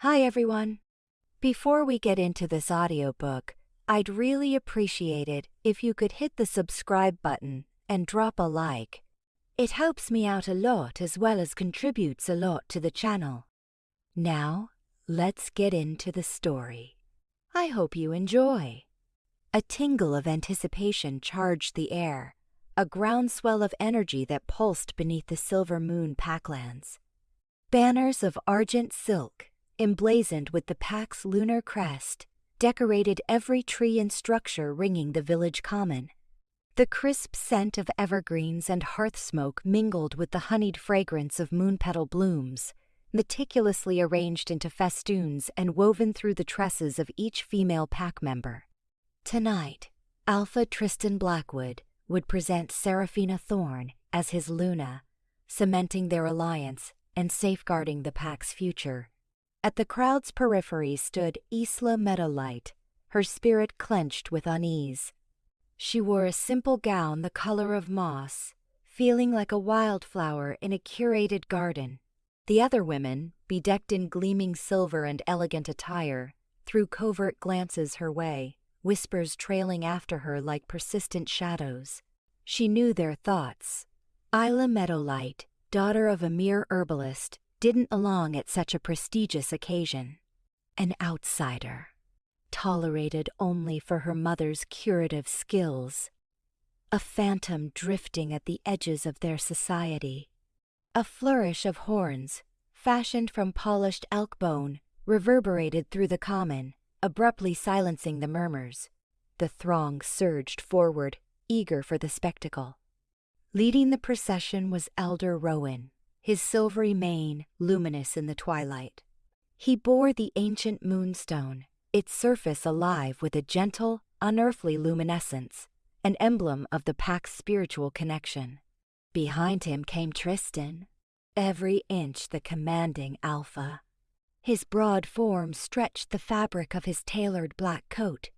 Hi everyone! Before we get into this audiobook, I'd really appreciate it if you could hit the subscribe button and drop a like. It helps me out a lot as well as contributes a lot to the channel. Now, let's get into the story. I hope you enjoy. A tingle of anticipation charged the air, a groundswell of energy that pulsed beneath the silver moon packlands. Banners of argent silk, emblazoned with the pack's lunar crest, decorated every tree and structure ringing the village common. The crisp scent of evergreens and hearth smoke mingled with the honeyed fragrance of moon-petal blooms, meticulously arranged into festoons and woven through the tresses of each female pack member. Tonight, Alpha Tristan Blackwood would present Seraphina Thorn as his Luna, cementing their alliance and safeguarding the pack's future. At the crowd's periphery stood Isla Meadowlight, her spirit clenched with unease. She wore a simple gown the color of moss, feeling like a wildflower in a curated garden. The other women, bedecked in gleaming silver and elegant attire, threw covert glances her way, whispers trailing after her like persistent shadows. She knew their thoughts. Isla Meadowlight, daughter of a mere herbalist, didn't belong at such a prestigious occasion. An outsider, tolerated only for her mother's curative skills. A phantom drifting at the edges of their society. A flourish of horns, fashioned from polished elk bone, reverberated through the common, abruptly silencing the murmurs. The throng surged forward, eager for the spectacle. Leading the procession was Elder Rowan, his silvery mane luminous in the twilight. He bore the ancient moonstone, its surface alive with a gentle, unearthly luminescence, an emblem of the pack's spiritual connection. Behind him came Tristan, every inch the commanding alpha. His broad form stretched the fabric of his tailored black coat,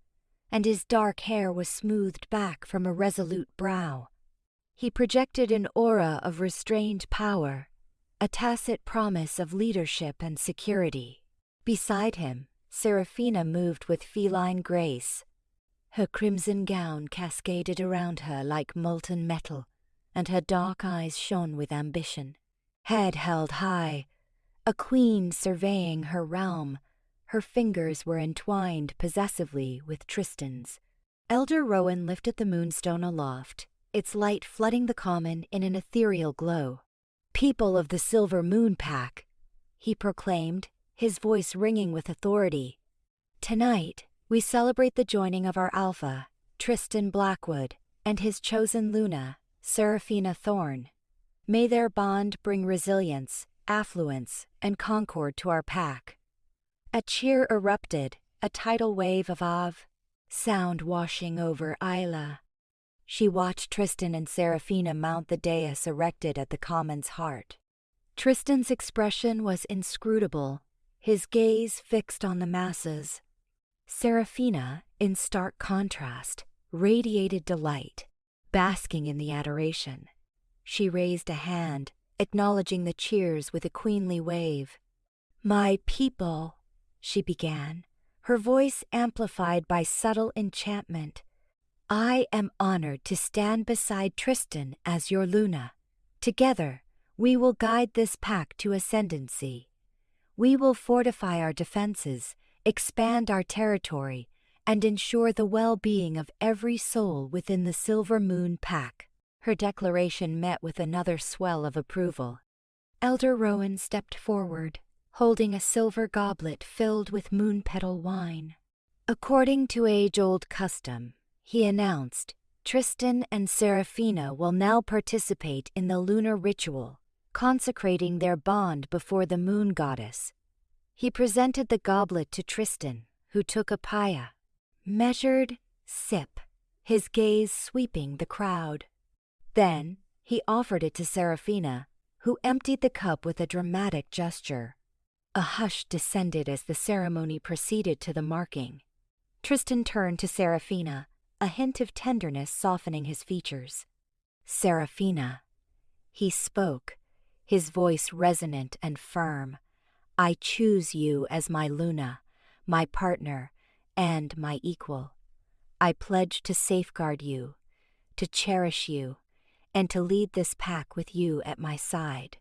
and his dark hair was smoothed back from a resolute brow. He projected an aura of restrained power, a tacit promise of leadership and security. Beside him, Seraphina moved with feline grace. Her crimson gown cascaded around her like molten metal, and her dark eyes shone with ambition. Head held high, a queen surveying her realm, her fingers were entwined possessively with Tristan's. Elder Rowan lifted the moonstone aloft, its light flooding the common in an ethereal glow. "People of the Silver Moon Pack," he proclaimed, his voice ringing with authority. "Tonight, we celebrate the joining of our Alpha, Tristan Blackwood, and his chosen Luna, Seraphina Thorn. May their bond bring resilience, affluence, and concord to our pack." A cheer erupted, a tidal wave of sound washing over Isla. She watched Tristan and Seraphina mount the dais erected at the common's heart. Tristan's expression was inscrutable, his gaze fixed on the masses. Seraphina, in stark contrast, radiated delight, basking in the adoration. She raised a hand, acknowledging the cheers with a queenly wave. "My people," she began, her voice amplified by subtle enchantment. "I am honored to stand beside Tristan as your Luna. Together, we will guide this pack to ascendancy. We will fortify our defenses, expand our territory, and ensure the well-being of every soul within the Silver Moon Pack." Her declaration met with another swell of approval. Elder Rowan stepped forward, holding a silver goblet filled with moon-petal wine. According to age-old custom, he announced, Tristan and Seraphina will now participate in the lunar ritual, consecrating their bond before the moon goddess. He presented the goblet to Tristan, who took a paya. Measured sip, his gaze sweeping the crowd. Then, he offered it to Seraphina, who emptied the cup with a dramatic gesture. A hush descended as the ceremony proceeded to the marking. Tristan turned to Seraphina, a hint of tenderness softening his features. "Seraphina," he spoke, his voice resonant and firm, I choose you as my Luna, my partner, and my equal. I pledge to safeguard you, to cherish you, and to lead this pack with you at my side."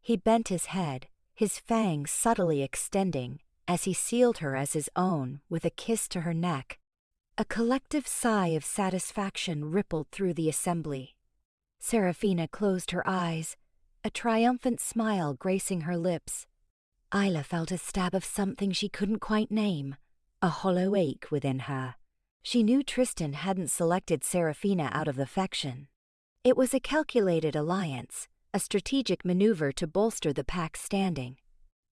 He bent his head, his fangs subtly extending, as he sealed her as his own with a kiss to her neck. A collective sigh of satisfaction rippled through the assembly. Seraphina closed her eyes, a triumphant smile gracing her lips. Isla felt a stab of something she couldn't quite name, a hollow ache within her. She knew Tristan hadn't selected Seraphina out of affection. It was a calculated alliance, a strategic maneuver to bolster the pack's standing.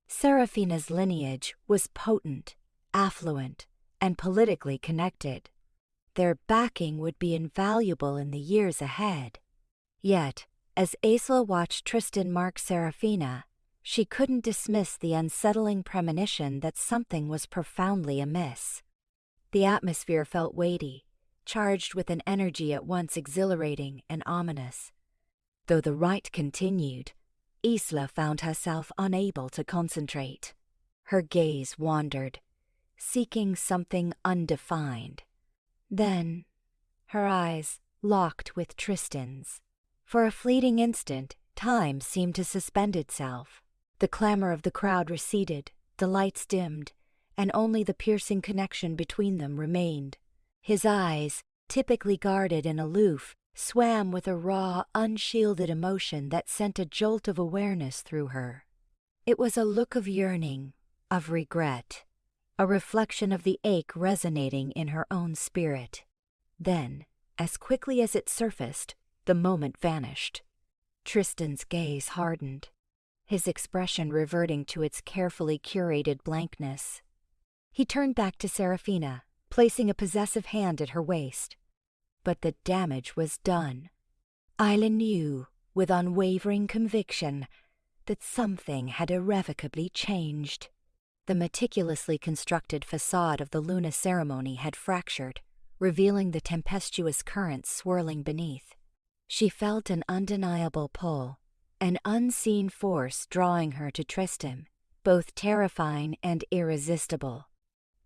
Seraphina's lineage was potent, affluent, and politically connected. Their backing would be invaluable in the years ahead. Yet, as Isla watched Tristan mark Seraphina, she couldn't dismiss the unsettling premonition that something was profoundly amiss. The atmosphere felt weighty, charged with an energy at once exhilarating and ominous. Though the rite continued, Isla found herself unable to concentrate. Her gaze wandered, seeking something undefined. Then, her eyes locked with Tristan's. For a fleeting instant, time seemed to suspend itself. The clamor of the crowd receded, the lights dimmed, and only the piercing connection between them remained. His eyes, typically guarded and aloof, swam with a raw, unshielded emotion that sent a jolt of awareness through her. It was a look of yearning, of regret, a reflection of the ache resonating in her own spirit. Then, as quickly as it surfaced, the moment vanished. Tristan's gaze hardened, his expression reverting to its carefully curated blankness. He turned back to Seraphina, placing a possessive hand at her waist. But the damage was done. Isla knew, with unwavering conviction, that something had irrevocably changed. The meticulously constructed facade of the Luna ceremony had fractured, revealing the tempestuous currents swirling beneath. She felt an undeniable pull, an unseen force drawing her to Tristan, both terrifying and irresistible.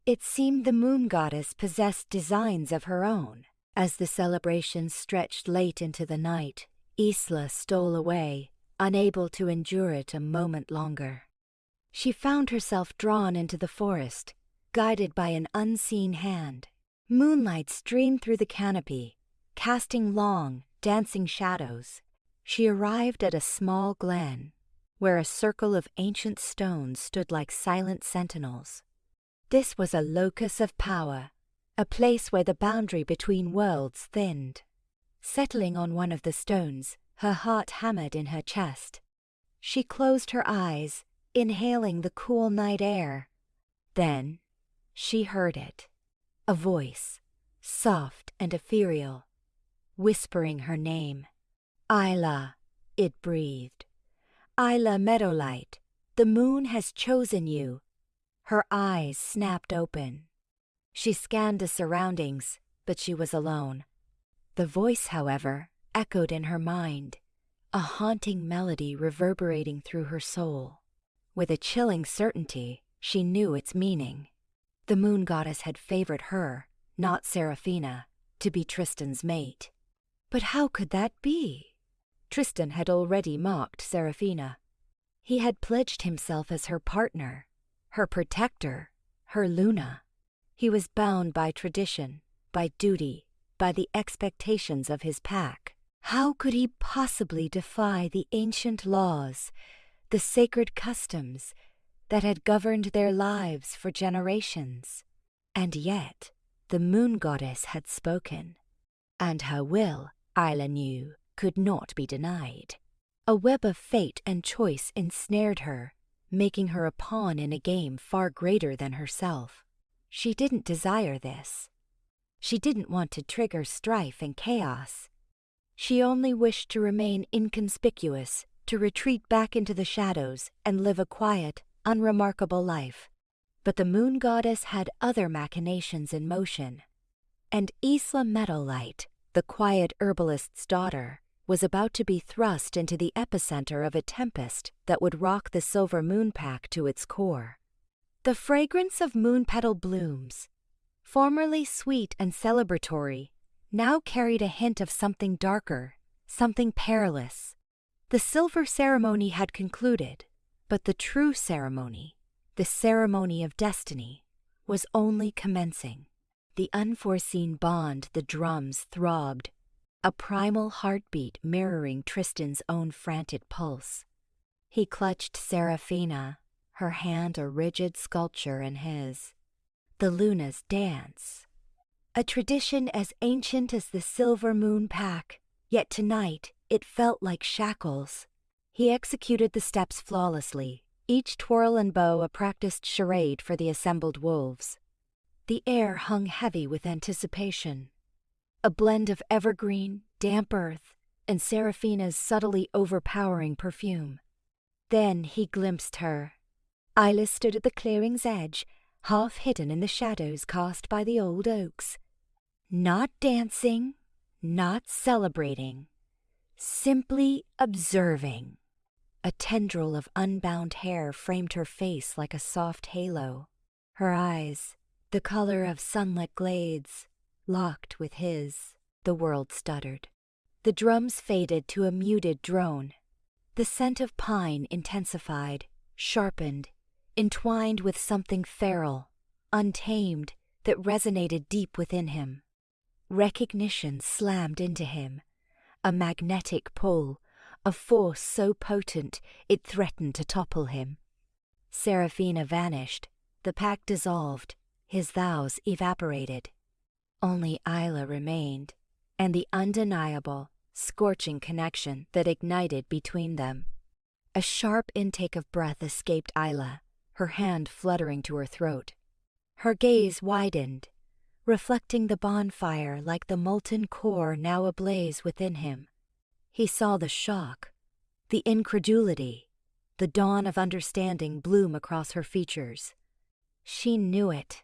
It seemed the moon goddess possessed designs of her own. As the celebration stretched late into the night, Isla stole away, unable to endure it a moment longer. She found herself drawn into the forest, guided by an unseen hand. Moonlight streamed through the canopy, casting long, dancing shadows. She arrived at a small glen, where a circle of ancient stones stood like silent sentinels. This was a locus of power, a place where the boundary between worlds thinned. Settling on one of the stones, her heart hammered in her chest. She closed her eyes, inhaling the cool night air. Then, she heard it. A voice, soft and ethereal, whispering her name. "Isla," it breathed. "Isla Meadowlight, the moon has chosen you." Her eyes snapped open. She scanned the surroundings, but she was alone. The voice, however, echoed in her mind, a haunting melody reverberating through her soul. With a chilling certainty, she knew its meaning. The moon goddess had favored her, not Seraphina, to be Tristan's mate. But how could that be? Tristan had already mocked Seraphina. He had pledged himself as her partner, her protector, her Luna. He was bound by tradition, by duty, by the expectations of his pack. How could he possibly defy the ancient laws, the sacred customs that had governed their lives for generations? And yet, the moon goddess had spoken, and her will, Isla knew, could not be denied. A web of fate and choice ensnared her, making her a pawn in a game far greater than herself. She didn't desire this. She didn't want to trigger strife and chaos. She only wished to remain inconspicuous, to retreat back into the shadows and live a quiet, unremarkable life. But the moon goddess had other machinations in motion. And Isla Meadowlight, the quiet herbalist's daughter, was about to be thrust into the epicenter of a tempest that would rock the silver moon pack to its core. The fragrance of moon petal blooms, formerly sweet and celebratory, now carried a hint of something darker, something perilous. The silver ceremony had concluded, but the true ceremony, the ceremony of destiny, was only commencing. The unforeseen bond the drums throbbed, a primal heartbeat mirroring Tristan's own frantic pulse. He clutched Seraphina, her hand a rigid sculpture in his. The Luna's dance. A tradition as ancient as the silver moon pack, yet tonight it felt like shackles. He executed the steps flawlessly, each twirl and bow a practiced charade for the assembled wolves. The air hung heavy with anticipation. A blend of evergreen, damp earth, and Seraphina's subtly overpowering perfume. Then he glimpsed her. Isla stood at the clearing's edge, half hidden in the shadows cast by the old oaks. Not dancing, not celebrating, simply observing. A tendril of unbound hair framed her face like a soft halo. Her eyes, the color of sunlit glades, locked with his. The world stuttered. The drums faded to a muted drone. The scent of pine intensified, sharpened, entwined with something feral, untamed, that resonated deep within him. Recognition slammed into him, a magnetic pull, a force so potent it threatened to topple him. Seraphina vanished, the pack dissolved, his vows evaporated. Only Isla remained, and the undeniable, scorching connection that ignited between them. A sharp intake of breath escaped Isla, her hand fluttering to her throat. Her gaze widened, reflecting the bonfire like the molten core now ablaze within him. He saw the shock, the incredulity, the dawn of understanding bloom across her features. She knew it.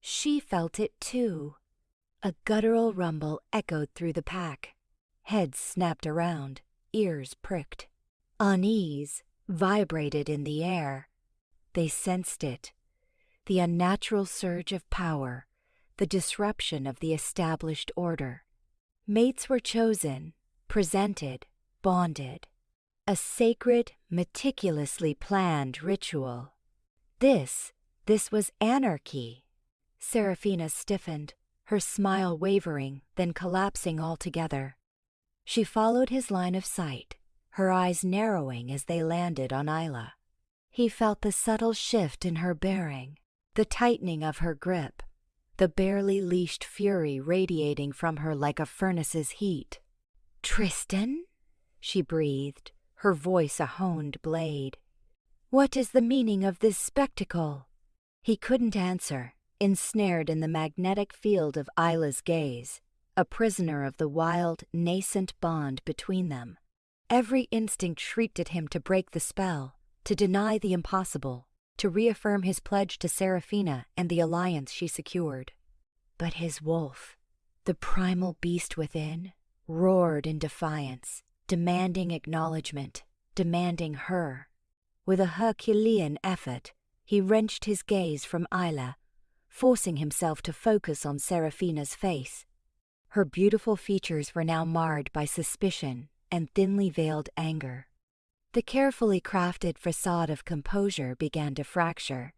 She felt it too. A guttural rumble echoed through the pack. Heads snapped around, ears pricked. Unease vibrated in the air. They sensed it. The unnatural surge of power, the disruption of the established order. Mates were chosen, presented, bonded. A sacred, meticulously planned ritual. This was anarchy. Seraphina stiffened, her smile wavering, then collapsing altogether. She followed his line of sight, her eyes narrowing as they landed on Isla. He felt the subtle shift in her bearing, the tightening of her grip, the barely leashed fury radiating from her like a furnace's heat. "Tristan?" she breathed, her voice a honed blade. "What is the meaning of this spectacle?" He couldn't answer, ensnared in the magnetic field of Isla's gaze, a prisoner of the wild, nascent bond between them. Every instinct shrieked at him to break the spell, to deny the impossible, to reaffirm his pledge to Seraphina and the alliance she secured. But his wolf, the primal beast within, roared in defiance, demanding acknowledgement, demanding her. With a Herculean effort, he wrenched his gaze from Isla, forcing himself to focus on Seraphina's face. Her beautiful features were now marred by suspicion and thinly veiled anger. The carefully crafted facade of composure began to fracture.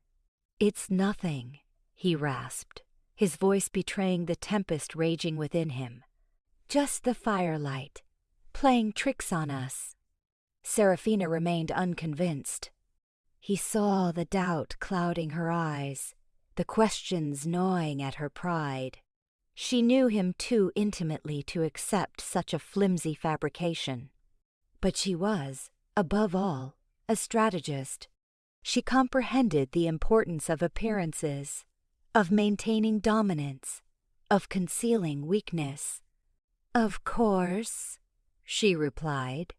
"It's nothing," he rasped, his voice betraying the tempest raging within him. "Just the firelight, playing tricks on us." Seraphina remained unconvinced. He saw the doubt clouding her eyes, the questions gnawing at her pride. She knew him too intimately to accept such a flimsy fabrication. But she was, above all, a strategist. She comprehended the importance of appearances, of maintaining dominance, of concealing weakness. "Of course," she replied,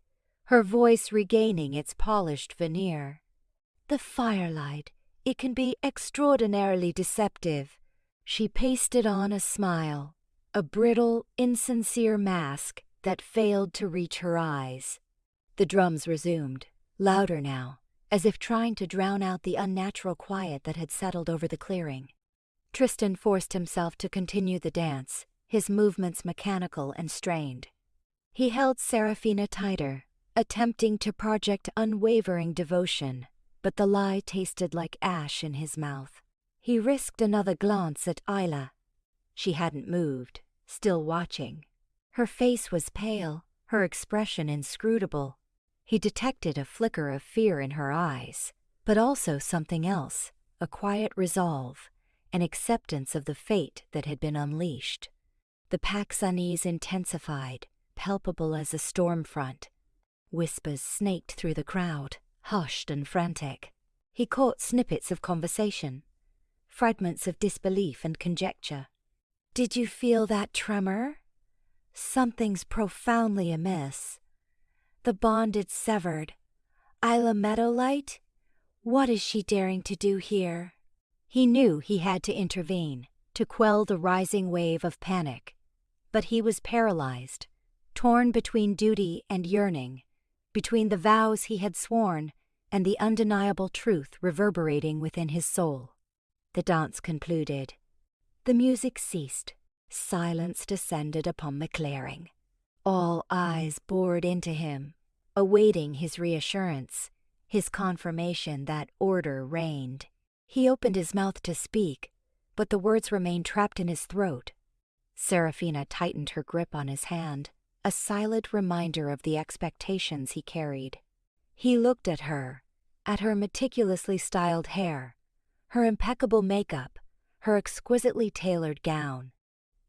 her voice regaining its polished veneer. "The firelight, it can be extraordinarily deceptive." She pasted on a smile, a brittle, insincere mask, that failed to reach her eyes. The drums resumed, louder now, as if trying to drown out the unnatural quiet that had settled over the clearing. Tristan forced himself to continue the dance, his movements mechanical and strained. He held Seraphina tighter, attempting to project unwavering devotion, but the lie tasted like ash in his mouth. He risked another glance at Isla. She hadn't moved, still watching. Her face was pale, her expression inscrutable. He detected a flicker of fear in her eyes, but also something else, a quiet resolve, an acceptance of the fate that had been unleashed. The pack's unease intensified, palpable as a storm front. Whispers snaked through the crowd, hushed and frantic. He caught snippets of conversation, fragments of disbelief and conjecture. "Did you feel that tremor? Something's profoundly amiss. The bond is severed. Isla Meadowlight? What is she daring to do here?" He knew he had to intervene, to quell the rising wave of panic. But he was paralyzed, torn between duty and yearning, between the vows he had sworn and the undeniable truth reverberating within his soul. The dance concluded. The music ceased. Silence descended upon the clearing. All eyes bored into him, awaiting his reassurance, his confirmation that order reigned. He opened his mouth to speak, but the words remained trapped in his throat. Seraphina tightened her grip on his hand, a silent reminder of the expectations he carried. He looked at her meticulously styled hair, her impeccable makeup, her exquisitely tailored gown.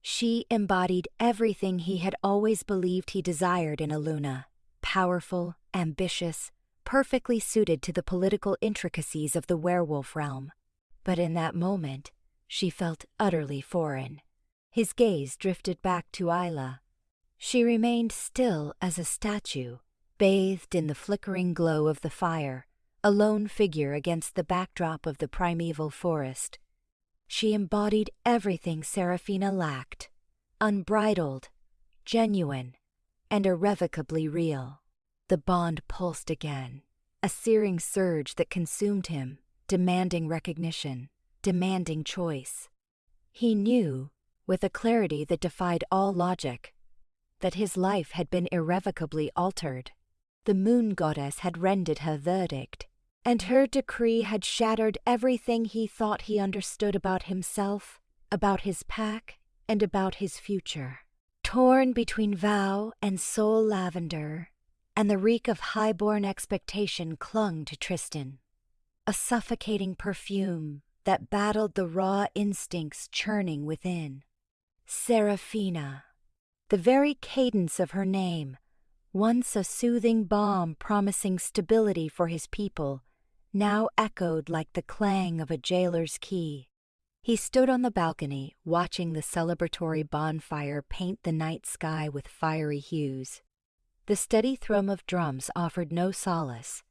She embodied everything he had always believed he desired in a Luna: powerful, ambitious, perfectly suited to the political intricacies of the werewolf realm. But in that moment, she felt utterly foreign. His gaze drifted back to Isla. She remained still as a statue, bathed in the flickering glow of the fire, a lone figure against the backdrop of the primeval forest. She embodied everything Seraphina lacked: unbridled, genuine, and irrevocably real. The bond pulsed again, a searing surge that consumed him, demanding recognition, demanding choice. He knew, with a clarity that defied all logic, that his life had been irrevocably altered. The moon goddess had rendered her verdict, and her decree had shattered everything he thought he understood about himself, about his pack, and about his future. Torn between vow and soul lavender, and the reek of high-born expectation clung to Tristan, a suffocating perfume that battled the raw instincts churning within. Seraphina. The very cadence of her name, once a soothing balm promising stability for his people, now echoed like the clang of a jailer's key. He stood on the balcony, watching the celebratory bonfire paint the night sky with fiery hues. The steady thrum of drums offered no solace,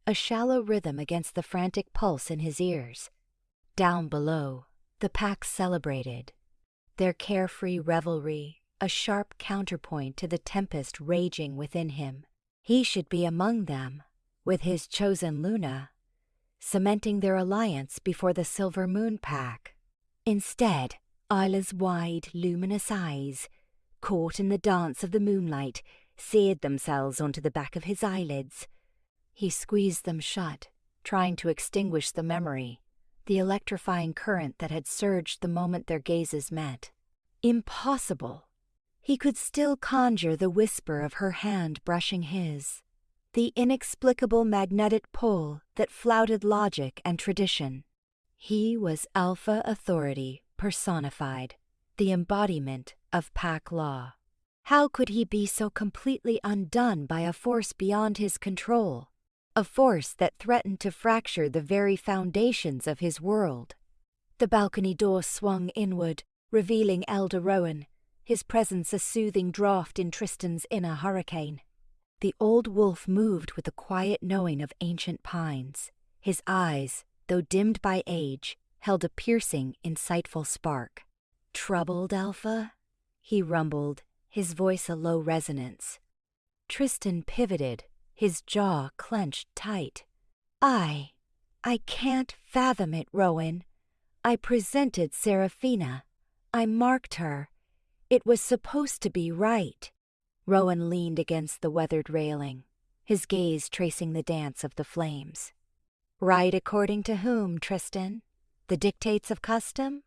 a shallow rhythm against the frantic pulse in his ears. Down below, the pack celebrated, their carefree revelry a sharp counterpoint to the tempest raging within him. He should be among them, with his chosen Luna, cementing their alliance before the silver moon pack. Instead, Isla's wide, luminous eyes, caught in the dance of the moonlight, seared themselves onto the back of his eyelids. He squeezed them shut, trying to extinguish the memory, the electrifying current that had surged the moment their gazes met. Impossible! He could still conjure the whisper of her hand brushing his, the inexplicable magnetic pull that flouted logic and tradition. He was Alpha Authority personified, the embodiment of pack law. How could he be so completely undone by a force beyond his control, a force that threatened to fracture the very foundations of his world? The balcony door swung inward, revealing Elder Rowan, his presence a soothing draught in Tristan's inner hurricane. The old wolf moved with the quiet knowing of ancient pines. His eyes, though dimmed by age, held a piercing, insightful spark. "Troubled, Alpha?" he rumbled, his voice a low resonance. Tristan pivoted, his jaw clenched tight. I can't fathom it, Rowan. I presented Seraphina. I marked her. It was supposed to be right. Rowan leaned against the weathered railing, his gaze tracing the dance of the flames. Right according to whom, Tristan? The dictates of custom?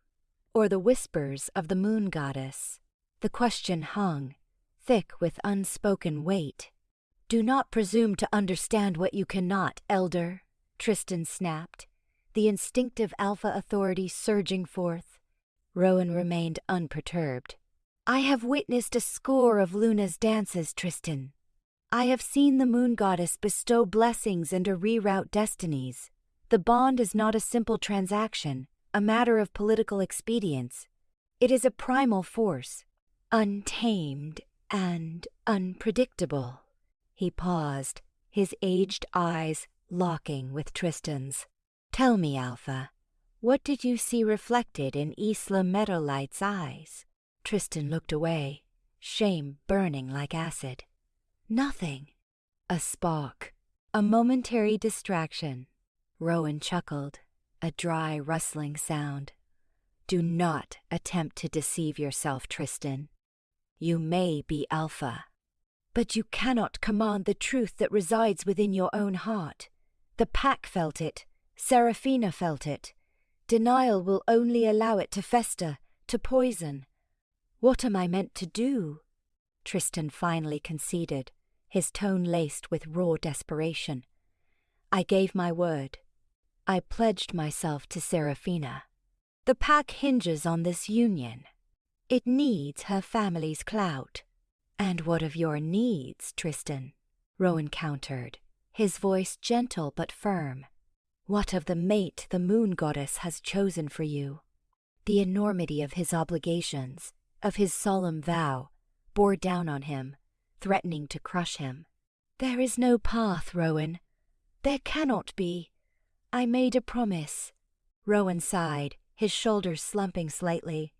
Or the whispers of the moon goddess? The question hung, thick with unspoken weight. Do not presume to understand what you cannot, Elder, Tristan snapped, the instinctive alpha authority surging forth. Rowan remained unperturbed. I have witnessed a score of Luna's dances, Tristan. I have seen the moon goddess bestow blessings and reroute destinies. The bond is not a simple transaction, a matter of political expedience. It is a primal force, untamed and unpredictable. He paused, his aged eyes locking with Tristan's. Tell me, Alpha, what did you see reflected in Isla Meadowlight's eyes? Tristan looked away, shame burning like acid. Nothing. A spark, a momentary distraction. Rowan chuckled, a dry rustling sound. Do not attempt to deceive yourself, Tristan. You may be Alpha, but you cannot command the truth that resides within your own heart. The pack felt it. Seraphina felt it. Denial will only allow it to fester, to poison. What am I meant to do? Tristan finally conceded, his tone laced with raw desperation. I gave my word. I pledged myself to Seraphina. The pack hinges on this union. It needs her family's clout. And what of your needs, Tristan? Rowan countered, his voice gentle but firm. What of the mate the moon goddess has chosen for you? The enormity of his obligations, of his solemn vow, bore down on him, threatening to crush him. There is no path, Rowan. There cannot be. I made a promise. Rowan sighed, his shoulders slumping slightly.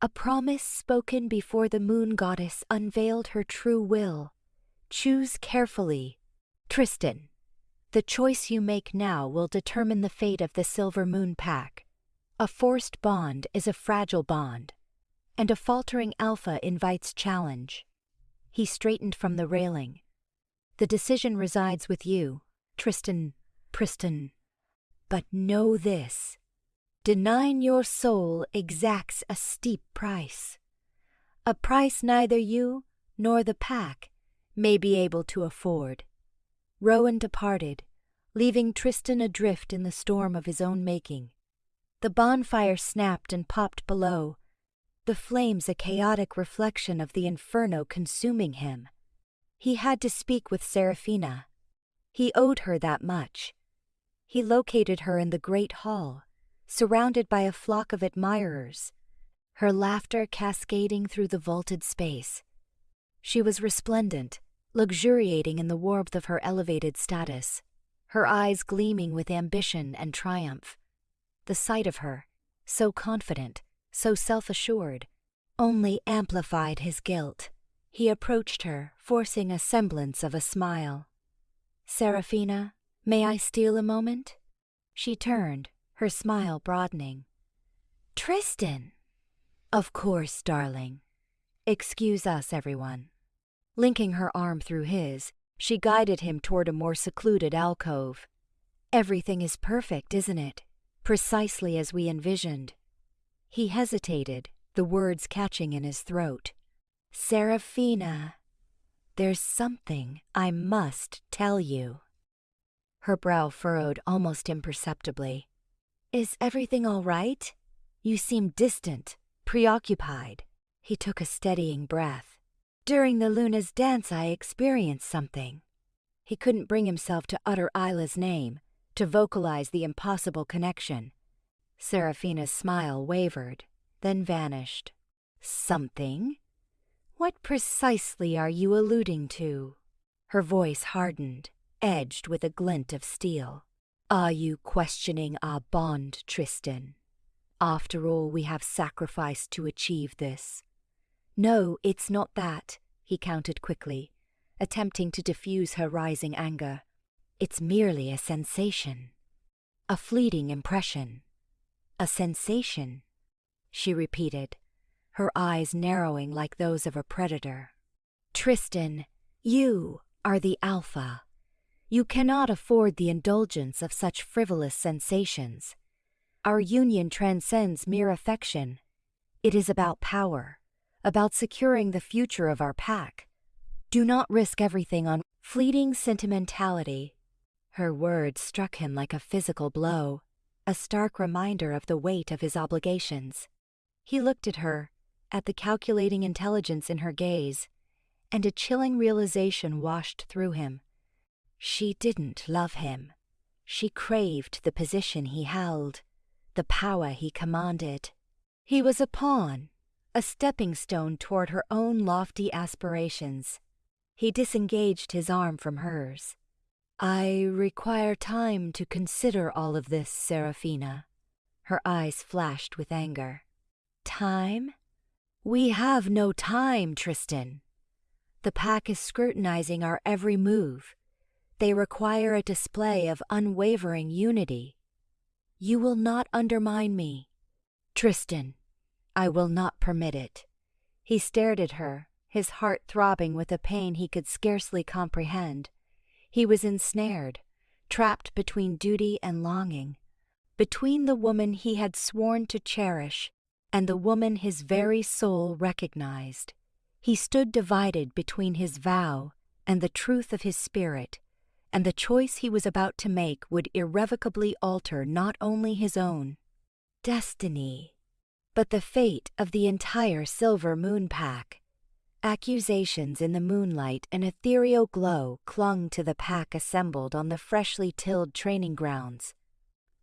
A promise spoken before the moon goddess unveiled her true will. Choose carefully. Tristan, the choice you make now will determine the fate of the Silver Moon Pack. A forced bond is a fragile bond, and a faltering Alpha invites challenge. He straightened from the railing. The decision resides with you, Tristan. But know this. Denying your soul exacts a steep price. A price neither you nor the pack may be able to afford. Rowan departed, leaving Tristan adrift in the storm of his own making. The bonfire snapped and popped below, the flames a chaotic reflection of the inferno consuming him. He had to speak with Seraphina. He owed her that much. He located her in the great hall, surrounded by a flock of admirers, her laughter cascading through the vaulted space. She was resplendent, luxuriating in the warmth of her elevated status, her eyes gleaming with ambition and triumph. The sight of her, so confident, so self-assured, only amplified his guilt. He approached her, forcing a semblance of a smile. Seraphina, may I steal a moment? She turned, her smile broadening. Tristan! Of course, darling. Excuse us, everyone. Linking her arm through his, she guided him toward a more secluded alcove. Everything is perfect, isn't it? Precisely as we envisioned. He hesitated, the words catching in his throat. Seraphina, there's something I must tell you. Her brow furrowed almost imperceptibly. Is everything all right? You seem distant, preoccupied. He took a steadying breath. During the Luna's dance I experienced something. He couldn't bring himself to utter Isla's name, to vocalize the impossible connection. Seraphina's smile wavered, then vanished. Something? What precisely are you alluding to? Her voice hardened, edged with a glint of steel. Are you questioning our bond, Tristan? After all we have sacrificed to achieve this. No, it's not that, he countered quickly, attempting to diffuse her rising anger. It's merely a sensation. A fleeting impression. A sensation, she repeated, her eyes narrowing like those of a predator. Tristan, you are the Alpha. You cannot afford the indulgence of such frivolous sensations. Our union transcends mere affection. It is about power, about securing the future of our pack. Do not risk everything on fleeting sentimentality. Her words struck him like a physical blow, a stark reminder of the weight of his obligations. He looked at her, at the calculating intelligence in her gaze, and a chilling realization washed through him. She didn't love him. She craved the position he held, the power he commanded. He was a pawn, a stepping stone toward her own lofty aspirations. He disengaged his arm from hers. I require time to consider all of this, Seraphina. Her eyes flashed with anger. Time? We have no time, Tristan. The pack is scrutinizing our every move. They require a display of unwavering unity. You will not undermine me. Tristan, I will not permit it. He stared at her, his heart throbbing with a pain he could scarcely comprehend. He was ensnared, trapped between duty and longing, between the woman he had sworn to cherish and the woman his very soul recognized. He stood divided between his vow and the truth of his spirit, and the choice he was about to make would irrevocably alter not only his own destiny, but the fate of the entire Silver Moon pack. Accusations in the moonlight, an ethereal glow clung to the pack assembled on the freshly tilled training grounds.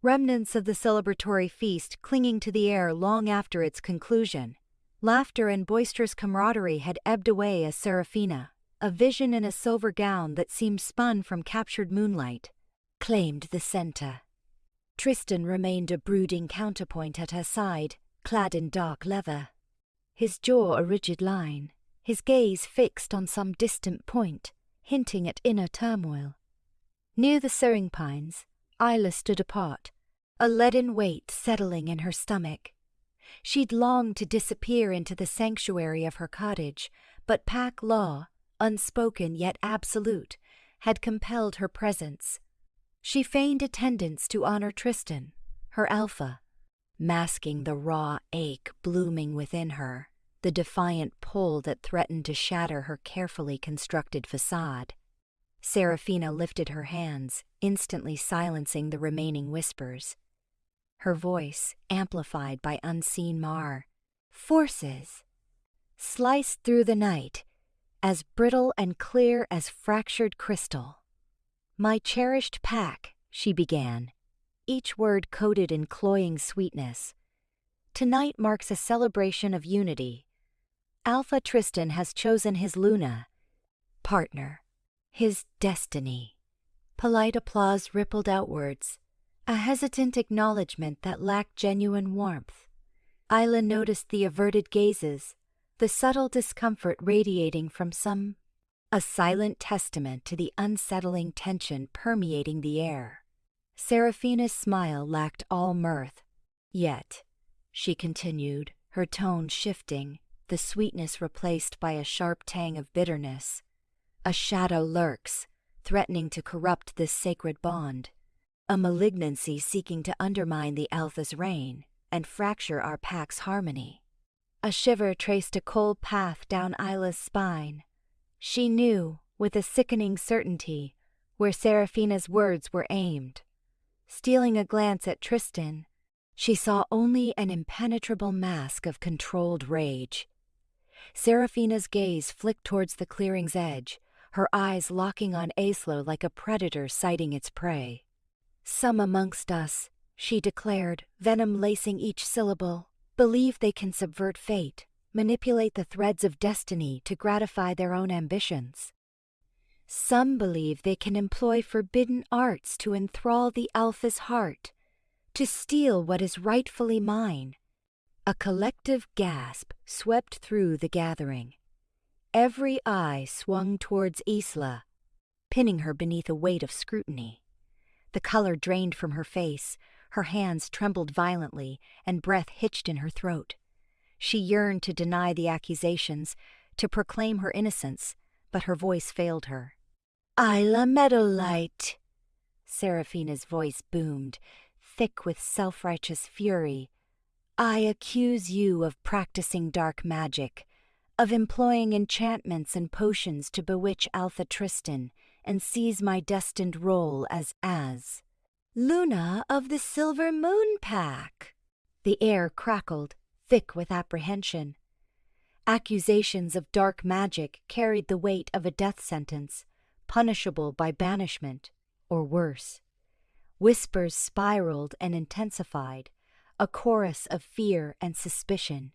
Remnants of the celebratory feast clinging to the air long after its conclusion. Laughter and boisterous camaraderie had ebbed away as Seraphina, a vision in a silver gown that seemed spun from captured moonlight, claimed the center. Tristan remained a brooding counterpoint at her side, clad in dark leather. His jaw a rigid line, his gaze fixed on some distant point, hinting at inner turmoil. Near the sewing pines, Isla stood apart, a leaden weight settling in her stomach. She'd longed to disappear into the sanctuary of her cottage, but pack law, unspoken yet absolute, had compelled her presence. She feigned attendance to honor Tristan, her alpha, masking the raw ache blooming within her, the defiant pull that threatened to shatter her carefully constructed facade. Seraphina lifted her hands, instantly silencing the remaining whispers. Her voice, amplified by unseen forces, sliced through the night, as brittle and clear as fractured crystal. My cherished pack, she began, each word coated in cloying sweetness. Tonight marks a celebration of unity. Alpha Tristan has chosen his Luna, partner, his destiny. Polite applause rippled outwards, a hesitant acknowledgement that lacked genuine warmth. Isla noticed the averted gazes, the subtle discomfort radiating from some, a silent testament to the unsettling tension permeating the air. Seraphina's smile lacked all mirth. Yet, she continued, her tone shifting, the sweetness replaced by a sharp tang of bitterness. A shadow lurks, threatening to corrupt this sacred bond. A malignancy seeking to undermine the Alpha's reign and fracture our pack's harmony. A shiver traced a cold path down Isla's spine. She knew, with a sickening certainty, where Seraphina's words were aimed. Stealing a glance at Tristan, she saw only an impenetrable mask of controlled rage. Seraphina's gaze flicked towards the clearing's edge, her eyes locking on Isla like a predator sighting its prey. Some amongst us, she declared, venom lacing each syllable, believe they can subvert fate, manipulate the threads of destiny to gratify their own ambitions. Some believe they can employ forbidden arts to enthrall the Alpha's heart, to steal what is rightfully mine. A collective gasp swept through the gathering. Every eye swung towards Isla, pinning her beneath a weight of scrutiny. The color drained from her face, her hands trembled violently, and breath hitched in her throat. She yearned to deny the accusations, to proclaim her innocence, but her voice failed her. "Isla Meadowlight," Seraphina's voice boomed, thick with self-righteous fury. "I accuse you of practicing dark magic, of employing enchantments and potions to bewitch Alpha Tristan and seize my destined role as Luna of the Silver Moon Pack." The air crackled, thick with apprehension. Accusations of dark magic carried the weight of a death sentence, punishable by banishment, or worse. Whispers spiraled and intensified, a chorus of fear and suspicion.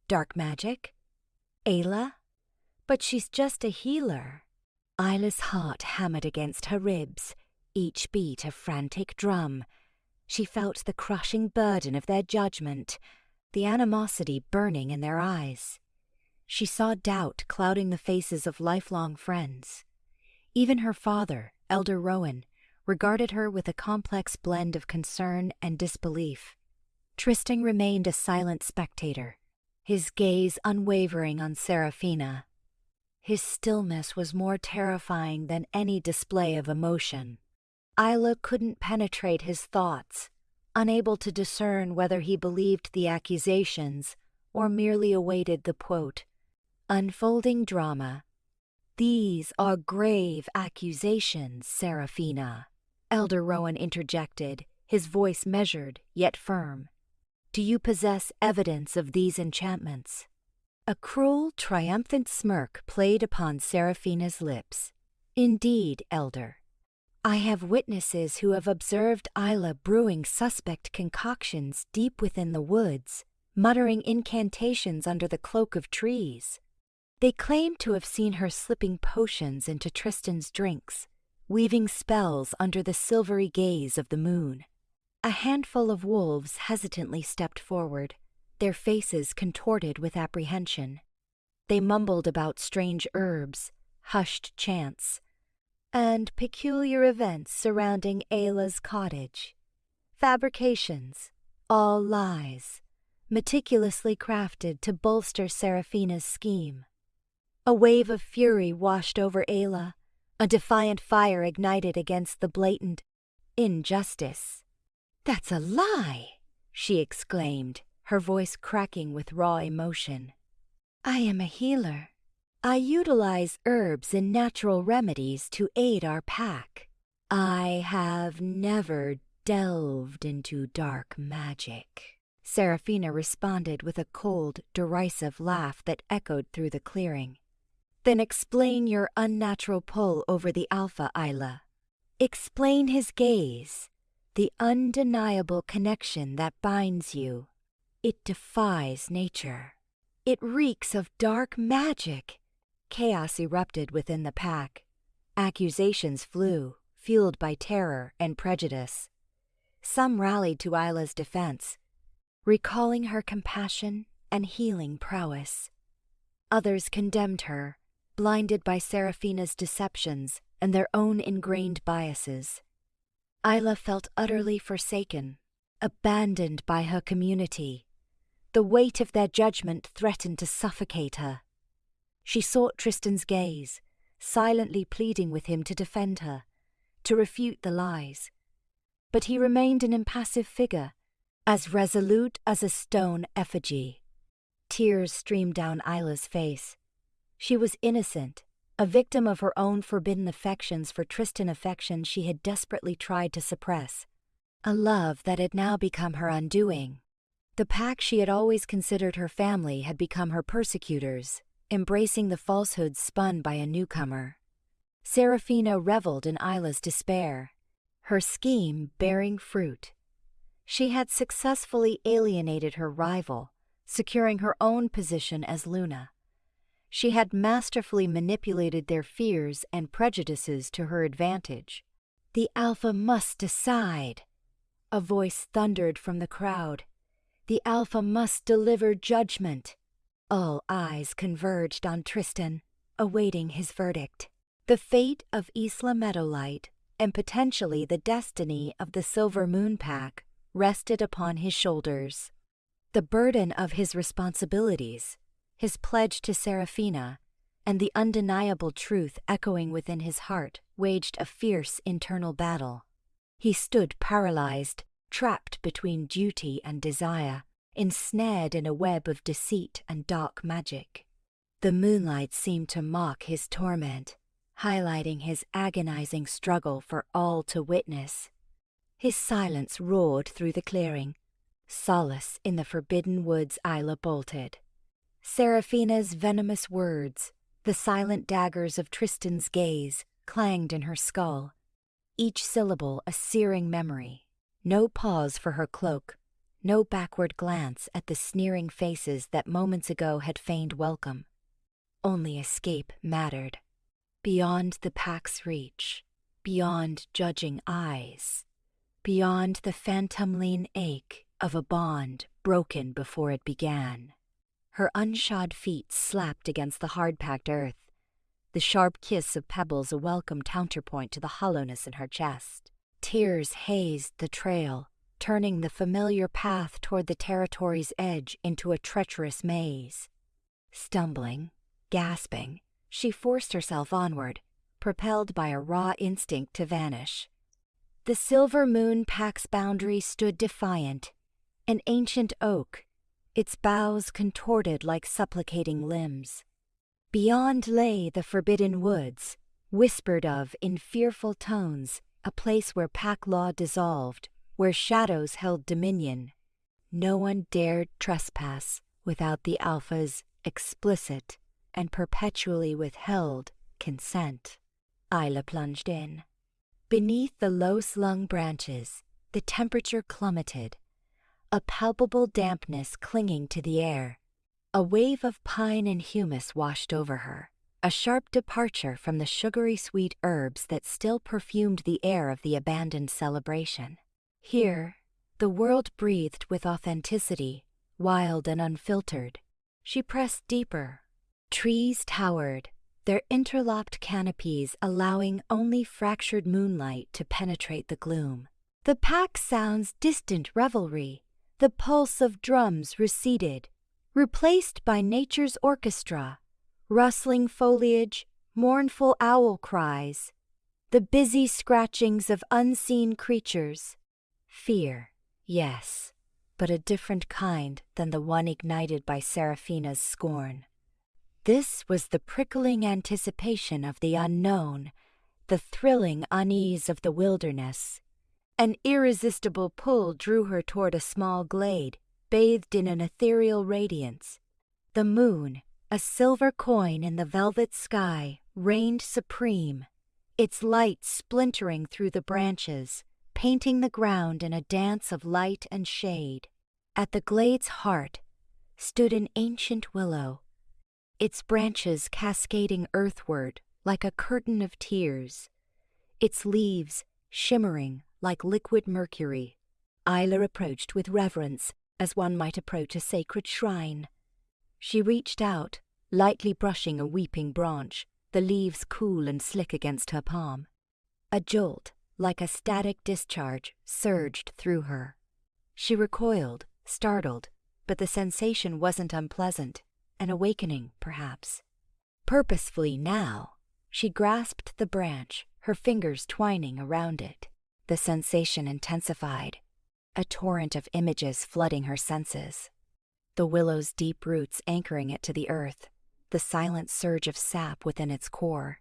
Dark magic? Ayla? But she's just a healer. Isla's heart hammered against her ribs, each beat a frantic drum. She felt the crushing burden of their judgment, the animosity burning in their eyes. She saw doubt clouding the faces of lifelong friends. Even her father, Elder Rowan, regarded her with a complex blend of concern and disbelief. Tristan remained a silent spectator, his gaze unwavering on Seraphina. His stillness was more terrifying than any display of emotion. Isla couldn't penetrate his thoughts, unable to discern whether he believed the accusations or merely awaited the quote, unfolding drama. "These are grave accusations, Seraphina," Elder Rowan interjected, his voice measured yet firm. "Do you possess evidence of these enchantments?" A cruel, triumphant smirk played upon Seraphina's lips. "Indeed, Elder. I have witnesses who have observed Isla brewing suspect concoctions deep within the woods, muttering incantations under the cloak of trees. They claim to have seen her slipping potions into Tristan's drinks, weaving spells under the silvery gaze of the moon." A handful of wolves hesitantly stepped forward, their faces contorted with apprehension. They mumbled about strange herbs, hushed chants, and peculiar events surrounding Ayla's cottage. Fabrications, all lies, meticulously crafted to bolster Seraphina's scheme. A wave of fury washed over Ayla, a defiant fire ignited against the blatant injustice. "That's a lie!" she exclaimed, her voice cracking with raw emotion. "I am a healer. I utilize herbs and natural remedies to aid our pack. I have never delved into dark magic." Seraphina responded with a cold, derisive laugh that echoed through the clearing. "Then explain your unnatural pull over the Alpha, Isla. Explain his gaze, the undeniable connection that binds you. It defies nature. It reeks of dark magic." Chaos erupted within the pack. Accusations flew, fueled by terror and prejudice. Some rallied to Isla's defense, recalling her compassion and healing prowess. Others condemned her, blinded by Seraphina's deceptions and their own ingrained biases. Isla felt utterly forsaken, abandoned by her community. The weight of their judgment threatened to suffocate her. She sought Tristan's gaze, silently pleading with him to defend her, to refute the lies. But he remained an impassive figure, as resolute as a stone effigy. Tears streamed down Isla's face. She was innocent, a victim of her own forbidden affections for Tristan affections she had desperately tried to suppress. A love that had now become her undoing. The pack she had always considered her family had become her persecutors, embracing the falsehoods spun by a newcomer. Seraphina reveled in Isla's despair, her scheme bearing fruit. She had successfully alienated her rival, securing her own position as Luna. She had masterfully manipulated their fears and prejudices to her advantage. "The Alpha must decide," a voice thundered from the crowd. The Alpha must deliver judgment. All eyes converged on Tristan, awaiting his verdict. The fate of Isla Meadowlight, and potentially the destiny of the Silver Moon Pack, rested upon his shoulders. The burden of his responsibilities, his pledge to Seraphina, and the undeniable truth echoing within his heart waged a fierce internal battle. He stood paralyzed, trapped between duty and desire, ensnared in a web of deceit and dark magic. The moonlight seemed to mock his torment, highlighting his agonizing struggle for all to witness. His silence roared through the clearing. Solace in the forbidden woods Isla bolted. Seraphina's venomous words, the silent daggers of Tristan's gaze, clanged in her skull, each syllable a searing memory. No pause for her cloak, no backward glance at the sneering faces that moments ago had feigned welcome. Only escape mattered. Beyond the pack's reach, beyond judging eyes, beyond the phantom-lean ache of a bond broken before it began. Her unshod feet slapped against the hard-packed earth, the sharp kiss of pebbles a welcome counterpoint to the hollowness in her chest. Tears hazed the trail, turning the familiar path toward the territory's edge into a treacherous maze. Stumbling, gasping, she forced herself onward, propelled by a raw instinct to vanish. The Silver Moon Pack's boundary stood defiant, an ancient oak, its boughs contorted like supplicating limbs. Beyond lay the forbidden woods, whispered of in fearful tones, a place where pack law dissolved, where shadows held dominion. No one dared trespass without the Alpha's explicit and perpetually withheld consent. Isla plunged in. Beneath the low-slung branches, the temperature plummeted, a palpable dampness clinging to the air. A wave of pine and humus washed over her, a sharp departure from the sugary sweet herbs that still perfumed the air of the abandoned celebration. Here, the world breathed with authenticity, wild and unfiltered. She pressed deeper. Trees towered, their interlocked canopies allowing only fractured moonlight to penetrate the gloom. The pack sound's distant revelry, the pulse of drums receded, replaced by nature's orchestra, rustling foliage, mournful owl cries, the busy scratchings of unseen creatures. Fear, yes, but a different kind than the one ignited by Seraphina's scorn. This was the prickling anticipation of the unknown, the thrilling unease of the wilderness. An irresistible pull drew her toward a small glade, bathed in an ethereal radiance. The moon, a silver coin in the velvet sky, reigned supreme, its light splintering through the branches, painting the ground in a dance of light and shade. At the glade's heart stood an ancient willow, its branches cascading earthward like a curtain of tears, its leaves shimmering like liquid mercury. Isla approached with reverence, as one might approach a sacred shrine. She reached out, lightly brushing a weeping branch, the leaves cool and slick against her palm. A jolt, like a static discharge, surged through her. She recoiled, startled, but the sensation wasn't unpleasant. An awakening, perhaps. Purposefully now, she grasped the branch, her fingers twining around it. The sensation intensified, a torrent of images flooding her senses. The willow's deep roots anchoring it to the earth, the silent surge of sap within its core,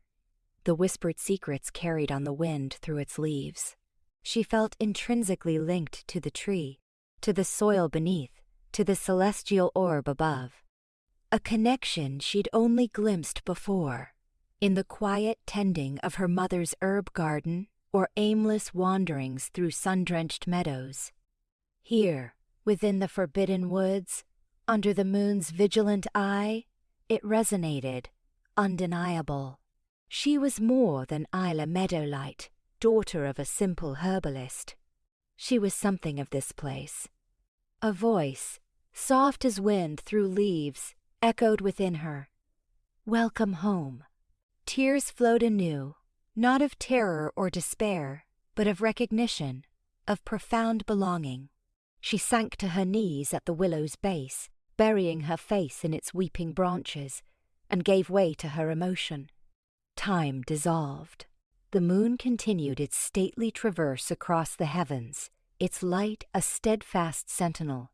the whispered secrets carried on the wind through its leaves. She felt intrinsically linked to the tree, to the soil beneath, to the celestial orb above. A connection she'd only glimpsed before, in the quiet tending of her mother's herb garden or aimless wanderings through sun-drenched meadows. Here, within the forbidden woods, under the moon's vigilant eye, it resonated, undeniable. She was more than Isla Meadowlight, daughter of a simple herbalist. She was something of this place, A voice, soft as wind through leaves, echoed within her. "Welcome home." Tears flowed anew, not of terror or despair, but of recognition, of profound belonging. She sank to her knees at the willow's base, burying her face in its weeping branches, and gave way to her emotion. Time dissolved. The moon continued its stately traverse across the heavens, its light a steadfast sentinel.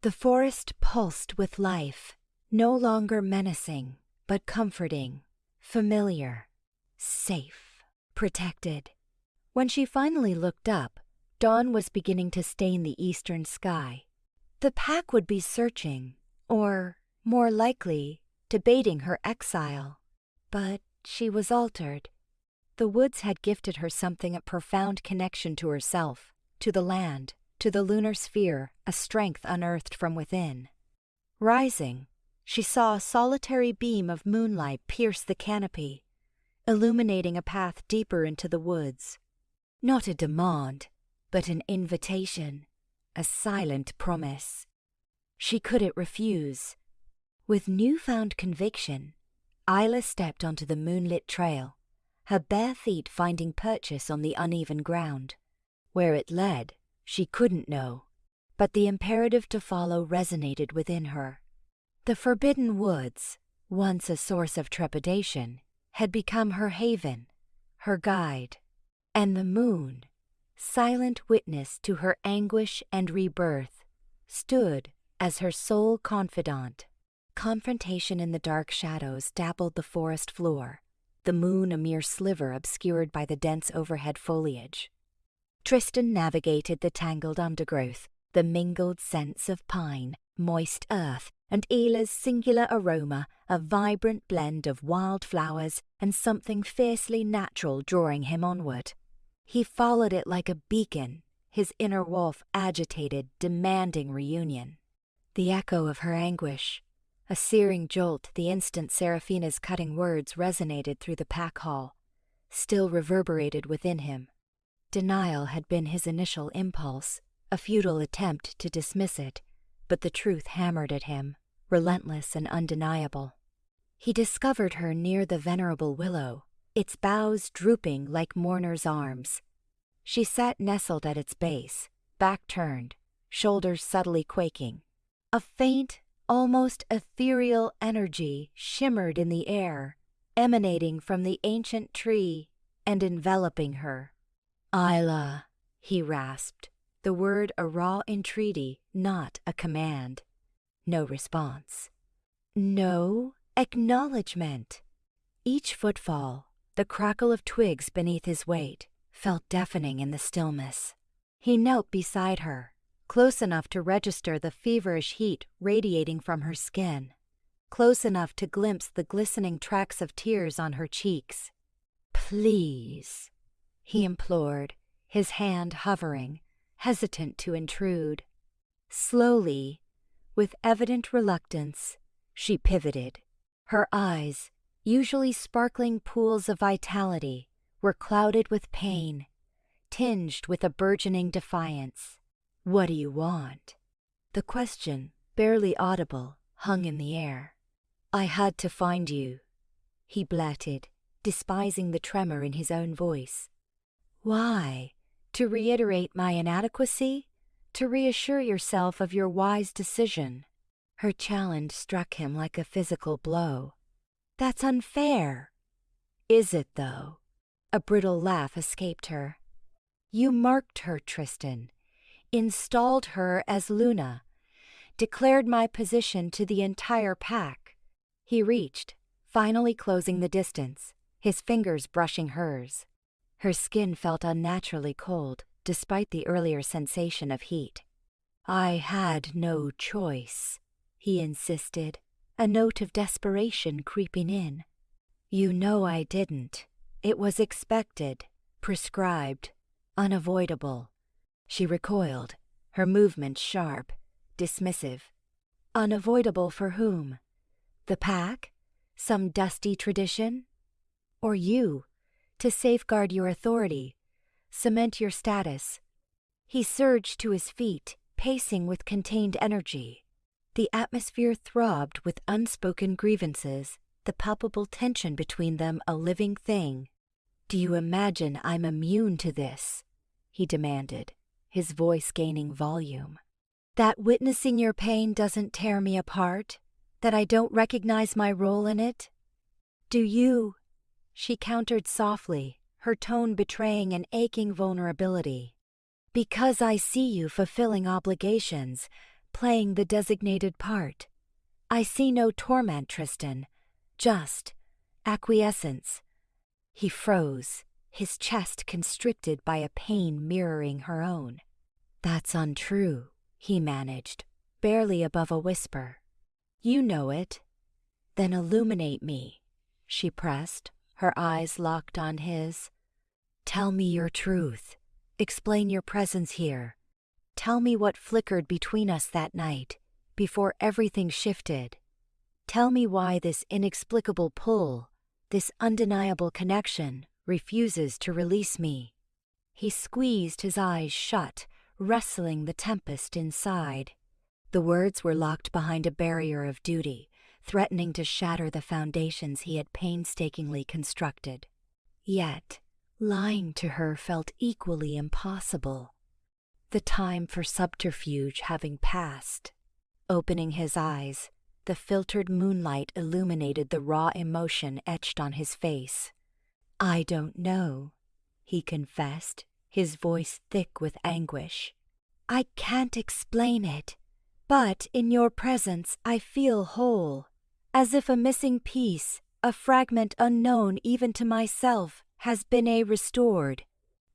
The forest pulsed with life, no longer menacing, but comforting, familiar, safe, protected. When she finally looked up, dawn was beginning to stain the eastern sky. The pack would be searching, or, more likely, debating her exile. But she was altered. The woods had gifted her something of profound connection to herself, to the land, to the lunar sphere, a strength unearthed from within. Rising, she saw a solitary beam of moonlight pierce the canopy, illuminating a path deeper into the woods. Not a demand, but an invitation, a silent promise. She couldn't refuse. With newfound conviction, Isla stepped onto the moonlit trail, her bare feet finding purchase on the uneven ground. Where it led, she couldn't know, but the imperative to follow resonated within her. The forbidden woods, once a source of trepidation, had become her haven, her guide, and the moon, silent witness to her anguish and rebirth, stood as her sole confidant. Confrontation in the dark shadows dappled the forest floor, the moon a mere sliver obscured by the dense overhead foliage. Tristan navigated the tangled undergrowth, the mingled scents of pine, moist earth, and Isla's singular aroma, a vibrant blend of wildflowers and something fiercely natural drawing him onward. He followed it like a beacon, his inner wolf agitated, demanding reunion. The echo of her anguish, a searing jolt the instant Seraphina's cutting words resonated through the pack hall, still reverberated within him. Denial had been his initial impulse, a futile attempt to dismiss it, but the truth hammered at him, relentless and undeniable. He discovered her near the venerable willow, its boughs drooping like mourners' arms. She sat nestled at its base, back turned, shoulders subtly quaking. A faint, almost ethereal energy shimmered in the air, emanating from the ancient tree and enveloping her. "Isla," he rasped, the word a raw entreaty, not a command. No response. No acknowledgement. Each footfall, the crackle of twigs beneath his weight, felt deafening in the stillness. He knelt beside her, close enough to register the feverish heat radiating from her skin, close enough to glimpse the glistening tracks of tears on her cheeks. "Please," he implored, his hand hovering, hesitant to intrude. Slowly, with evident reluctance, she pivoted. Her eyes, usually sparkling pools of vitality, were clouded with pain, tinged with a burgeoning defiance. "What do you want?" The question, barely audible, hung in the air. "I had to find you," he blurted, despising the tremor in his own voice. "Why? To reiterate my inadequacy? To reassure yourself of your wise decision?" Her challenge struck him like a physical blow. "That's unfair." "Is it, though?" A brittle laugh escaped her. "You marked her, Tristan, installed her as Luna, declared my position to the entire pack." He reached, finally closing the distance, his fingers brushing hers. Her skin felt unnaturally cold, despite the earlier sensation of heat. "I had no choice," he insisted, a note of desperation creeping in. "You know I didn't. It was expected, prescribed, unavoidable." She recoiled, her movements sharp, dismissive. Unavoidable for whom? The pack? Some dusty tradition? Or you, to safeguard your authority, cement your status? He surged to his feet, pacing with contained energy. The atmosphere throbbed with unspoken grievances, the palpable tension between them a living thing. "Do you imagine I'm immune to this?" he demanded, his voice gaining volume. "That witnessing your pain doesn't tear me apart? That I don't recognize my role in it?" "Do you?" she countered softly, her tone betraying an aching vulnerability. "Because I see you fulfilling obligations, playing the designated part. I see no torment, Tristan, just acquiescence." He froze, his chest constricted by a pain mirroring her own. "That's untrue," he managed, barely above a whisper. "You know it." "Then illuminate me," she pressed, her eyes locked on his. "Tell me your truth. Explain your presence here. Tell me what flickered between us that night, before everything shifted. Tell me why this inexplicable pull, this undeniable connection, refuses to release me." He squeezed his eyes shut, wrestling the tempest inside. The words were locked behind a barrier of duty, threatening to shatter the foundations he had painstakingly constructed. Yet, lying to her felt equally impossible. The time for subterfuge having passed. Opening his eyes, the filtered moonlight illuminated the raw emotion etched on his face. "I don't know," he confessed, his voice thick with anguish. "I can't explain it, but in your presence I feel whole, as if a missing piece, a fragment unknown even to myself, has been restored."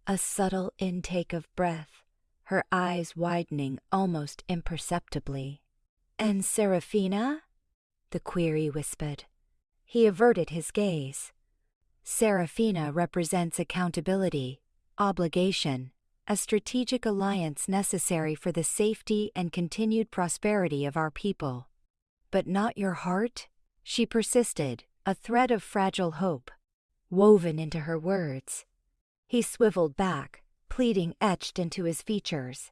A subtle intake of breath, her eyes widening almost imperceptibly. "And Seraphina?" the query whispered. He averted his gaze. "Seraphina represents accountability, obligation, a strategic alliance necessary for the safety and continued prosperity of our people." "But not your heart?" she persisted, a thread of fragile hope woven into her words. He swiveled back, pleading etched into his features.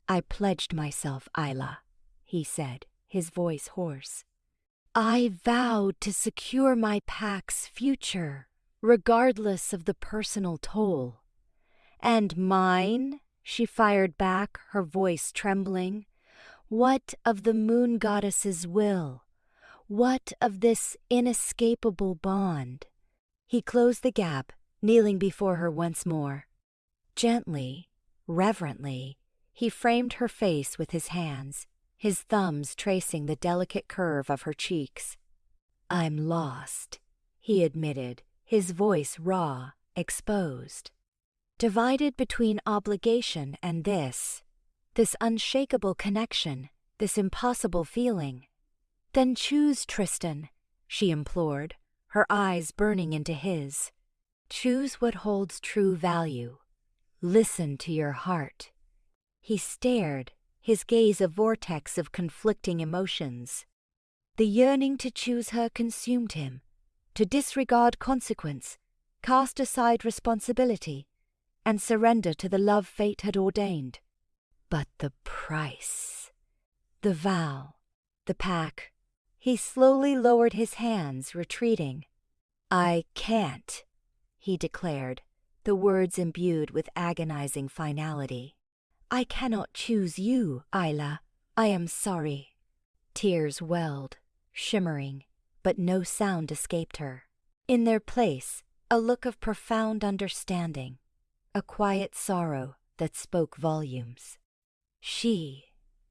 "I pledged myself, Isla," he said, his voice hoarse. "I vowed to secure my pack's future, regardless of the personal toll." "And mine?" she fired back, her voice trembling. "What of the moon goddess's will? What of this inescapable bond?" He closed the gap, kneeling before her once more. Gently, reverently, he framed her face with his hands, his thumbs tracing the delicate curve of her cheeks. "I'm lost," he admitted, his voice raw, exposed. "Divided between obligation and this unshakable connection, this impossible feeling." "Then choose, Tristan," she implored, her eyes burning into his. "Choose what holds true value. Listen to your heart." He stared, his gaze a vortex of conflicting emotions. The yearning to choose her consumed him, to disregard consequence, cast aside responsibility, and surrender to the love fate had ordained. But the price, the vow, the pact. He slowly lowered his hands, retreating. "I can't," he declared, the words imbued with agonizing finality. "I cannot choose you, Isla. I am sorry." Tears welled, shimmering, but no sound escaped her. In their place, a look of profound understanding, a quiet sorrow that spoke volumes. She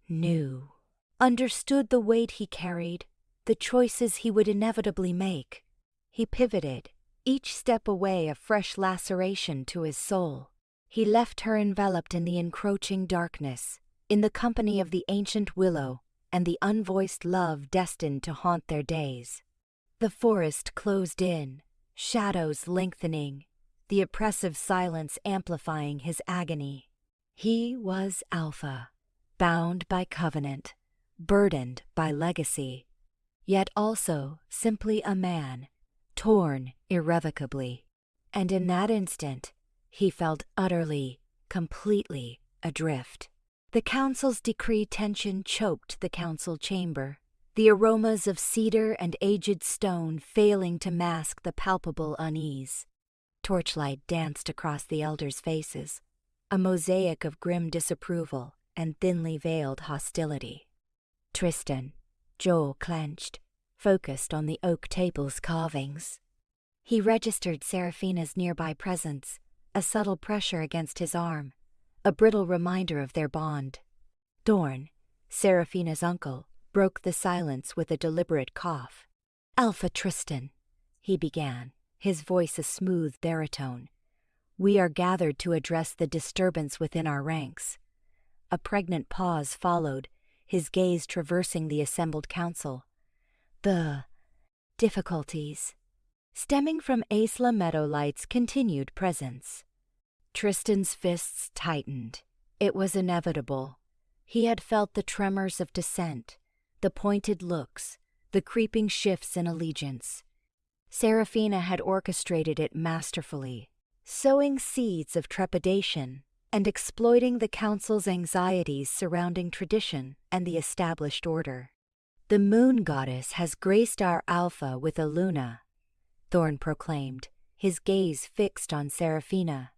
knew, understood the weight he carried, the choices he would inevitably make. He pivoted, each step away a fresh laceration to his soul. He left her enveloped in the encroaching darkness, in the company of the ancient willow and the unvoiced love destined to haunt their days. The forest closed in, shadows lengthening, the oppressive silence amplifying his agony. He was Alpha, bound by covenant, burdened by legacy, yet also simply a man, torn irrevocably. And in that instant, he felt utterly, completely adrift. The council's decree tension choked the council chamber, the aromas of cedar and aged stone failing to mask the palpable unease. Torchlight danced across the elders' faces, a mosaic of grim disapproval and thinly veiled hostility. Tristan, jaw clenched, focused on the oak table's carvings. He registered Seraphina's nearby presence, a subtle pressure against his arm, a brittle reminder of their bond. Dorn, Seraphina's uncle, broke the silence with a deliberate cough. "Alpha Tristan," he began, his voice a smooth baritone. "We are gathered to address the disturbance within our ranks." A pregnant pause followed, his gaze traversing the assembled council. "The difficulties stemming from Isla Meadowlight's continued presence." Tristan's fists tightened. It was inevitable. He had felt the tremors of dissent, the pointed looks, the creeping shifts in allegiance. Seraphina had orchestrated it masterfully, sowing seeds of trepidation and exploiting the council's anxieties surrounding tradition and the established order. "The moon goddess has graced our Alpha with a Luna," Thorn proclaimed, his gaze fixed on Seraphina.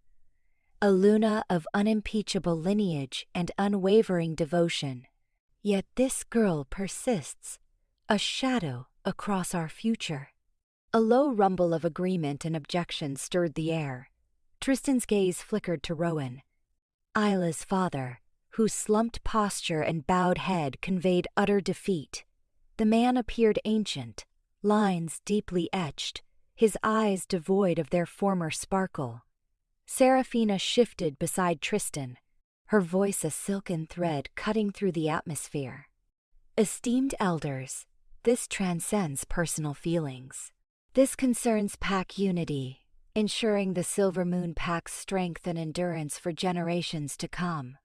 "A Luna of unimpeachable lineage and unwavering devotion. Yet this girl persists, a shadow across our future." A low rumble of agreement and objection stirred the air. Tristan's gaze flickered to Rowan. Isla's father, whose slumped posture and bowed head conveyed utter defeat. The man appeared ancient, lines deeply etched, his eyes devoid of their former sparkle. Seraphina shifted beside Tristan, her voice a silken thread cutting through the atmosphere. "Esteemed elders, this transcends personal feelings. This concerns pack unity, ensuring the Silver Moon Pack's strength and endurance for generations to come."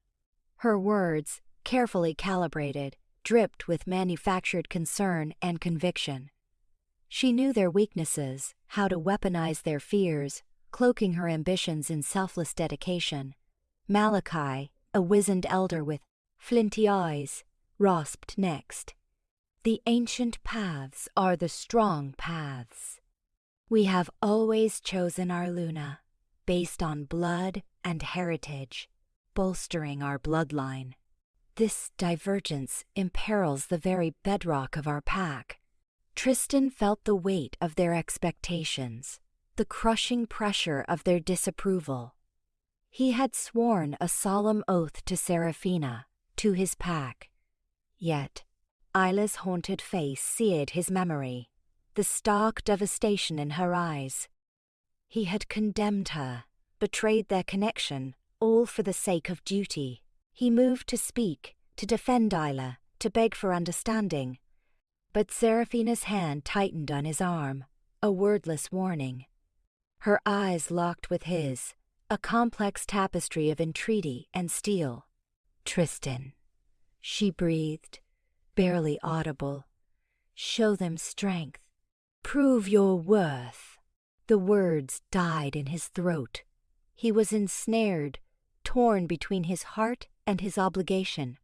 Her words, carefully calibrated, dripped with manufactured concern and conviction. She knew their weaknesses, how to weaponize their fears, cloaking her ambitions in selfless dedication. Malachi, a wizened elder with flinty eyes, rasped next. "The ancient paths are the strong paths. We have always chosen our Luna, based on blood and heritage, bolstering our bloodline. This divergence imperils the very bedrock of our pack." Tristan felt the weight of their expectations, the crushing pressure of their disapproval. He had sworn a solemn oath to Seraphina, to his pack. Yet, Isla's haunted face seared his memory, the stark devastation in her eyes. He had condemned her, betrayed their connection, all for the sake of duty. He moved to speak, to defend Isla, to beg for understanding. But Seraphina's hand tightened on his arm, a wordless warning. Her eyes locked with his, a complex tapestry of entreaty and steel. "Tristan," she breathed, barely audible. "Show them strength. Prove your worth." The words died in his throat. He was ensnared, torn between his heart and his obligation,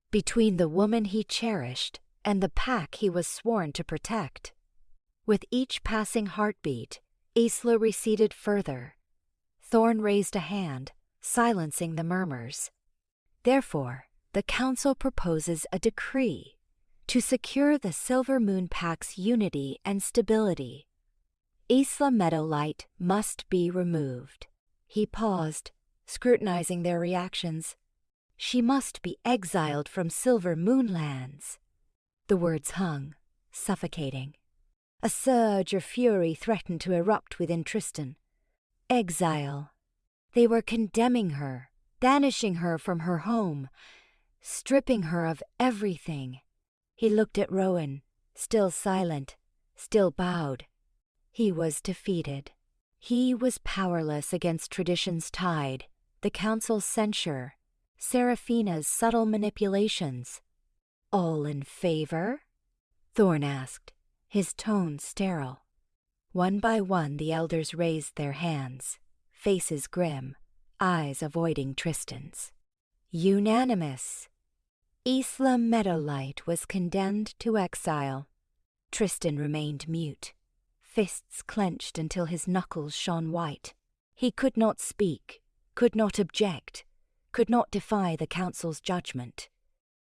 between the woman he cherished and the pack he was sworn to protect. With each passing heartbeat, Isla receded further. Thorn raised a hand, silencing the murmurs. "Therefore, the Council proposes a decree to secure the Silver Moon Pack's unity and stability. Isla Meadowlight must be removed." He paused, scrutinizing their reactions. "She must be exiled from Silver Moonlands." The words hung, suffocating. A surge of fury threatened to erupt within Tristan. Exile. They were condemning her, banishing her from her home, stripping her of everything. He looked at Rowan, still silent, still bowed. He was defeated. He was powerless against tradition's tide, the Council's censure, Seraphina's subtle manipulations. "All in favor?" Thorn asked, his tone sterile. One by one the elders raised their hands, faces grim, eyes avoiding Tristan's. Unanimous. Isla Meadowlight was condemned to exile. Tristan remained mute, fists clenched until his knuckles shone white. He could not speak, could not object, could not defy the council's judgment.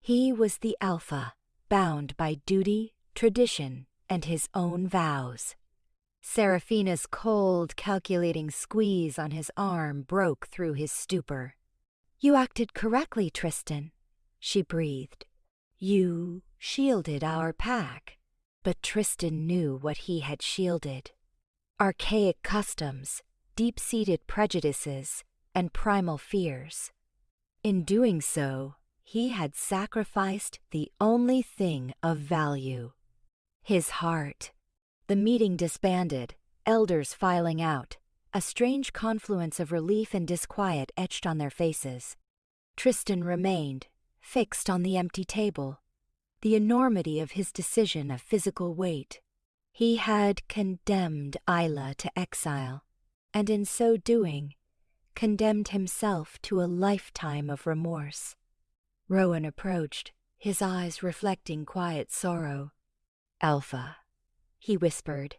He was the Alpha, bound by duty, tradition, and his own vows. Seraphina's cold, calculating squeeze on his arm broke through his stupor. "You acted correctly, Tristan," she breathed. "You shielded our pack." But Tristan knew what he had shielded. Archaic customs, deep-seated prejudices, and primal fears. In doing so, he had sacrificed the only thing of value: his heart. The meeting disbanded, elders filing out, a strange confluence of relief and disquiet etched on their faces. Tristan remained, fixed on the empty table, the enormity of his decision a physical weight. He had condemned Isla to exile, and in so doing, condemned himself to a lifetime of remorse. Rowan approached, his eyes reflecting quiet sorrow. "Alpha," he whispered,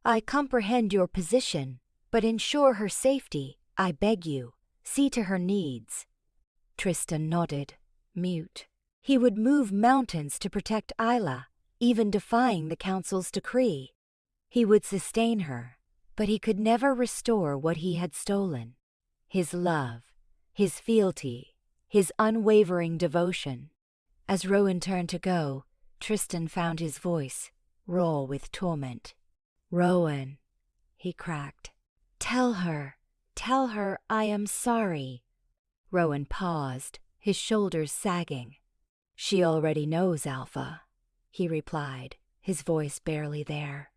"I comprehend your position, but ensure her safety, I beg you. See to her needs." Tristan nodded, mute. He would move mountains to protect Isla, even defying the council's decree. He would sustain her, but he could never restore what he had stolen: his love, his fealty, his unwavering devotion. As Rowan turned to go, Tristan found his voice raw with torment. "Rowan," he cracked, tell her I am sorry." Rowan paused, his shoulders sagging. "She already knows, Alpha," he replied, his voice barely there.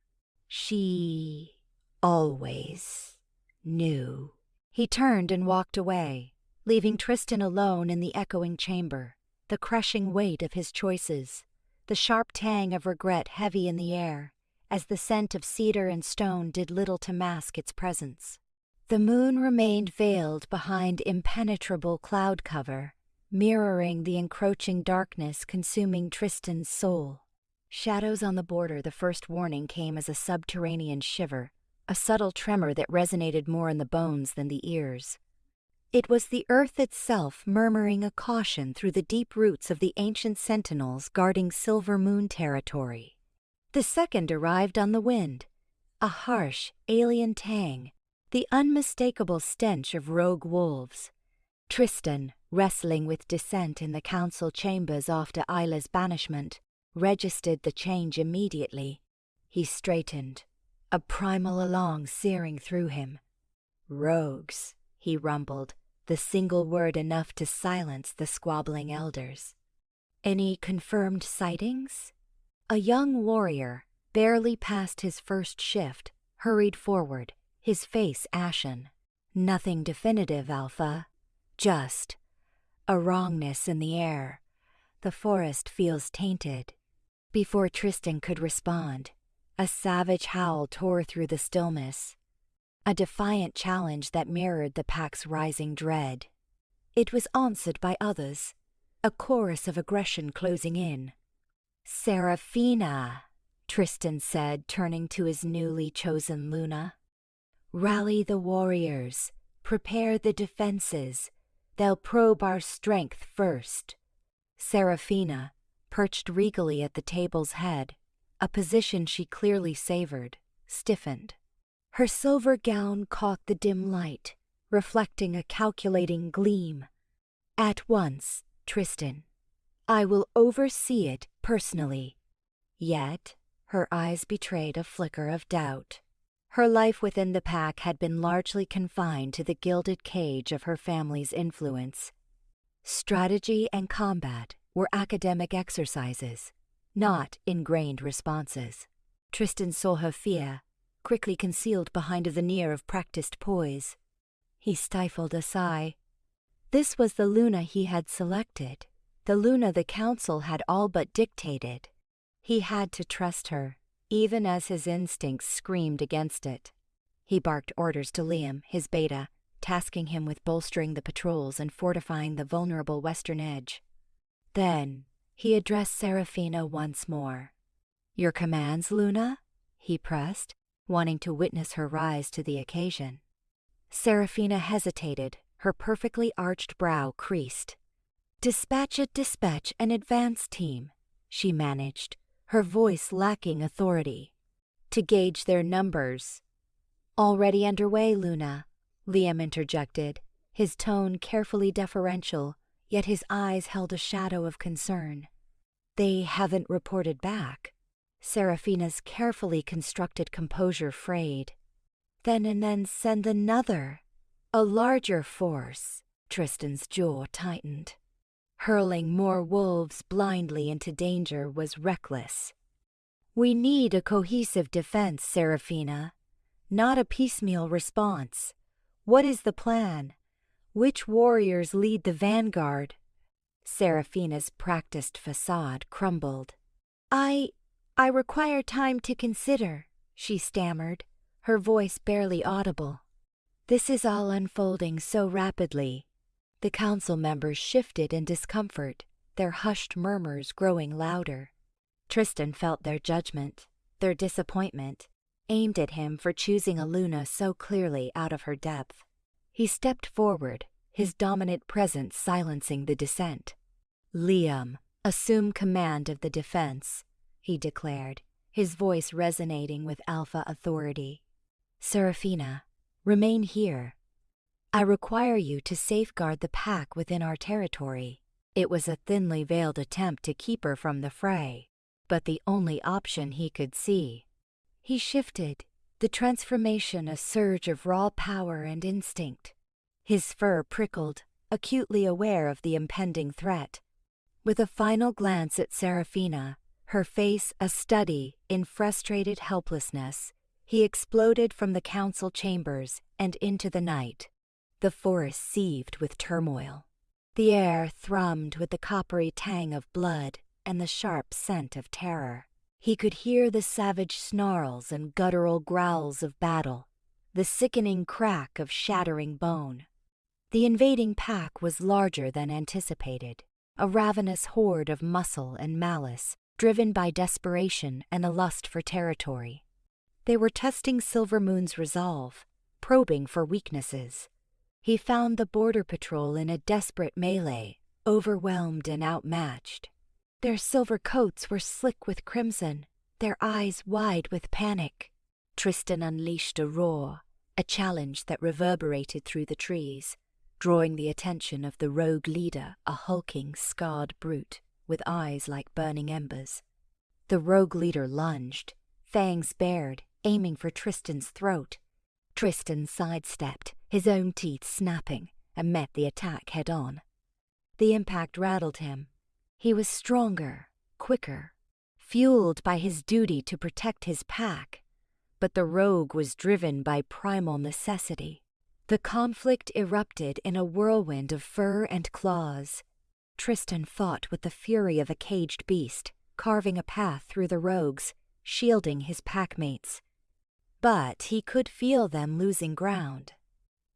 "She always knew." He turned and walked away, leaving Tristan alone in the echoing chamber, the crushing weight of his choices, the sharp tang of regret heavy in the air, as the scent of cedar and stone did little to mask its presence. The moon remained veiled behind impenetrable cloud cover, mirroring the encroaching darkness consuming Tristan's soul. Shadows on the border. The first warning came as a subterranean shiver, a subtle tremor that resonated more in the bones than the ears. It was the earth itself murmuring a caution through the deep roots of the ancient sentinels guarding Silver Moon territory. The second arrived on the wind, a harsh, alien tang, the unmistakable stench of rogue wolves. Tristan, wrestling with dissent in the council chambers after Isla's banishment, registered the change immediately. He straightened, a primal alarm searing through him. "Rogues," he rumbled, the single word enough to silence the squabbling elders. "Any confirmed sightings?" A young warrior, barely past his first shift, hurried forward, his face ashen. "Nothing definitive, Alpha. Just a wrongness in the air. The forest feels tainted." Before Tristan could respond, a savage howl tore through the stillness, a defiant challenge that mirrored the pack's rising dread. It was answered by others, a chorus of aggression closing in. "Seraphina," Tristan said, turning to his newly chosen Luna. "Rally the warriors, prepare the defenses. They'll probe our strength first." Seraphina, perched regally at the table's head, a position she clearly savored, stiffened. Her silver gown caught the dim light, reflecting a calculating gleam. "At once, Tristan. I will oversee it personally." Yet, her eyes betrayed a flicker of doubt. Her life within the pack had been largely confined to the gilded cage of her family's influence. Strategy and combat were academic exercises, not ingrained responses. Tristan saw her fear, quickly concealed behind a veneer of practiced poise. He stifled a sigh. This was the Luna he had selected, the Luna the council had all but dictated. He had to trust her, even as his instincts screamed against it. He barked orders to Liam, his beta, tasking him with bolstering the patrols and fortifying the vulnerable western edge. Then he addressed Seraphina once more. "Your commands, Luna?" he pressed, wanting to witness her rise to the occasion. Seraphina hesitated, her perfectly arched brow creased. "Dispatch an advance team," she managed, her voice lacking authority. "To gauge their numbers." "Already underway, Luna," Liam interjected, his tone carefully deferential, yet his eyes held a shadow of concern. "They haven't reported back." Seraphina's carefully constructed composure frayed. Then send another, a larger force." Tristan's jaw tightened. Hurling more wolves blindly into danger was reckless. "We need a cohesive defense, Seraphina, not a piecemeal response. What is the plan? Which warriors lead the vanguard?" Seraphina's practiced facade crumbled. I require time to consider," she stammered, her voice barely audible. "This is all unfolding so rapidly." The council members shifted in discomfort, their hushed murmurs growing louder. Tristan felt their judgment, their disappointment, aimed at him for choosing a Luna so clearly out of her depth. He stepped forward, his dominant presence silencing the dissent. "Liam, assume command of the defense," he declared, his voice resonating with Alpha authority. "Seraphina, remain here. I require you to safeguard the pack within our territory." It was a thinly veiled attempt to keep her from the fray, but the only option he could see. He shifted, the transformation a surge of raw power and instinct. His fur prickled, acutely aware of the impending threat. With a final glance at Seraphina, her face a study in frustrated helplessness, he exploded from the council chambers and into the night. The forest seethed with turmoil. The air thrummed with the coppery tang of blood and the sharp scent of terror. He could hear the savage snarls and guttural growls of battle, the sickening crack of shattering bone. The invading pack was larger than anticipated, a ravenous horde of muscle and malice, driven by desperation and a lust for territory. They were testing Silvermoon's resolve, probing for weaknesses. He found the border patrol in a desperate melee, overwhelmed and outmatched. Their silver coats were slick with crimson, their eyes wide with panic. Tristan unleashed a roar, a challenge that reverberated through the trees, drawing the attention of the rogue leader, a hulking, scarred brute, with eyes like burning embers. The rogue leader lunged, fangs bared, aiming for Tristan's throat. Tristan sidestepped, his own teeth snapping, and met the attack head-on. The impact rattled him. He was stronger, quicker, fueled by his duty to protect his pack, but the rogue was driven by primal necessity. The conflict erupted in a whirlwind of fur and claws. Tristan fought with the fury of a caged beast, carving a path through the rogues, shielding his packmates. But he could feel them losing ground.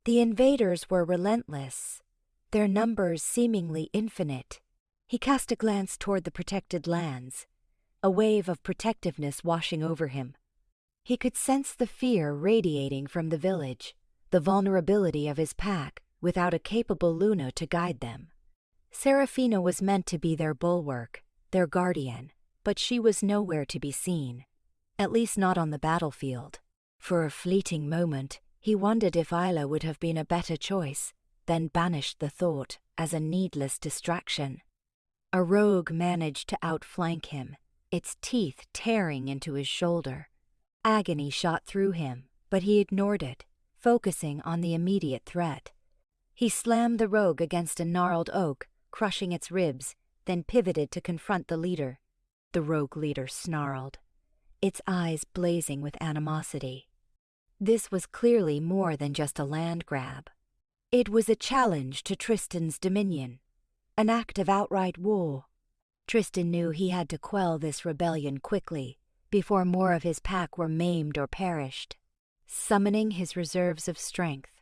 The invaders were relentless, their numbers seemingly infinite. He cast a glance toward the protected lands, a wave of protectiveness washing over him. He could sense the fear radiating from the village, the vulnerability of his pack without a capable Luna to guide them. Seraphina was meant to be their bulwark, their guardian, but she was nowhere to be seen, at least not on the battlefield. For a fleeting moment, he wondered if Isla would have been a better choice, then banished the thought as a needless distraction. A rogue managed to outflank him, its teeth tearing into his shoulder. Agony shot through him, but he ignored it, focusing on the immediate threat. He slammed the rogue against a gnarled oak, crushing its ribs, then pivoted to confront the leader. The rogue leader snarled, its eyes blazing with animosity. This was clearly more than just a land grab. It was a challenge to Tristan's dominion, an act of outright war. Tristan knew he had to quell this rebellion quickly, before more of his pack were maimed or perished. Summoning his reserves of strength,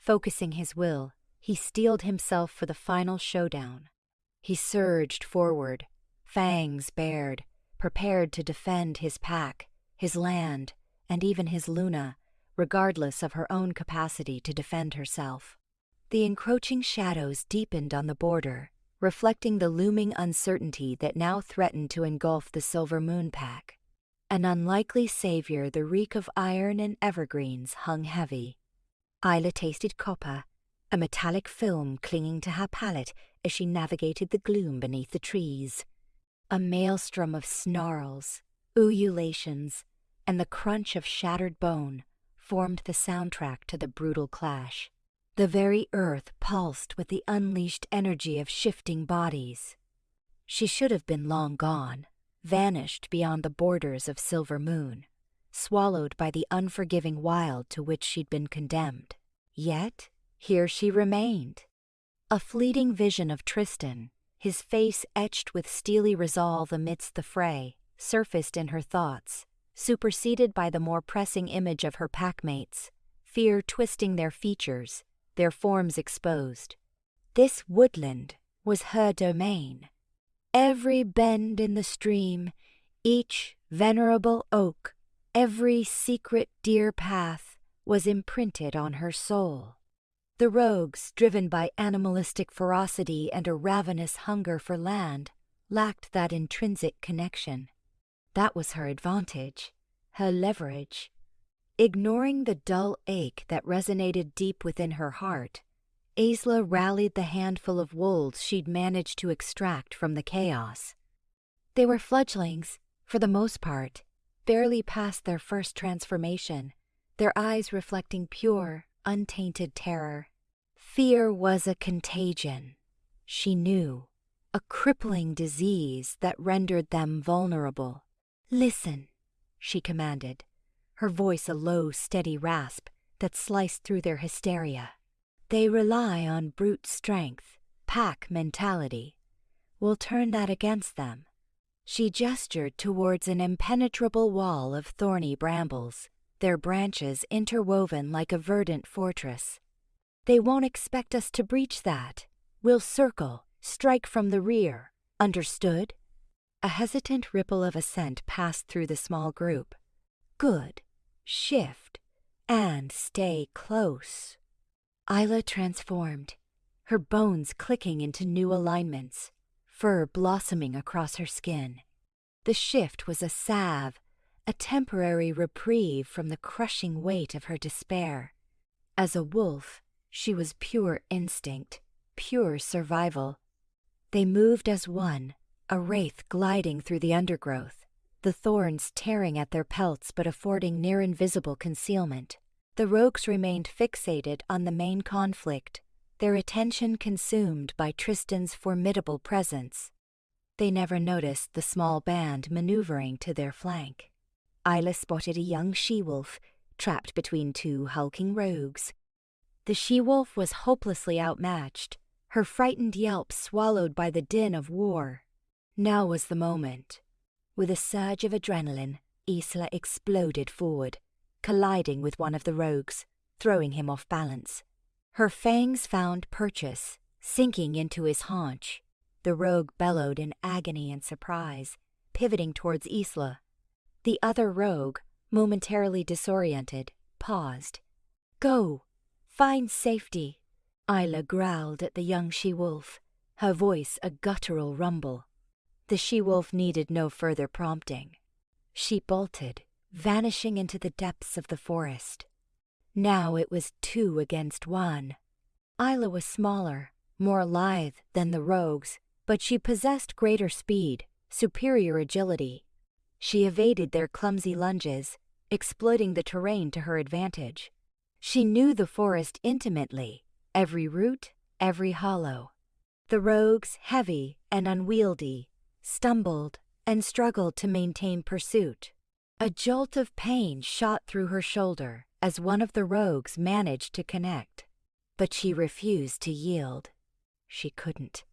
Focusing his will, he steeled himself for the final showdown. He surged forward, fangs bared, prepared to defend his pack, his land, and even his Luna, regardless of her own capacity to defend herself. The encroaching shadows deepened on the border, reflecting the looming uncertainty that now threatened to engulf the Silver Moon Pack. An unlikely savior, the reek of iron and evergreens hung heavy. Isla tasted copper, a metallic film clinging to her palate as she navigated the gloom beneath the trees. A maelstrom of snarls, ululations, and the crunch of shattered bone formed the soundtrack to the brutal clash. The very earth pulsed with the unleashed energy of shifting bodies. She should have been long gone, vanished beyond the borders of Silver Moon, swallowed by the unforgiving wild to which she'd been condemned. Yet, here she remained. A fleeting vision of Tristan, his face etched with steely resolve amidst the fray, surfaced in her thoughts, superseded by the more pressing image of her packmates, fear twisting their features, their forms exposed. This woodland was her domain. Every bend in the stream, each venerable oak, every secret deer path was imprinted on her soul. The rogues, driven by animalistic ferocity and a ravenous hunger for land, lacked that intrinsic connection. That was her advantage, her leverage. Ignoring the dull ache that resonated deep within her heart, Isla rallied the handful of wolves she'd managed to extract from the chaos. They were fledglings, for the most part, barely past their first transformation, their eyes reflecting pure, untainted terror. Fear was a contagion, she knew, a crippling disease that rendered them vulnerable. "Listen," she commanded, her voice a low, steady rasp that sliced through their hysteria. "They rely on brute strength, pack mentality. We'll turn that against them." She gestured towards an impenetrable wall of thorny brambles, their branches interwoven like a verdant fortress. "They won't expect us to breach that. We'll circle, strike from the rear. Understood?" A hesitant ripple of assent passed through the small group. "Good. Shift. And stay close." Isla transformed, her bones clicking into new alignments, fur blossoming across her skin. The shift was a salve, a temporary reprieve from the crushing weight of her despair. As a wolf, she was pure instinct, pure survival. They moved as one, a wraith gliding through the undergrowth, the thorns tearing at their pelts but affording near-invisible concealment. The rogues remained fixated on the main conflict, their attention consumed by Tristan's formidable presence. They never noticed the small band maneuvering to their flank. Isla spotted a young she-wolf, trapped between two hulking rogues. The she-wolf was hopelessly outmatched, her frightened yelp swallowed by the din of war. Now was the moment. With a surge of adrenaline, Isla exploded forward, colliding with one of the rogues, throwing him off balance. Her fangs found purchase, sinking into his haunch. The rogue bellowed in agony and surprise, pivoting towards Isla. The other rogue, momentarily disoriented, paused. "Go! Find safety!" Isla growled at the young she-wolf, her voice a guttural rumble. The she-wolf needed no further prompting. She bolted, vanishing into the depths of the forest. Now it was 2 against 1. Isla was smaller, more lithe than the rogues, but she possessed greater speed, superior agility. She evaded their clumsy lunges, exploiting the terrain to her advantage. She knew the forest intimately, every root, every hollow. The rogues, heavy and unwieldy, stumbled and struggled to maintain pursuit. A jolt of pain shot through her shoulder as one of the rogues managed to connect. But she refused to yield. She couldn't.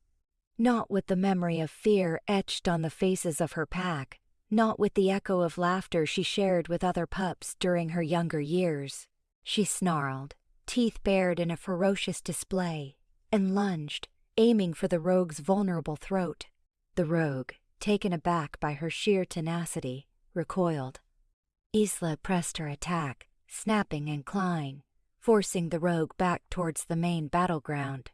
Not with the memory of fear etched on the faces of her pack, not with the echo of laughter she shared with other pups during her younger years. She snarled, teeth bared in a ferocious display, and lunged, aiming for the rogue's vulnerable throat. The rogue, taken aback by her sheer tenacity, recoiled. Isla pressed her attack, snapping and clawing, forcing the rogue back towards the main battleground.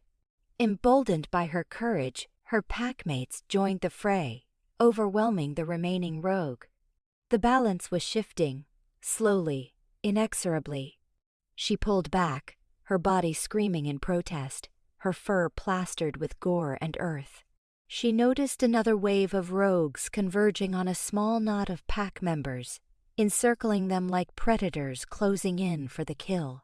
Emboldened by her courage, her packmates joined the fray, overwhelming the remaining rogue. The balance was shifting, slowly, inexorably. She pulled back, her body screaming in protest, her fur plastered with gore and earth. She noticed another wave of rogues converging on a small knot of pack members, encircling them like predators closing in for the kill.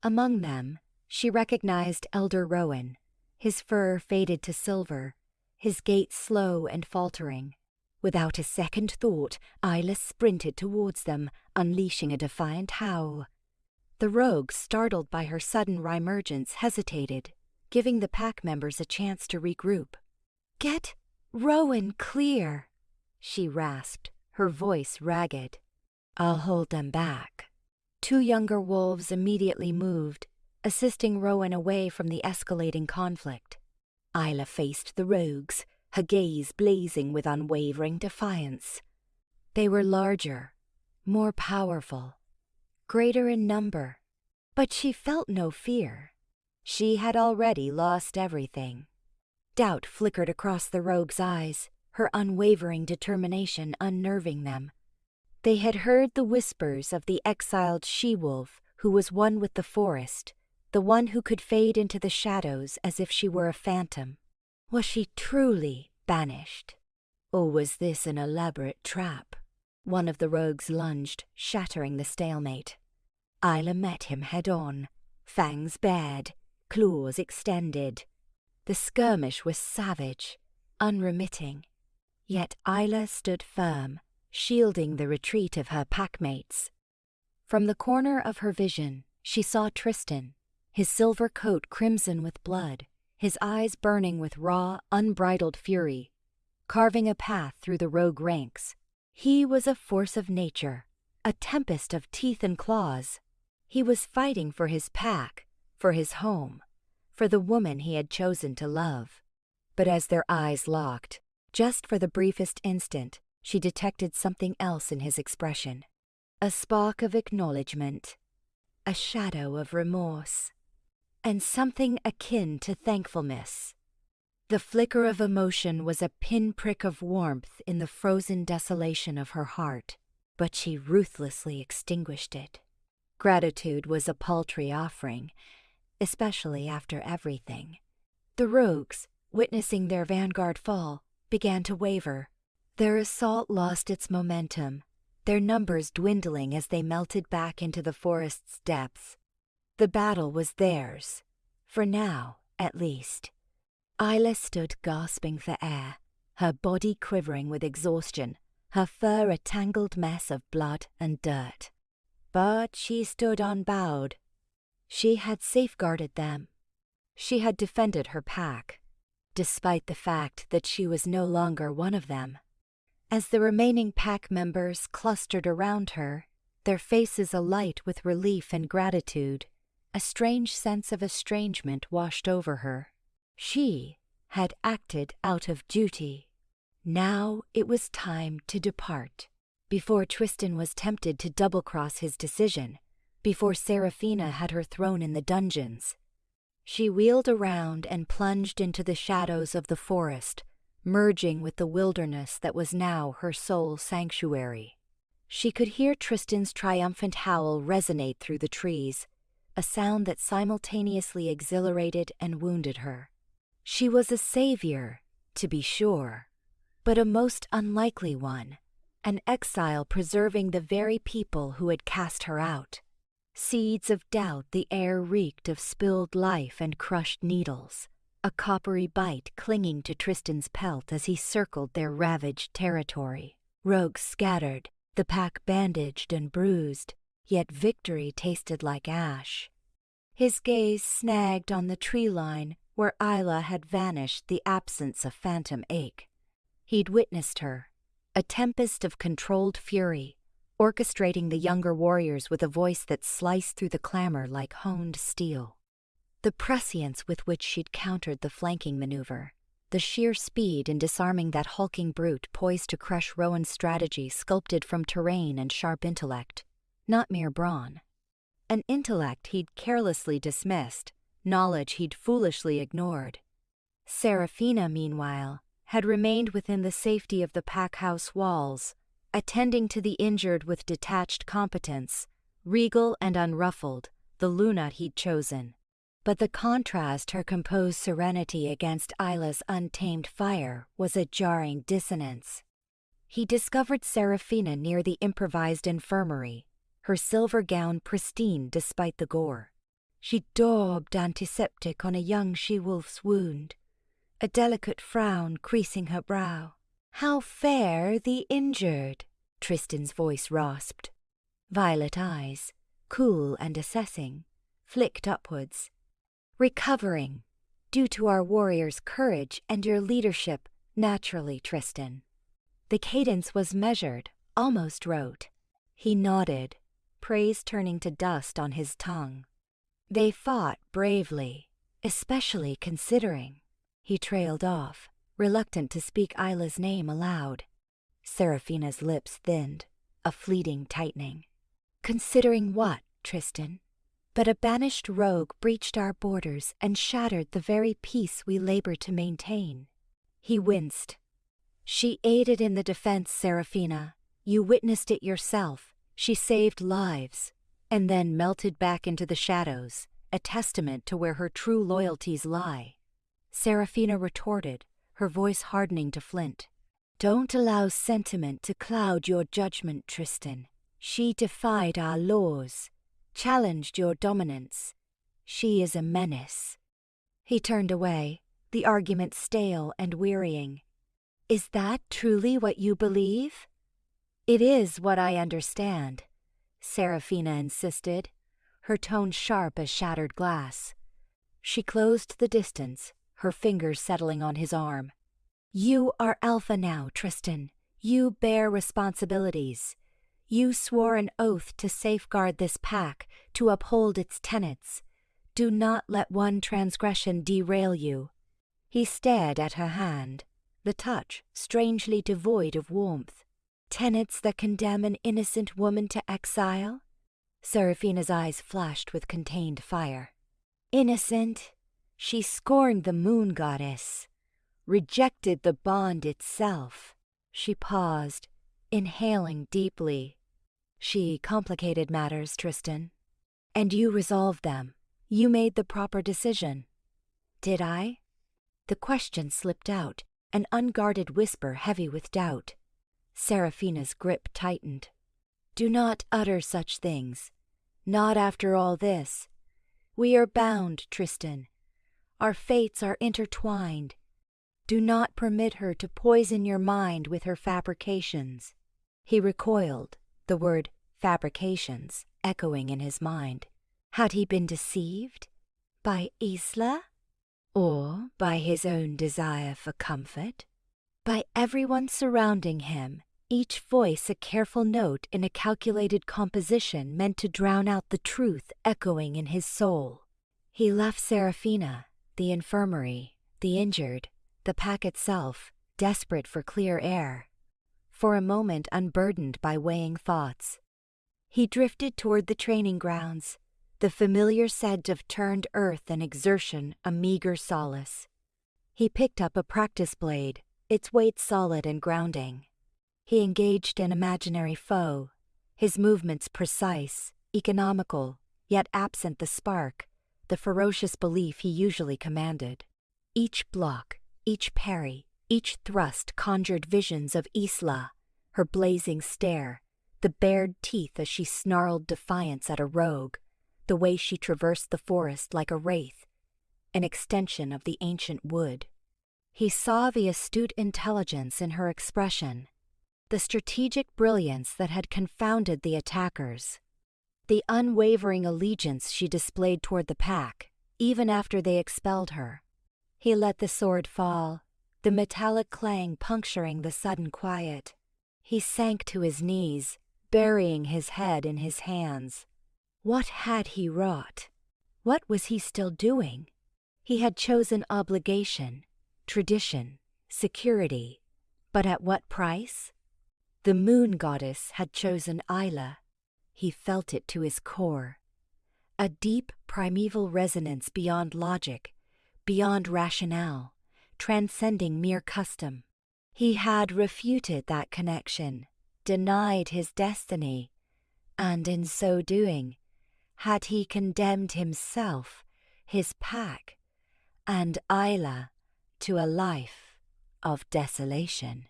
Among them, she recognized Elder Rowan, his fur faded to silver, his gait slow and faltering. Without a second thought, Isla sprinted towards them, unleashing a defiant howl. The rogues, startled by her sudden reemergence, hesitated, giving the pack members a chance to regroup. "Get Rowan clear," she rasped, her voice ragged. "I'll hold them back." Two younger wolves immediately moved, assisting Rowan away from the escalating conflict. Isla faced the rogues, her gaze blazing with unwavering defiance. They were larger, more powerful, greater in number, but she felt no fear. She had already lost everything. Doubt flickered across the rogue's eyes, her unwavering determination unnerving them. They had heard the whispers of the exiled she-wolf who was one with the forest, the one who could fade into the shadows as if she were a phantom. Was she truly banished? Or was this an elaborate trap? One of the rogues lunged, shattering the stalemate. Isla met him head-on, fangs bared, claws extended. The skirmish was savage, unremitting. Yet Isla stood firm, shielding the retreat of her packmates. From the corner of her vision, she saw Tristan, his silver coat crimson with blood, his eyes burning with raw, unbridled fury, carving a path through the rogue ranks. He was a force of nature, a tempest of teeth and claws. He was fighting for his pack, for his home, for the woman he had chosen to love. But as their eyes locked, just for the briefest instant, she detected something else in his expression. A spark of acknowledgement, a shadow of remorse, and something akin to thankfulness. The flicker of emotion was a pinprick of warmth in the frozen desolation of her heart, but she ruthlessly extinguished it. Gratitude was a paltry offering, especially after everything. The rogues, witnessing their vanguard fall, began to waver. Their assault lost its momentum, their numbers dwindling as they melted back into the forest's depths. The battle was theirs, for now, at least. Isla stood gasping for air, her body quivering with exhaustion, her fur a tangled mess of blood and dirt. But she stood unbowed. She had safeguarded them. She had defended her pack, despite the fact that she was no longer one of them. As the remaining pack members clustered around her, their faces alight with relief and gratitude, a strange sense of estrangement washed over her. She had acted out of duty. Now it was time to depart, before Tristan was tempted to double-cross his decision, before Seraphina had her throne in the dungeons. She wheeled around and plunged into the shadows of the forest, merging with the wilderness that was now her sole sanctuary. She could hear Tristan's triumphant howl resonate through the trees, a sound that simultaneously exhilarated and wounded her. She was a savior, to be sure, but a most unlikely one, an exile preserving the very people who had cast her out. Seeds of doubt, the air reeked of spilled life and crushed needles, a coppery bite clinging to Tristan's pelt as he circled their ravaged territory. Rogues scattered, the pack bandaged and bruised, yet victory tasted like ash. His gaze snagged on the tree line where Isla had vanished, the absence of phantom ache. He'd witnessed her, a tempest of controlled fury, orchestrating the younger warriors with a voice that sliced through the clamor like honed steel. The prescience with which she'd countered the flanking maneuver, the sheer speed in disarming that hulking brute poised to crush Rowan's strategy sculpted from terrain and sharp intellect, not mere brawn. An intellect he'd carelessly dismissed, knowledge he'd foolishly ignored. Seraphina, meanwhile, had remained within the safety of the pack-house walls, attending to the injured with detached competence, regal and unruffled, the Luna he'd chosen. But the contrast her composed serenity against Isla's untamed fire was a jarring dissonance. He discovered Seraphina near the improvised infirmary, her silver gown pristine despite the gore. She daubed antiseptic on a young she-wolf's wound, a delicate frown creasing her brow. "How fare the injured?" Tristan's voice rasped. Violet eyes, cool and assessing, flicked upwards. "Recovering, due to our warriors' courage and your leadership, naturally, Tristan." The cadence was measured, almost rote. He nodded, praise turning to dust on his tongue. "They fought bravely, especially considering." He trailed off, reluctant to speak Isla's name aloud. Seraphina's lips thinned, a fleeting tightening. "Considering what, Tristan?" "But a banished rogue breached our borders and shattered the very peace we labor to maintain." He winced. "She aided in the defense, Seraphina. You witnessed it yourself. She saved lives, and then melted back into the shadows, a testament to where her true loyalties lie." Seraphina retorted, her voice hardening to flint. "Don't allow sentiment to cloud your judgment, Tristan. She defied our laws, challenged your dominance. She is a menace." He turned away, the argument stale and wearying. "Is that truly what you believe?" "It is what I understand," Seraphina insisted, her tone sharp as shattered glass. She closed the distance, her fingers settling on his arm. "You are Alpha now, Tristan. You bear responsibilities. You swore an oath to safeguard this pack, to uphold its tenets. Do not let one transgression derail you." He stared at her hand, the touch strangely devoid of warmth. "Tenets that condemn an innocent woman to exile?" Seraphina's eyes flashed with contained fire. "Innocent? She scorned the moon goddess, rejected the bond itself." She paused, inhaling deeply. "She complicated matters, Tristan. And you resolved them. You made the proper decision." "Did I?" The question slipped out, an unguarded whisper heavy with doubt. Seraphina's grip tightened. "Do not utter such things. Not after all this. We are bound, Tristan. Our fates are intertwined. Do not permit her to poison your mind with her fabrications." He recoiled, the word fabrications echoing in his mind. Had he been deceived? By Isla? Or by his own desire for comfort? By everyone surrounding him, each voice a careful note in a calculated composition meant to drown out the truth echoing in his soul. He left Seraphina, the infirmary, the injured, the pack itself, desperate for clear air. For a moment unburdened by weighing thoughts. He drifted toward the training grounds, the familiar scent of turned earth and exertion a meager solace. He picked up a practice blade, its weight solid and grounding. He engaged an imaginary foe, his movements precise, economical, yet absent the spark, the ferocious belief he usually commanded. Each block, each parry, each thrust conjured visions of Isla, her blazing stare, the bared teeth as she snarled defiance at a rogue, the way she traversed the forest like a wraith, an extension of the ancient wood. He saw the astute intelligence in her expression, the strategic brilliance that had confounded the attackers, the unwavering allegiance she displayed toward the pack, even after they expelled her. He let the sword fall, the metallic clang puncturing the sudden quiet. He sank to his knees, burying his head in his hands. What had he wrought? What was he still doing? He had chosen obligation, tradition, security, but at what price? The moon goddess had chosen Isla. He felt it to his core. A deep primeval resonance beyond logic, beyond rationale, transcending mere custom. He had refuted that connection, denied his destiny, and in so doing, had he condemned himself, his pack, and Isla to a life of desolation.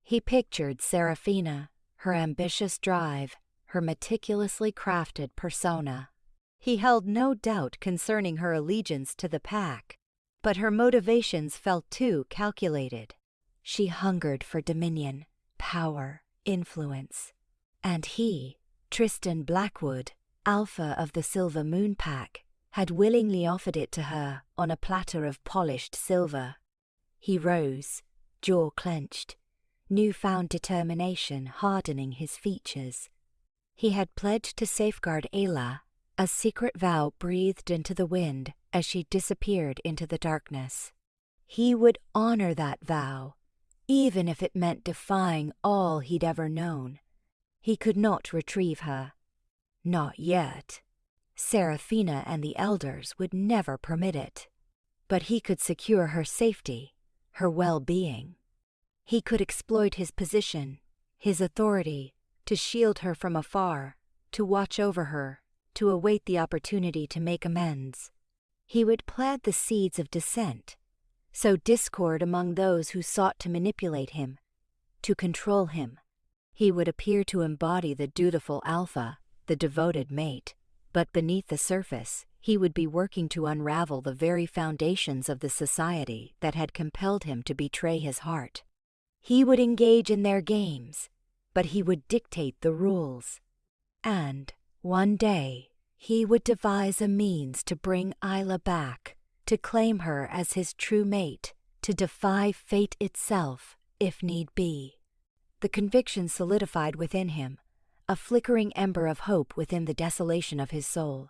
He pictured Seraphina, her ambitious drive, her meticulously crafted persona. He held no doubt concerning her allegiance to the pack, but her motivations felt too calculated. She hungered for dominion, power, influence. And he, Tristan Blackwood, Alpha of the Silver Moon Pack, had willingly offered it to her on a platter of polished silver. He rose, jaw clenched, newfound determination hardening his features. He had pledged to safeguard Isla, a secret vow breathed into the wind as she disappeared into the darkness. He would honor that vow, even if it meant defying all he'd ever known. He could not retrieve her. Not yet. Seraphina and the elders would never permit it. But he could secure her safety, her well-being. He could exploit his position, his authority, to shield her from afar, to watch over her, to await the opportunity to make amends. He would plant the seeds of dissent, sow discord among those who sought to manipulate him, to control him. He would appear to embody the dutiful alpha, the devoted mate, but beneath the surface, he would be working to unravel the very foundations of the society that had compelled him to betray his heart. He would engage in their games, but he would dictate the rules. And one day, he would devise a means to bring Isla back, to claim her as his true mate, to defy fate itself, if need be. The conviction solidified within him, a flickering ember of hope within the desolation of his soul.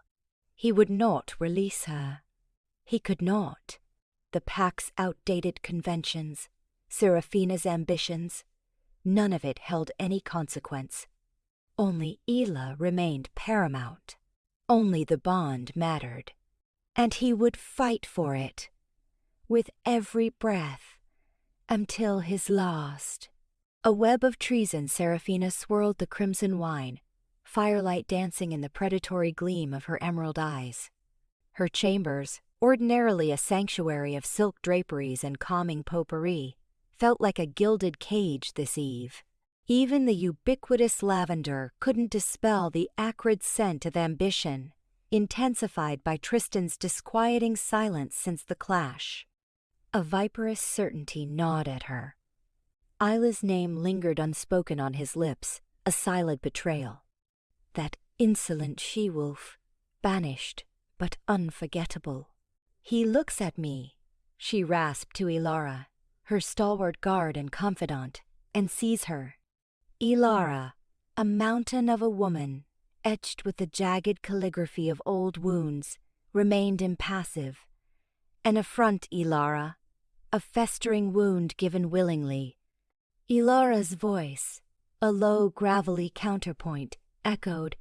He would not release her. He could not. The pack's outdated conventions, Seraphina's ambitions, none of it held any consequence. Only Isla remained paramount. Only the bond mattered. And he would fight for it, with every breath, until his last. A web of treason Seraphina swirled the crimson wine, firelight dancing in the predatory gleam of her emerald eyes. Her chambers, ordinarily a sanctuary of silk draperies and calming potpourri, felt like a gilded cage this eve. Even the ubiquitous lavender couldn't dispel the acrid scent of ambition, intensified by Tristan's disquieting silence since the clash. A viperous certainty gnawed at her. Isla's name lingered unspoken on his lips, a silent betrayal. That insolent she-wolf, banished but unforgettable. "He looks at me," she rasped to Ilara, her stalwart guard and confidant, and sees her. Ilara, a mountain of a woman, etched with the jagged calligraphy of old wounds, remained impassive. An affront, Ilara, a festering wound given willingly. Ilara's voice, a low, gravelly counterpoint, echoed,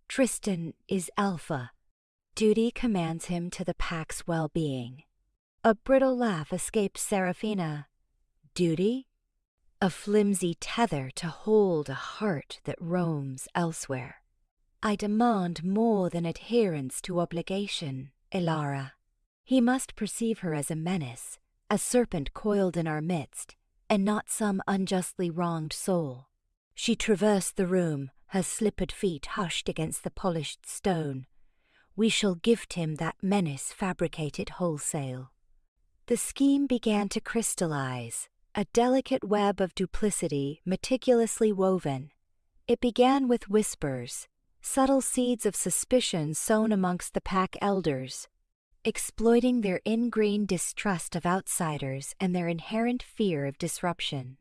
"Tristan is Alpha. Duty commands him to the pack's well-being." A brittle laugh escaped Seraphina. Duty? A flimsy tether to hold a heart that roams elsewhere. "I demand more than adherence to obligation, Ilara." He must perceive her as a menace, a serpent coiled in our midst, and not some unjustly wronged soul. She traversed the room, her slippered feet hushed against the polished stone. We shall gift him that menace fabricated wholesale. The scheme began to crystallize, a delicate web of duplicity meticulously woven. It began with whispers, subtle seeds of suspicion sown amongst the pack elders, exploiting their ingrained distrust of outsiders and their inherent fear of disruption.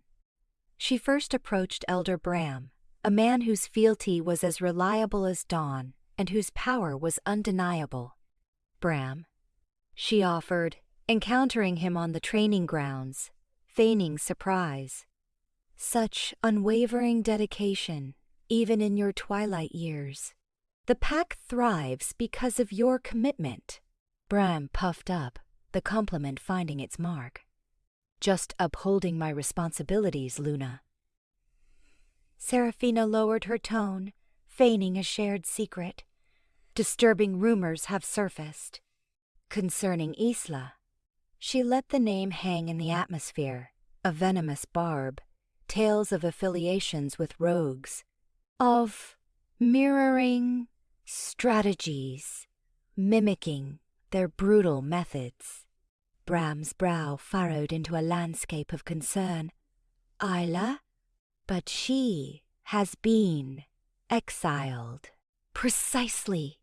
She first approached Elder Bram, a man whose fealty was as reliable as dawn and whose power was undeniable. Bram, she offered, encountering him on the training grounds, feigning surprise. Such unwavering dedication, even in your twilight years. The pack thrives because of your commitment. Bram puffed up, the compliment finding its mark. Just upholding my responsibilities, Luna. Seraphina lowered her tone, feigning a shared secret. Disturbing rumors have surfaced. Concerning Isla. She let the name hang in the atmosphere, a venomous barb, tales of affiliations with rogues, of mirroring strategies, mimicking their brutal methods. Bram's brow furrowed into a landscape of concern. Isla? But she has been exiled. Precisely,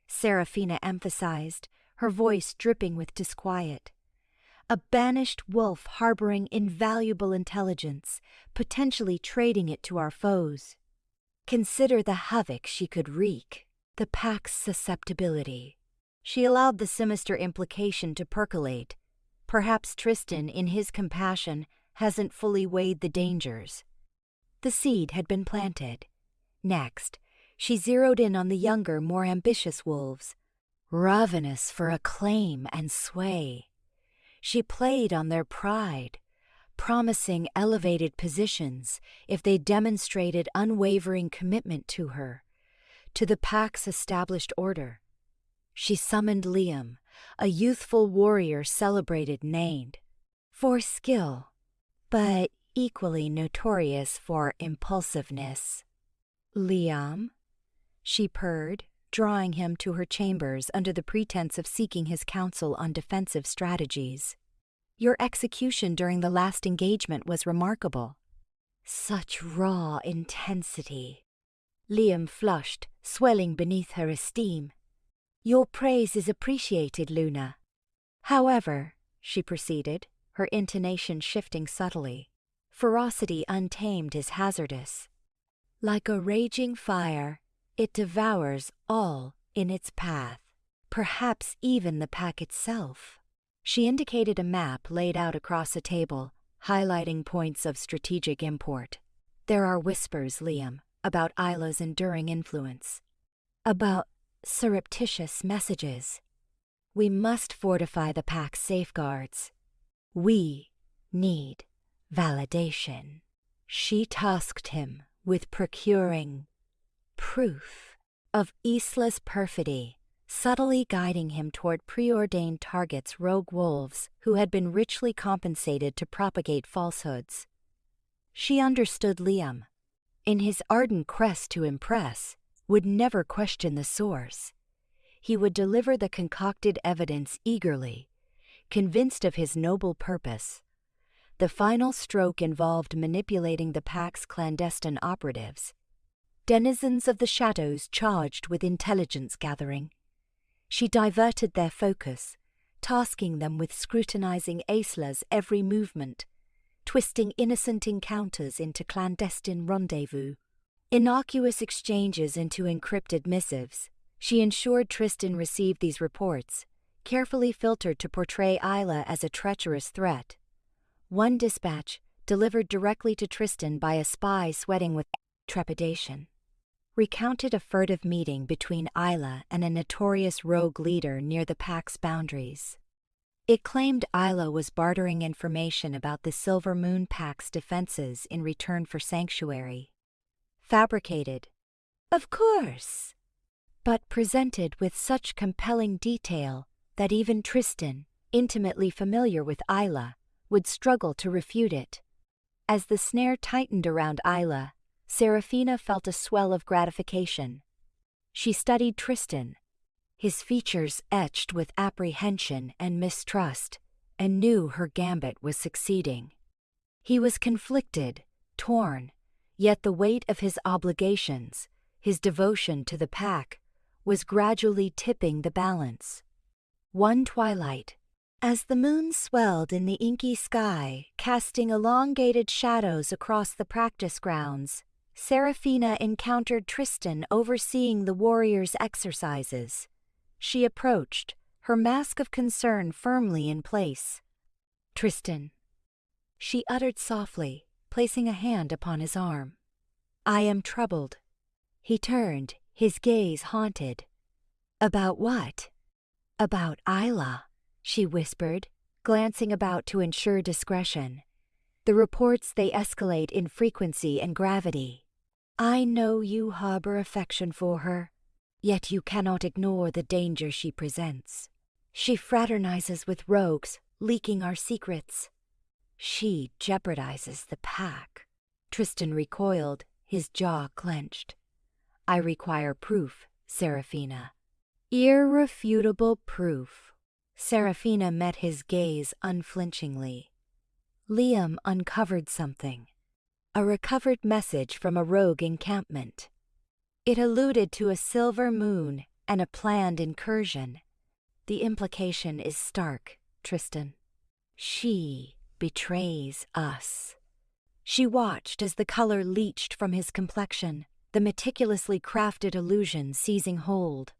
Seraphina emphasized, her voice dripping with disquiet. A banished wolf harboring invaluable intelligence, potentially trading it to our foes. Consider the havoc she could wreak, the pack's susceptibility. She allowed the sinister implication to percolate. Perhaps Tristan, in his compassion, hasn't fully weighed the dangers. The seed had been planted. Next, she zeroed in on the younger, more ambitious wolves, ravenous for acclaim and sway. She played on their pride, promising elevated positions if they demonstrated unwavering commitment to her, to the pack's established order. She summoned Liam, a youthful warrior celebrated named for skill, but equally notorious for impulsiveness. Liam, she purred, drawing him to her chambers under the pretense of seeking his counsel on defensive strategies. Your execution during the last engagement was remarkable. Such raw intensity. Liam flushed, swelling beneath her esteem. Your praise is appreciated, Luna. However, she proceeded, her intonation shifting subtly, ferocity untamed is hazardous. Like a raging fire, it devours all in its path, perhaps even the pack itself. She indicated a map laid out across a table, highlighting points of strategic import. There are whispers, Liam, about Isla's enduring influence. About surreptitious messages. We must fortify the pack's safeguards. We need validation. She tasked him with procuring proof of Isla's perfidy, subtly guiding him toward preordained targets, rogue wolves who had been richly compensated to propagate falsehoods. She understood Liam. In his ardent quest to impress, would never question the source. He would deliver the concocted evidence eagerly, convinced of his noble purpose. The final stroke involved manipulating the pack's clandestine operatives, denizens of the shadows charged with intelligence gathering. She diverted their focus, tasking them with scrutinizing Isla's every movement, twisting innocent encounters into clandestine rendezvous, innocuous exchanges into encrypted missives. She ensured Tristan received these reports, carefully filtered to portray Isla as a treacherous threat. One dispatch, delivered directly to Tristan by a spy sweating with trepidation, recounted a furtive meeting between Isla and a notorious rogue leader near the pack's boundaries. It claimed Isla was bartering information about the Silver Moon Pack's defenses in return for sanctuary. Fabricated, of course, but presented with such compelling detail that even Tristan, intimately familiar with Isla, would struggle to refute it. As the snare tightened around Isla, Seraphina felt a swell of gratification. She studied Tristan, his features etched with apprehension and mistrust, and knew her gambit was succeeding. He was conflicted, torn, yet the weight of his obligations, his devotion to the pack, was gradually tipping the balance. One twilight, as the moon swelled in the inky sky, casting elongated shadows across the practice grounds, Seraphina encountered Tristan overseeing the warriors' exercises. She approached, her mask of concern firmly in place. "Tristan," she uttered softly, placing a hand upon his arm. "I am troubled." He turned, his gaze haunted. "About what?" "About Isla," she whispered, glancing about to ensure discretion. "The reports, they escalate in frequency and gravity. I know you harbor affection for her, yet you cannot ignore the danger she presents. She fraternizes with rogues, leaking our secrets. She jeopardizes the pack." Tristan recoiled, his jaw clenched. "I require proof, Seraphina." "Irrefutable proof." Seraphina met his gaze unflinchingly. Liam uncovered something. A recovered message from a rogue encampment. It alluded to a silver moon and a planned incursion. "The implication is stark, Tristan. She betrays us." She watched as the color leached from his complexion, the meticulously crafted illusion seizing hold.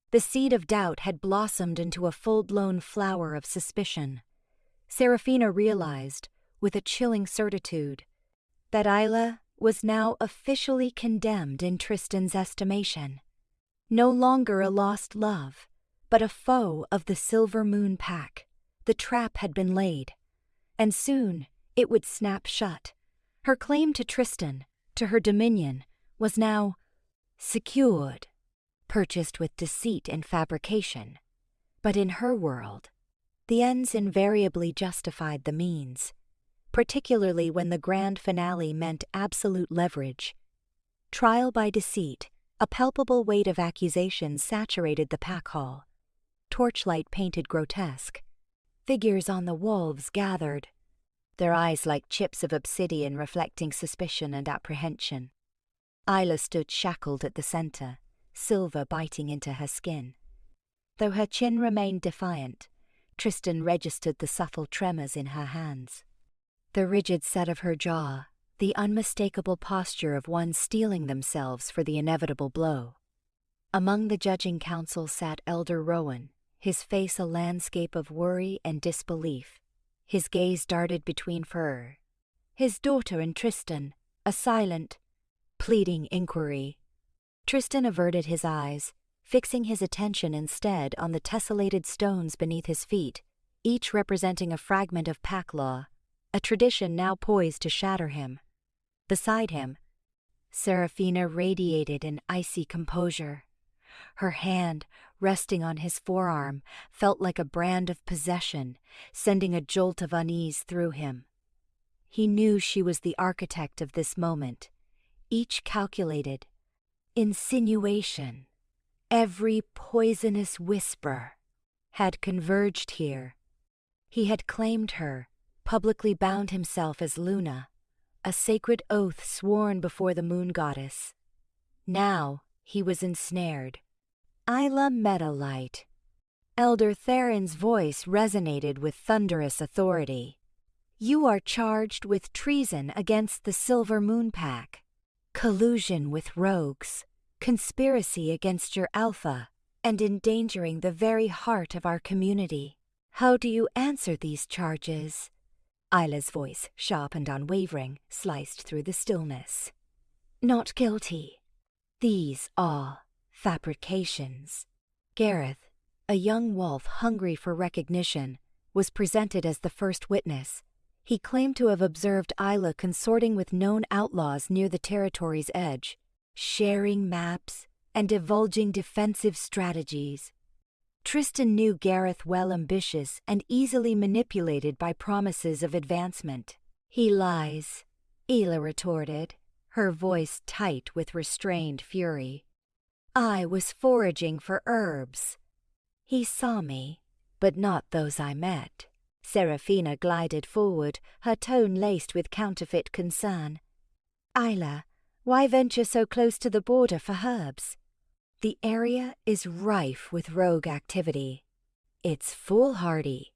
The seed of doubt had blossomed into a full-blown flower of suspicion. Seraphina realized, with a chilling certitude, that Isla was now officially condemned in Tristan's estimation. No longer a lost love, but a foe of the Silver Moon Pack. The trap had been laid, and soon it would snap shut. Her claim to Tristan, to her dominion, was now secured, purchased with deceit and fabrication. But in her world, the ends invariably justified the means, particularly when the grand finale meant absolute leverage. Trial by deceit, a palpable weight of accusations saturated the pack hall. Torchlight painted grotesque. Figures on the walls gathered, their eyes like chips of obsidian reflecting suspicion and apprehension. Isla stood shackled at the center, silver biting into her skin. Though her chin remained defiant, Tristan registered the subtle tremors in her hands. The rigid set of her jaw, the unmistakable posture of one steeling themselves for the inevitable blow. Among the judging council sat Elder Rowan, his face a landscape of worry and disbelief. His gaze darted between his daughter and Tristan, a silent, pleading inquiry. Tristan averted his eyes, fixing his attention instead on the tessellated stones beneath his feet, each representing a fragment of pack law, a tradition now poised to shatter him. Beside him, Seraphina radiated an icy composure. Her hand, resting on his forearm, felt like a brand of possession, sending a jolt of unease through him. He knew she was the architect of this moment, each calculated. Insinuation, every poisonous whisper, had converged here. He had claimed her, publicly bound himself as Luna, a sacred oath sworn before the moon goddess. Now he was ensnared. Isla Metalite. Elder Theron's voice resonated with thunderous authority. "You are charged with treason against the Silver Moon Pack, collusion with rogues, conspiracy against your Alpha, and endangering the very heart of our community. How do you answer these charges?" Isla's voice, sharp and unwavering, sliced through the stillness. "Not guilty. These are fabrications." Gareth, a young wolf hungry for recognition, was presented as the first witness. He claimed to have observed Isla consorting with known outlaws near the territory's edge, sharing maps and divulging defensive strategies. Tristan knew Gareth well, ambitious and easily manipulated by promises of advancement. "He lies," Isla retorted, her voice tight with restrained fury. "I was foraging for herbs. He saw me, but not those I met." Seraphina glided forward, her tone laced with counterfeit concern. "Isla, why venture so close to the border for herbs? The area is rife with rogue activity. It's foolhardy."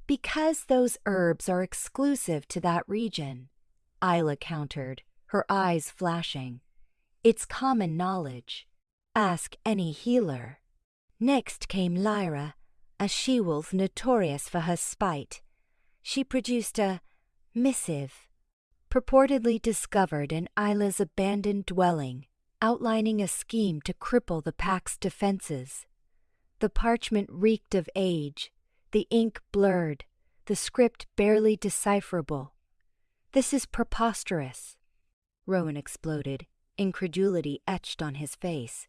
"Because those herbs are exclusive to that region," Isla countered, her eyes flashing. "It's common knowledge. Ask any healer." Next came Lyra, a she-wolf notorious for her spite. She produced a missive, purportedly discovered in Isla's abandoned dwelling, outlining a scheme to cripple the pack's defenses. The parchment reeked of age, the ink blurred, the script barely decipherable. "This is preposterous," Rowan exploded, incredulity etched on his face.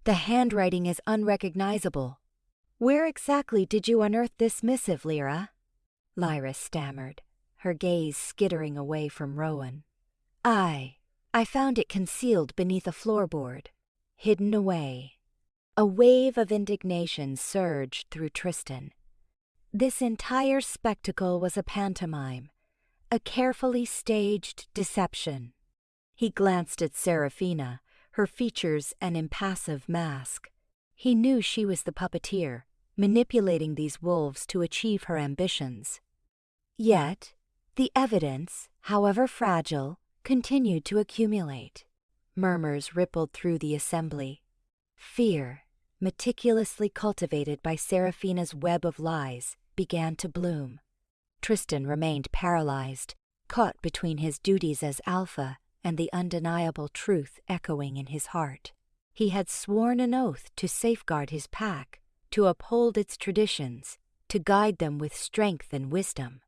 "The handwriting is unrecognizable." "Where exactly did you unearth this missive, Lyra?" Lyra stammered, her gaze skittering away from Rowan. I found it concealed beneath a floorboard, hidden away." A wave of indignation surged through Tristan. This entire spectacle was a pantomime, a carefully staged deception. He glanced at Seraphina, her features an impassive mask. He knew she was the puppeteer, manipulating these wolves to achieve her ambitions. Yet, the evidence, however fragile, continued to accumulate. Murmurs rippled through the assembly. Fear, meticulously cultivated by Seraphina's web of lies, began to bloom. Tristan remained paralyzed, caught between his duties as Alpha and the undeniable truth echoing in his heart. He had sworn an oath to safeguard his pack, to uphold its traditions, to guide them with strength and wisdom.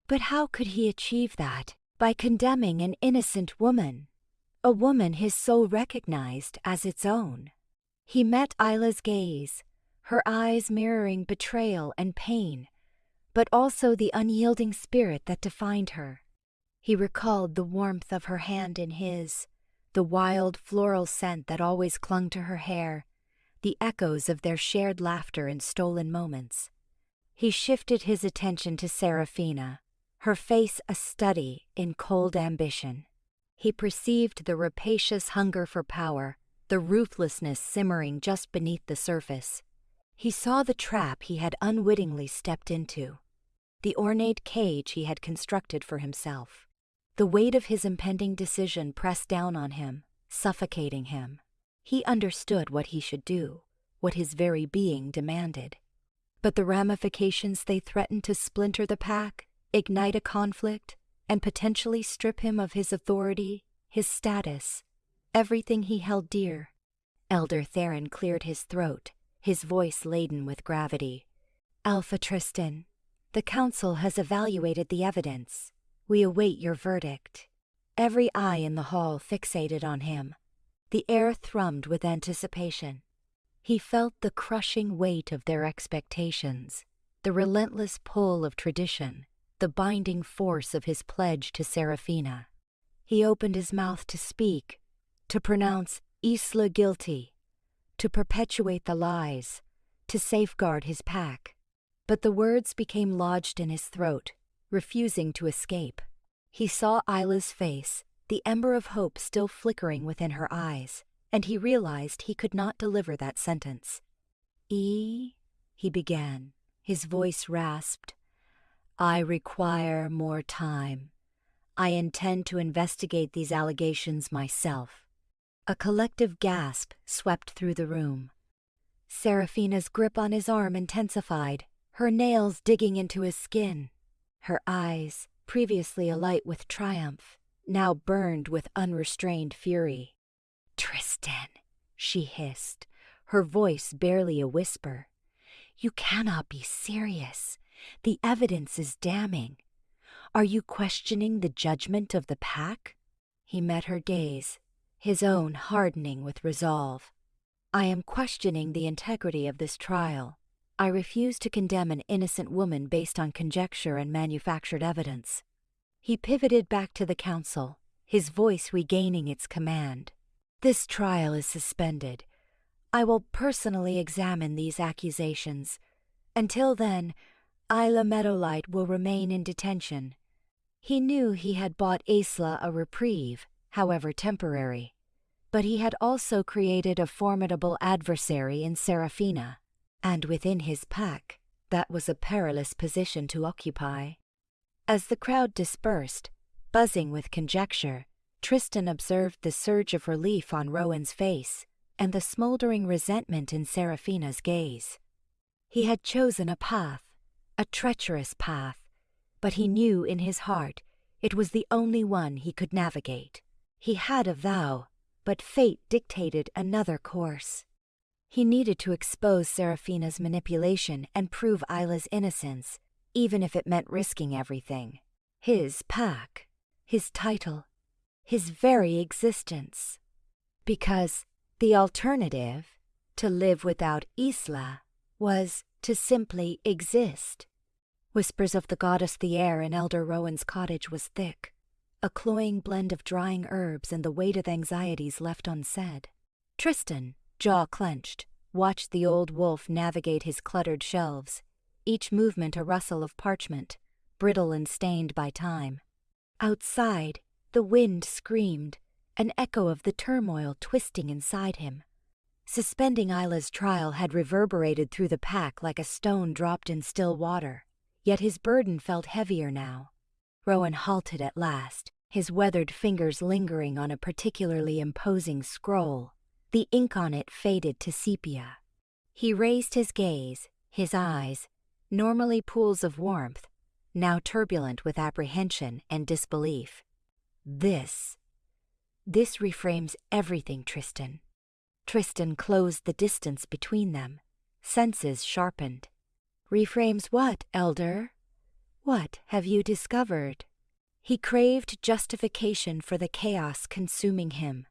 But how could he achieve that? By condemning an innocent woman, a woman his soul recognized as its own. He met Isla's gaze, her eyes mirroring betrayal and pain, but also the unyielding spirit that defined her. He recalled the warmth of her hand in his, the wild floral scent that always clung to her hair, the echoes of their shared laughter in stolen moments. He shifted his attention to Seraphina, her face a study in cold ambition. He perceived the rapacious hunger for power, the ruthlessness simmering just beneath the surface. He saw the trap he had unwittingly stepped into, the ornate cage he had constructed for himself. The weight of his impending decision pressed down on him, suffocating him. He understood what he should do, what his very being demanded. But the ramifications they threatened to splinter the pack, ignite a conflict, and potentially strip him of his authority, his status, everything he held dear. Elder Theron cleared his throat, his voice laden with gravity. "Alpha Tristan, the Council has evaluated the evidence. We await your verdict." Every eye in the hall fixated on him. The air thrummed with anticipation. He felt the crushing weight of their expectations, the relentless pull of tradition, the binding force of his pledge to Seraphina. He opened his mouth to speak, to pronounce Isla guilty, to perpetuate the lies, to safeguard his pack. But the words became lodged in his throat, refusing to escape. He saw Isla's face, the ember of hope still flickering within her eyes, and he realized he could not deliver that sentence. He began, his voice rasped. "I require more time. I intend to investigate these allegations myself." A collective gasp swept through the room. Seraphina's grip on his arm intensified, her nails digging into his skin. Her eyes, previously alight with triumph, now burned with unrestrained fury. "Tristan," she hissed, her voice barely a whisper. "You cannot be serious. The evidence is damning. Are you questioning the judgment of the pack?" He met her gaze, his own hardening with resolve. "I am questioning the integrity of this trial. I refuse to condemn an innocent woman based on conjecture and manufactured evidence." He pivoted back to the council, his voice regaining its command. "This trial is suspended. I will personally examine these accusations. Until then, Isla Meadowlight will remain in detention." He knew he had bought Isla a reprieve, however temporary, but he had also created a formidable adversary in Seraphina, and within his pack, that was a perilous position to occupy. As the crowd dispersed, buzzing with conjecture, Tristan observed the surge of relief on Rowan's face and the smoldering resentment in Seraphina's gaze. He had chosen a path, a treacherous path, but he knew in his heart it was the only one he could navigate. He had a vow, but fate dictated another course. He needed to expose Seraphina's manipulation and prove Isla's innocence, even if it meant risking everything. His pack, his title, his very existence. Because the alternative, to live without Isla, was to simply exist. Whispers of the goddess the air in Elder Rowan's cottage was thick, a cloying blend of drying herbs and the weight of anxieties left unsaid. Tristan, jaw clenched, watched the old wolf navigate his cluttered shelves, each movement a rustle of parchment, brittle and stained by time. Outside, the wind screamed, an echo of the turmoil twisting inside him. Suspending Isla's trial had reverberated through the pack like a stone dropped in still water, yet his burden felt heavier now. Rowan halted at last, his weathered fingers lingering on a particularly imposing scroll. The ink on it faded to sepia. He raised his gaze, his eyes, normally pools of warmth, now turbulent with apprehension and disbelief. This reframes everything, Tristan. Tristan closed the distance between them, senses sharpened. Reframes what, Elder? What have you discovered? He craved justification for the chaos consuming him.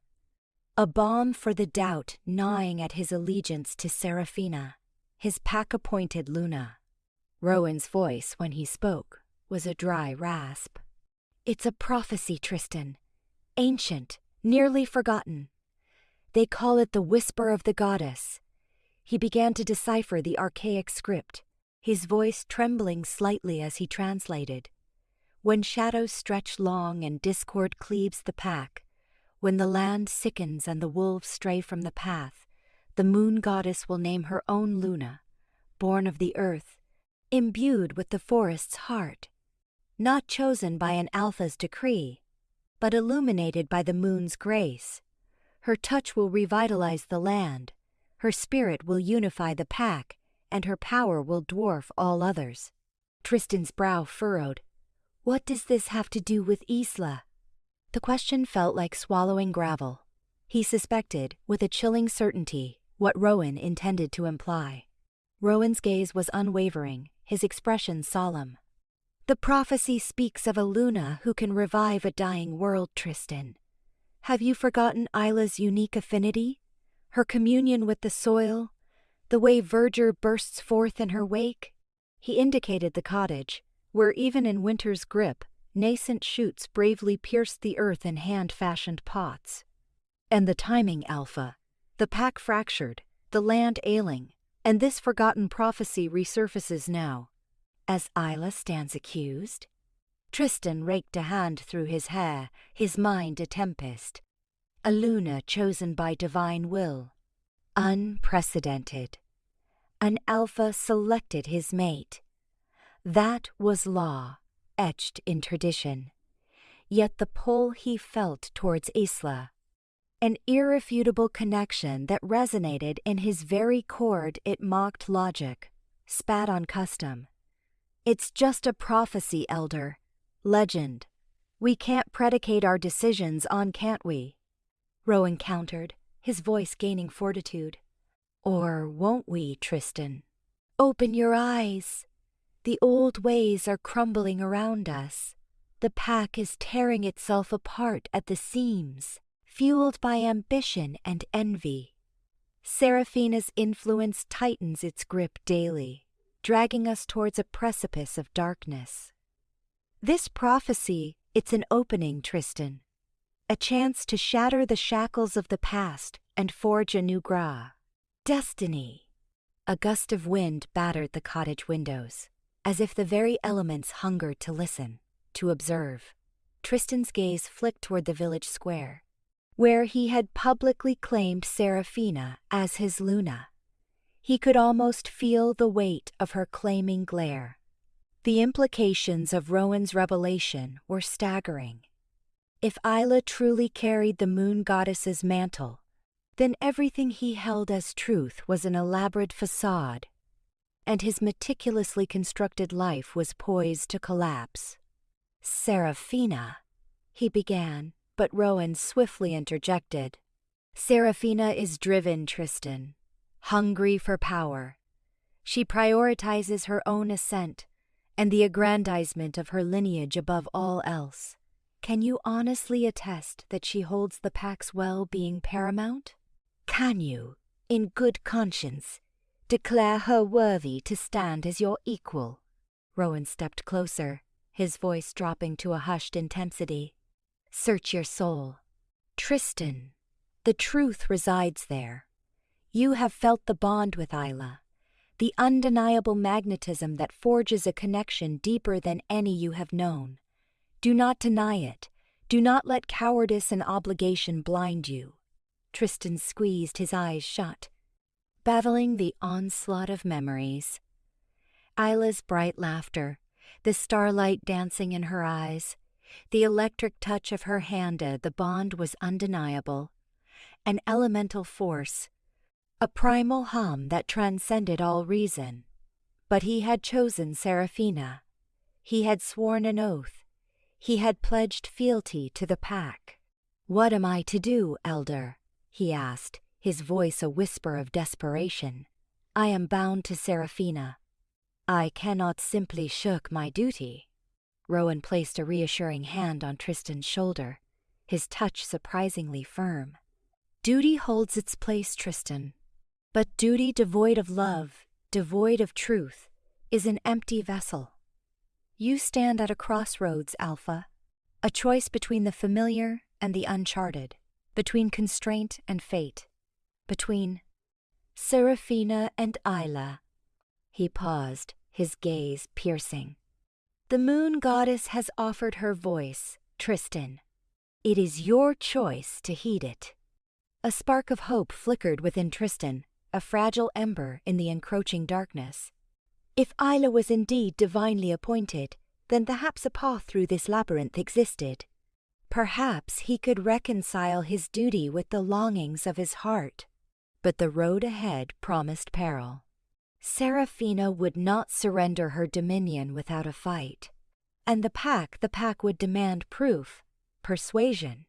A balm for the doubt gnawing at his allegiance to Seraphina, his pack-appointed Luna. Rowan's voice, when he spoke, was a dry rasp. It's a prophecy, Tristan. Ancient, nearly forgotten. They call it the whisper of the goddess. He began to decipher the archaic script, his voice trembling slightly as he translated. When shadows stretch long and discord cleaves the pack, when the land sickens and the wolves stray from the path, the moon goddess will name her own Luna, born of the earth, imbued with the forest's heart, not chosen by an Alpha's decree, but illuminated by the moon's grace. Her touch will revitalize the land, her spirit will unify the pack, and her power will dwarf all others. Tristan's brow furrowed. What does this have to do with Isla? The question felt like swallowing gravel. He suspected, with a chilling certainty, what Rowan intended to imply. Rowan's gaze was unwavering, his expression solemn. The prophecy speaks of a Luna who can revive a dying world, Tristan. Have you forgotten Isla's unique affinity? Her communion with the soil? The way verdure bursts forth in her wake? He indicated the cottage, where even in winter's grip, nascent shoots bravely pierced the earth in hand-fashioned pots. And the timing, Alpha. The pack fractured, the land ailing, and this forgotten prophecy resurfaces now. As Isla stands accused? Tristan raked a hand through his hair, his mind a tempest. A Luna chosen by divine will. Unprecedented. An Alpha selected his mate. That was law, etched in tradition. Yet the pull he felt towards Isla, an irrefutable connection that resonated in his very chord, it mocked logic, spat on custom. It's just a prophecy, Elder. Legend. We can't predicate our decisions on, can't we? Rowan countered, his voice gaining fortitude. Or won't we, Tristan? Open your eyes. The old ways are crumbling around us. The pack is tearing itself apart at the seams, fueled by ambition and envy. Seraphina's influence tightens its grip daily, dragging us towards a precipice of darkness. This prophecy, it's an opening, Tristan. A chance to shatter the shackles of the past and forge a new gra. Destiny. A gust of wind battered the cottage windows, as if the very elements hungered to listen, to observe. Tristan's gaze flicked toward the village square, where he had publicly claimed Seraphina as his Luna. He could almost feel the weight of her claiming glare. The implications of Rowan's revelation were staggering. If Isla truly carried the moon goddess's mantle, then everything he held as truth was an elaborate facade, and his meticulously constructed life was poised to collapse. "Seraphina," he began, but Rowan swiftly interjected. "Seraphina is driven, Tristan, hungry for power. She prioritizes her own ascent and the aggrandizement of her lineage above all else. Can you honestly attest that she holds the pack's well-being paramount? Can you, in good conscience, declare her worthy to stand as your equal?" Rowan stepped closer, his voice dropping to a hushed intensity. "Search your soul. Tristan, the truth resides there. You have felt the bond with Isla, the undeniable magnetism that forges a connection deeper than any you have known. Do not deny it. Do not let cowardice and obligation blind you." Tristan squeezed his eyes shut, battling the onslaught of memories. Isla's bright laughter, the starlight dancing in her eyes, the electric touch of her hand, the bond was undeniable. An elemental force, a primal hum that transcended all reason. But he had chosen Seraphina. He had sworn an oath. He had pledged fealty to the pack. "What am I to do, Elder?" he asked, his voice a whisper of desperation. "I am bound to Seraphina. I cannot simply shirk my duty." Rowan placed a reassuring hand on Tristan's shoulder, his touch surprisingly firm. "Duty holds its place, Tristan. But duty devoid of love, devoid of truth, is an empty vessel. You stand at a crossroads, Alpha, a choice between the familiar and the uncharted, between constraint and fate, between Seraphina and Isla." He paused, his gaze piercing. "The moon goddess has offered her voice, Tristan. It is your choice to heed it." A spark of hope flickered within Tristan, a fragile ember in the encroaching darkness. If Isla was indeed divinely appointed, then perhaps a path through this labyrinth existed. Perhaps he could reconcile his duty with the longings of his heart. But the road ahead promised peril. Seraphina would not surrender her dominion without a fight. And the pack would demand proof, persuasion.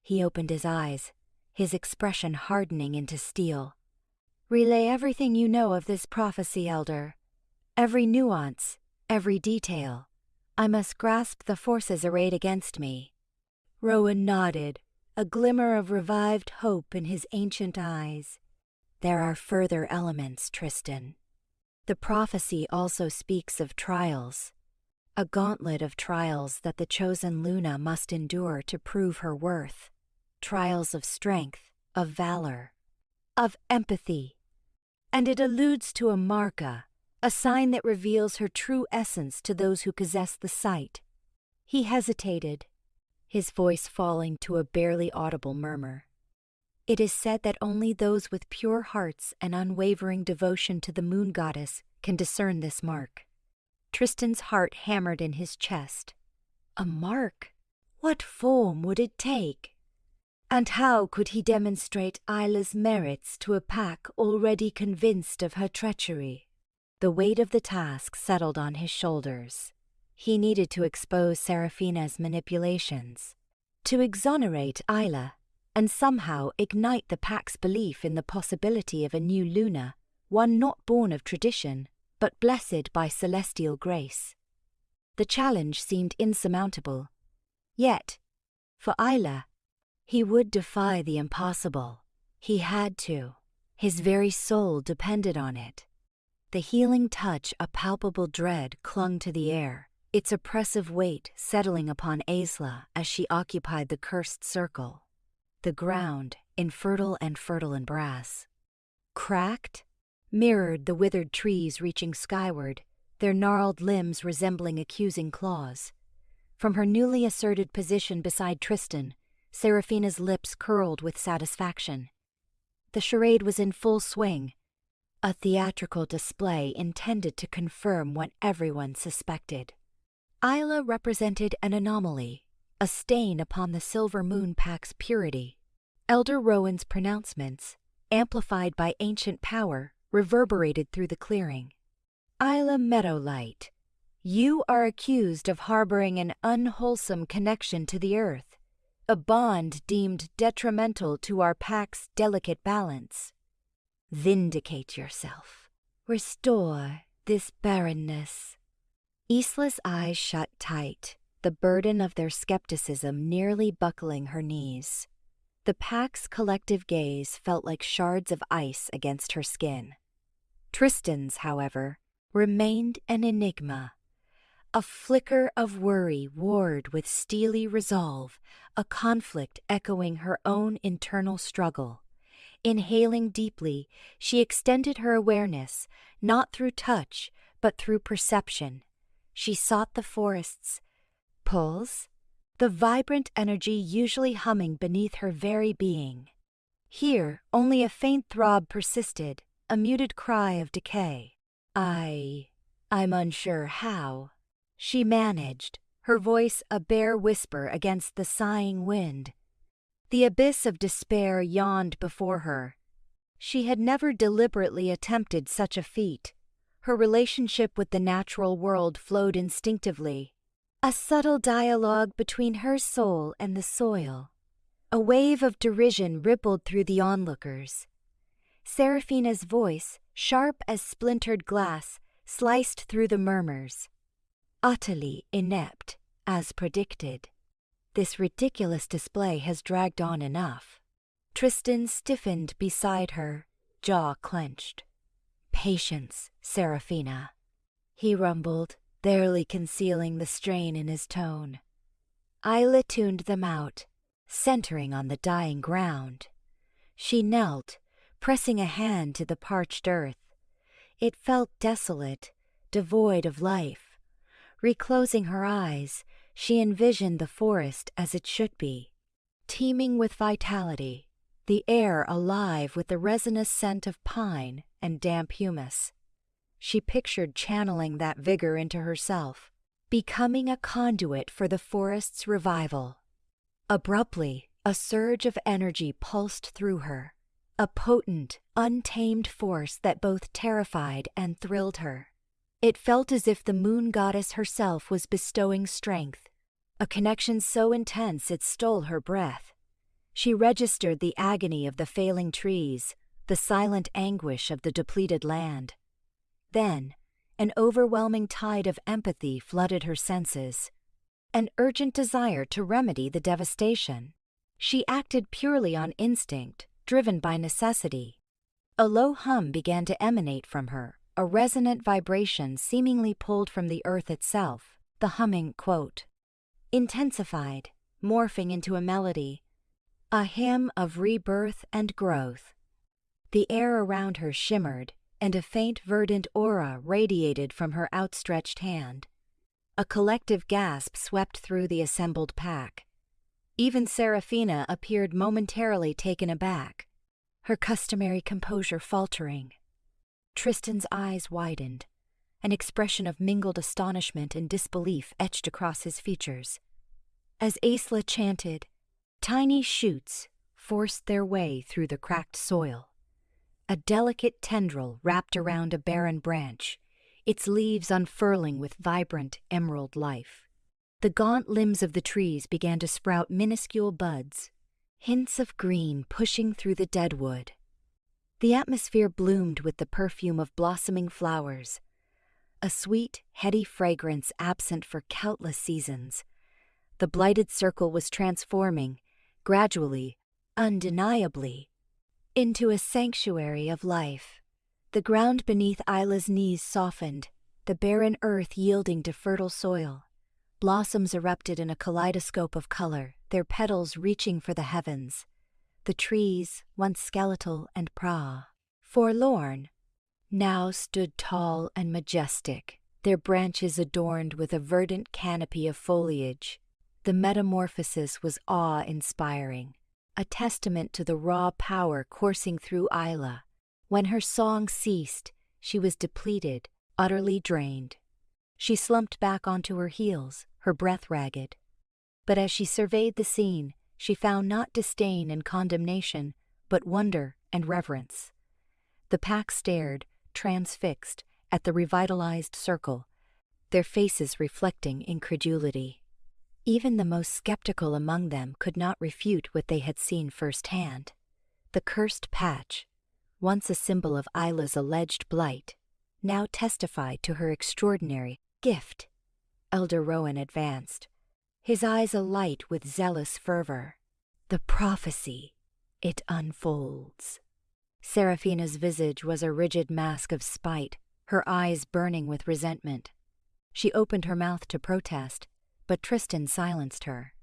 He opened his eyes, his expression hardening into steel. "Relay everything you know of this prophecy, Elder. Every nuance, every detail. I must grasp the forces arrayed against me." Rowan nodded, a glimmer of revived hope in his ancient eyes. "There are further elements, Tristan. The prophecy also speaks of trials, a gauntlet of trials that the chosen Luna must endure to prove her worth. Trials of strength, of valor, of empathy. And it alludes to a marca, a sign that reveals her true essence to those who possess the sight." He hesitated, his voice falling to a barely audible murmur. "It is said that only those with pure hearts and unwavering devotion to the moon goddess can discern this mark." Tristan's heart hammered in his chest. A mark? What form would it take? And how could he demonstrate Isla's merits to a pack already convinced of her treachery? The weight of the task settled on his shoulders. He needed to expose Seraphina's manipulations, to exonerate Isla, and somehow ignite the pack's belief in the possibility of a new Luna, one not born of tradition, but blessed by celestial grace. The challenge seemed insurmountable. Yet, for Isla, he would defy the impossible. He had to. His very soul depended on it. The healing touch, a palpable dread, clung to the air, its oppressive weight settling upon Isla as she occupied the cursed circle. The ground, infertile and fertile in brass, cracked, mirrored the withered trees reaching skyward, their gnarled limbs resembling accusing claws. From her newly asserted position beside Tristan, Seraphina's lips curled with satisfaction. The charade was in full swing, a theatrical display intended to confirm what everyone suspected. Isla represented an anomaly, a stain upon the silver moon pack's purity. Elder Rowan's pronouncements, amplified by ancient power, reverberated through the clearing. Isla Meadowlight, you are accused of harboring an unwholesome connection to the earth, a bond deemed detrimental to our pack's delicate balance. Vindicate yourself. Restore this barrenness. Isla's eyes shut tight, the burden of their skepticism nearly buckling her knees. The pack's collective gaze felt like shards of ice against her skin. Tristan's, however, remained an enigma. A flicker of worry warred with steely resolve, a conflict echoing her own internal struggle. Inhaling deeply, she extended her awareness, not through touch, but through perception. She sought the forest's pulse, the vibrant energy usually humming beneath her very being. Here, only a faint throb persisted, a muted cry of decay. I'm unsure how. She managed, her voice a bare whisper against the sighing wind. The abyss of despair yawned before her. She had never deliberately attempted such a feat. Her relationship with the natural world flowed instinctively, a subtle dialogue between her soul and the soil. A wave of derision rippled through the onlookers. Seraphina's voice, sharp as splintered glass, sliced through the murmurs. Utterly inept, as predicted. This ridiculous display has dragged on enough. Tristan stiffened beside her, jaw clenched. Patience, Seraphina, he rumbled, barely concealing the strain in his tone. Isla tuned them out, centering on the dying ground. She knelt, pressing a hand to the parched earth. It felt desolate, devoid of life. Reclosing her eyes, she envisioned the forest as it should be, teeming with vitality, the air alive with the resinous scent of pine and damp humus. She pictured channeling that vigor into herself, becoming a conduit for the forest's revival. Abruptly, a surge of energy pulsed through her, a potent, untamed force that both terrified and thrilled her. It felt as if the moon goddess herself was bestowing strength, a connection so intense it stole her breath. She registered the agony of the failing trees, the silent anguish of the depleted land. Then, an overwhelming tide of empathy flooded her senses, an urgent desire to remedy the devastation. She acted purely on instinct, driven by necessity. A low hum began to emanate from her, a resonant vibration seemingly pulled from the earth itself. The humming, quote, intensified, morphing into a melody, a hymn of rebirth and growth. The air around her shimmered, and a faint verdant aura radiated from her outstretched hand. A collective gasp swept through the assembled pack. Even Seraphina appeared momentarily taken aback, her customary composure faltering. Tristan's eyes widened, an expression of mingled astonishment and disbelief etched across his features. As Isla chanted, tiny shoots forced their way through the cracked soil. A delicate tendril wrapped around a barren branch, its leaves unfurling with vibrant emerald life. The gaunt limbs of the trees began to sprout minuscule buds, hints of green pushing through the deadwood. The atmosphere bloomed with the perfume of blossoming flowers, a sweet, heady fragrance absent for countless seasons. The blighted circle was transforming, gradually, undeniably, into a sanctuary of life. The ground beneath Isla's knees softened, the barren earth yielding to fertile soil. Blossoms erupted in a kaleidoscope of color, their petals reaching for the heavens. The trees, once skeletal and forlorn, now stood tall and majestic, their branches adorned with a verdant canopy of foliage. The metamorphosis was awe-inspiring, a testament to the raw power coursing through Isla. When her song ceased, she was depleted, utterly drained. She slumped back onto her heels, her breath ragged. But as she surveyed the scene, she found not disdain and condemnation, but wonder and reverence. The pack stared, transfixed, at the revitalized circle, their faces reflecting incredulity. Even the most skeptical among them could not refute what they had seen firsthand. The cursed patch, once a symbol of Isla's alleged blight, now testified to her extraordinary gift. Elder Rowan advanced, his eyes alight with zealous fervor. The prophecy, it unfolds. Seraphina's visage was a rigid mask of spite, her eyes burning with resentment. She opened her mouth to protest, but Tristan silenced her.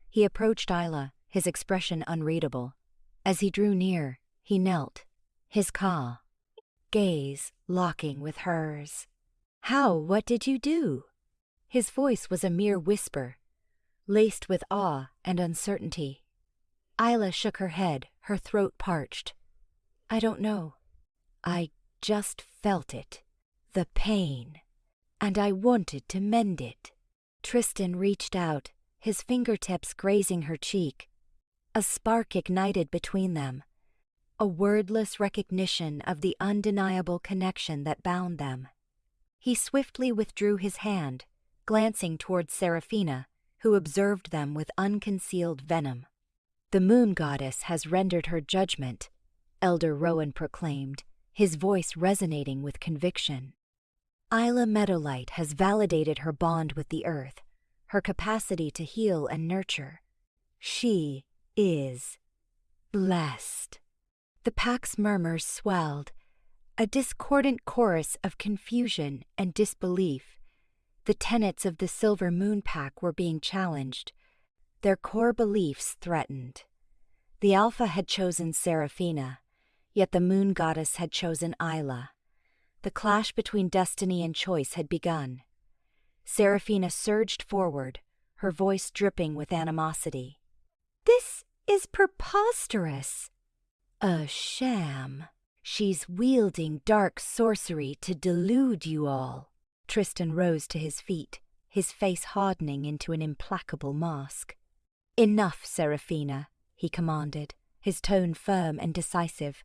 He approached Isla, his expression unreadable. As he drew near, he knelt, his gaze locking with hers. What did you do?" His voice was a mere whisper, laced with awe and uncertainty. Isla shook her head, her throat parched. "I don't know. I just felt it. The pain. And I wanted to mend it." Tristan reached out, his fingertips grazing her cheek. A spark ignited between them, a wordless recognition of the undeniable connection that bound them. He swiftly withdrew his hand, glancing towards Seraphina, who observed them with unconcealed venom. "The moon goddess has rendered her judgment," Elder Rowan proclaimed, his voice resonating with conviction. "Isla Meadowlight has validated her bond with the earth, her capacity to heal and nurture. She is blessed." The pack's murmurs swelled, a discordant chorus of confusion and disbelief. The tenets of the Silver Moon Pack were being challenged, their core beliefs threatened. The Alpha had chosen Seraphina, yet the moon goddess had chosen Isla. The clash between destiny and choice had begun. Seraphina surged forward, her voice dripping with animosity. "This is preposterous." "A sham. She's wielding dark sorcery to delude you all." Tristan rose to his feet, his face hardening into an implacable mask. "Enough, Seraphina," he commanded, his tone firm and decisive.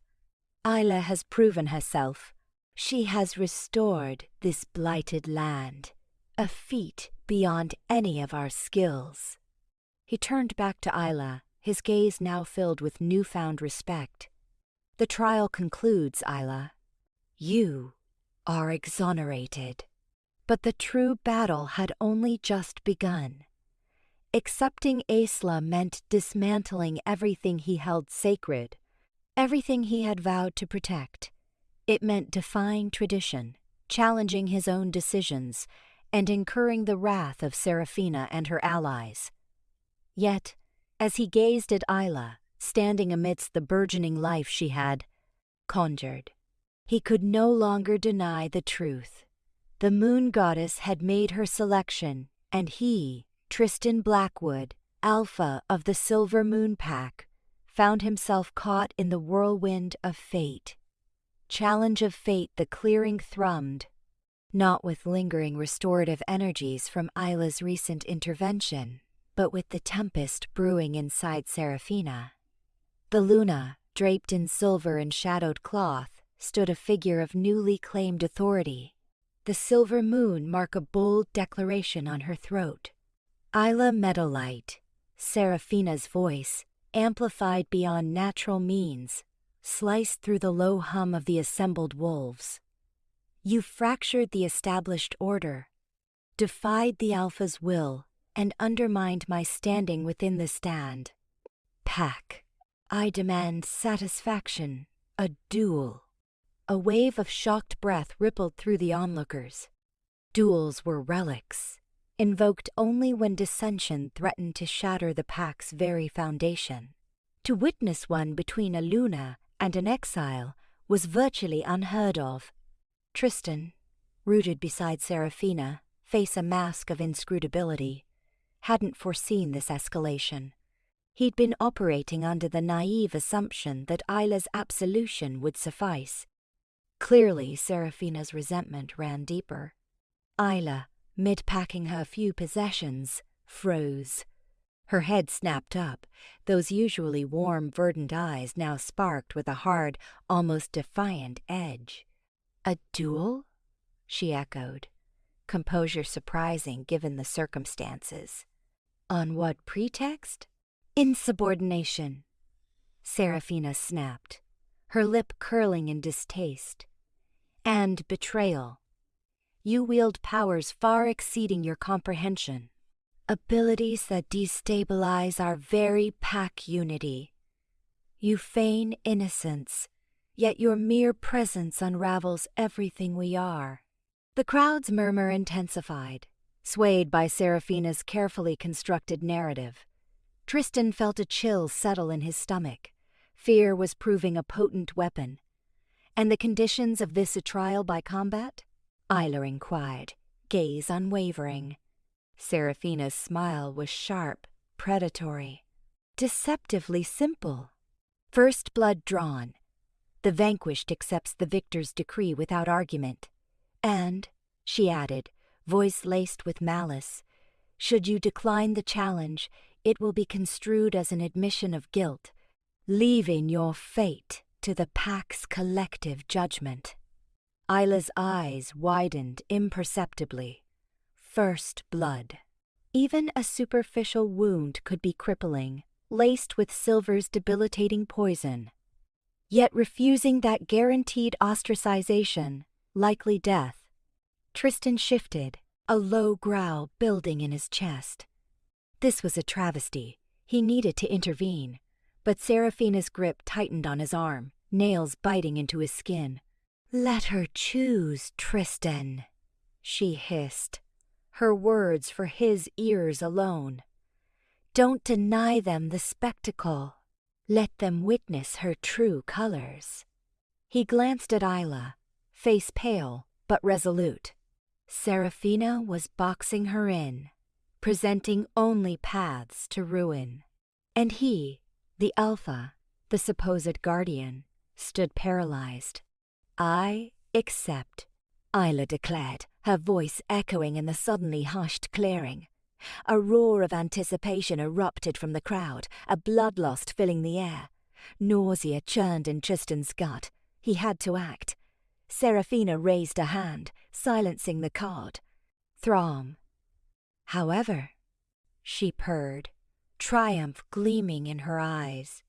"Isla has proven herself. She has restored this blighted land, a feat beyond any of our skills." He turned back to Isla, his gaze now filled with newfound respect. "The trial concludes, Isla. You are exonerated." But the true battle had only just begun. Accepting Isla meant dismantling everything he held sacred, everything he had vowed to protect. It meant defying tradition, challenging his own decisions, and incurring the wrath of Seraphina and her allies. Yet, as he gazed at Isla, standing amidst the burgeoning life she had conjured, he could no longer deny the truth. The moon goddess had made her selection, and he, Tristan Blackwood, Alpha of the Silver Moon Pack, found himself caught in the whirlwind of fate. Challenge of fate, the clearing thrummed, not with lingering restorative energies from Isla's recent intervention, but with the tempest brewing inside Seraphina. The Luna, draped in silver and shadowed cloth, stood a figure of newly claimed authority. The silver moon marked a bold declaration on her throat. Isla Meadowlight, Seraphina's voice, amplified beyond natural means, sliced through the low hum of the assembled wolves. "You fractured the established order, defied the Alpha's will, and undermined my standing within the stand. Pack, I demand satisfaction, a duel." A wave of shocked breath rippled through the onlookers. Duels were relics, invoked only when dissension threatened to shatter the pack's very foundation. To witness one between a Luna and an Exile was virtually unheard of. Tristan, rooted beside Seraphina, face a mask of inscrutability, hadn't foreseen this escalation. He'd been operating under the naive assumption that Isla's absolution would suffice. Clearly, Seraphina's resentment ran deeper. Isla, mid-packing her few possessions, froze, Her head snapped up. Those usually warm, verdant eyes now sparked with a hard, almost defiant edge. "A duel?" she echoed, composure surprising given the circumstances. "On what pretext?" "Insubordination," Seraphina snapped, her lip curling in distaste. "And betrayal. You wield powers far exceeding your comprehension. Abilities that destabilize our very pack unity. You feign innocence, yet your mere presence unravels everything we are." The crowd's murmur intensified, swayed by Seraphina's carefully constructed narrative. Tristan felt a chill settle in his stomach. Fear was proving a potent weapon. "And the conditions of this a trial by combat?" Isla inquired, gaze unwavering. Seraphina's smile was sharp, predatory. "Deceptively simple. First blood drawn. The vanquished accepts the victor's decree without argument. And," she added, voice laced with malice, "should you decline the challenge, it will be construed as an admission of guilt, leaving your fate to the pack's collective judgment." Isla's eyes widened imperceptibly. First blood. Even a superficial wound could be crippling, laced with silver's debilitating poison. Yet refusing that guaranteed ostracization, likely death. Tristan shifted, a low growl building in his chest. This was a travesty. He needed to intervene, but Seraphina's grip tightened on his arm, nails biting into his skin. "Let her choose, Tristan," she hissed, her words for his ears alone. "Don't deny them the spectacle. Let them witness her true colors." He glanced at Isla, face pale but resolute. Seraphina was boxing her in, presenting only paths to ruin. And he, the Alpha, the supposed guardian, stood paralyzed. "I accept," Isla declared, her voice echoing in the suddenly hushed clearing. A roar of anticipation erupted from the crowd, a bloodlust filling the air. Nausea churned in Tristan's gut. He had to act. Seraphina raised a hand, silencing the card. "Thrawn." "However," she purred, triumph gleaming in her eyes.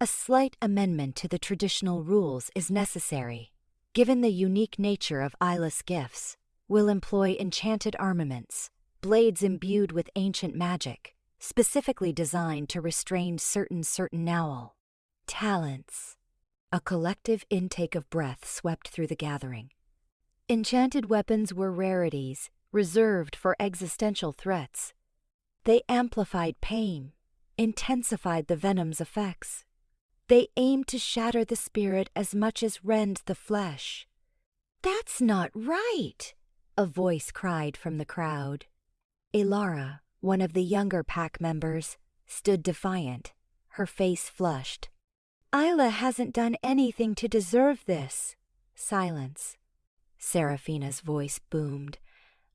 "A slight amendment to the traditional rules is necessary. Given the unique nature of Isla's gifts, we'll employ enchanted armaments, blades imbued with ancient magic, specifically designed to restrain certain owl talents." A collective intake of breath swept through the gathering. Enchanted weapons were rarities, reserved for existential threats. They amplified pain, intensified the venom's effects. They aimed to shatter the spirit as much as rend the flesh. "That's not right," a voice cried from the crowd. Ilara, one of the younger pack members, stood defiant, her face flushed. "Isla hasn't done anything to deserve this." Silence. Seraphina's voice boomed,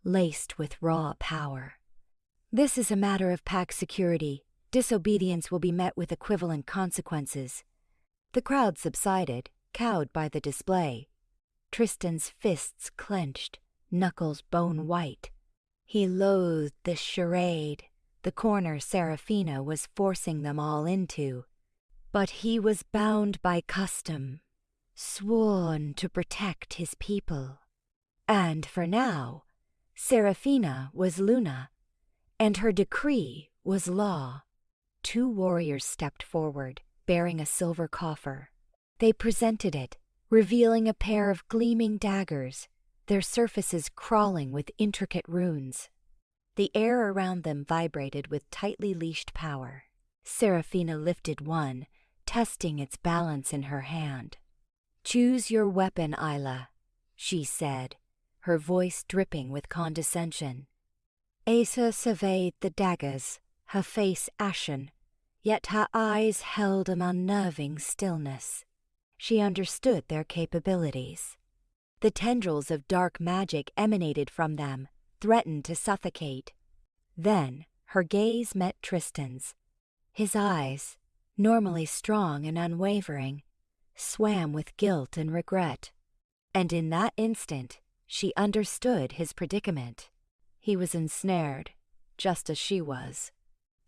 laced with raw power. "This is a matter of pack security. Disobedience will be met with equivalent consequences." The crowd subsided, cowed by the display. Tristan's fists clenched, knuckles bone white. He loathed this charade, the corner Seraphina was forcing them all into. But he was bound by custom, sworn to protect his people. And for now, Seraphina was Luna, and her decree was law. Two warriors stepped forward, bearing a silver coffer. They presented it, revealing a pair of gleaming daggers, their surfaces crawling with intricate runes. The air around them vibrated with tightly leashed power. Seraphina lifted one, testing its balance in her hand. "Choose your weapon, Isla," she said, her voice dripping with condescension. Asa surveyed the daggers, her face ashen, yet her eyes held an unnerving stillness. She understood their capabilities. The tendrils of dark magic emanated from them, threatened to suffocate. Then her gaze met Tristan's. His eyes, normally strong and unwavering, swam with guilt and regret. And in that instant, she understood his predicament. He was ensnared, just as she was.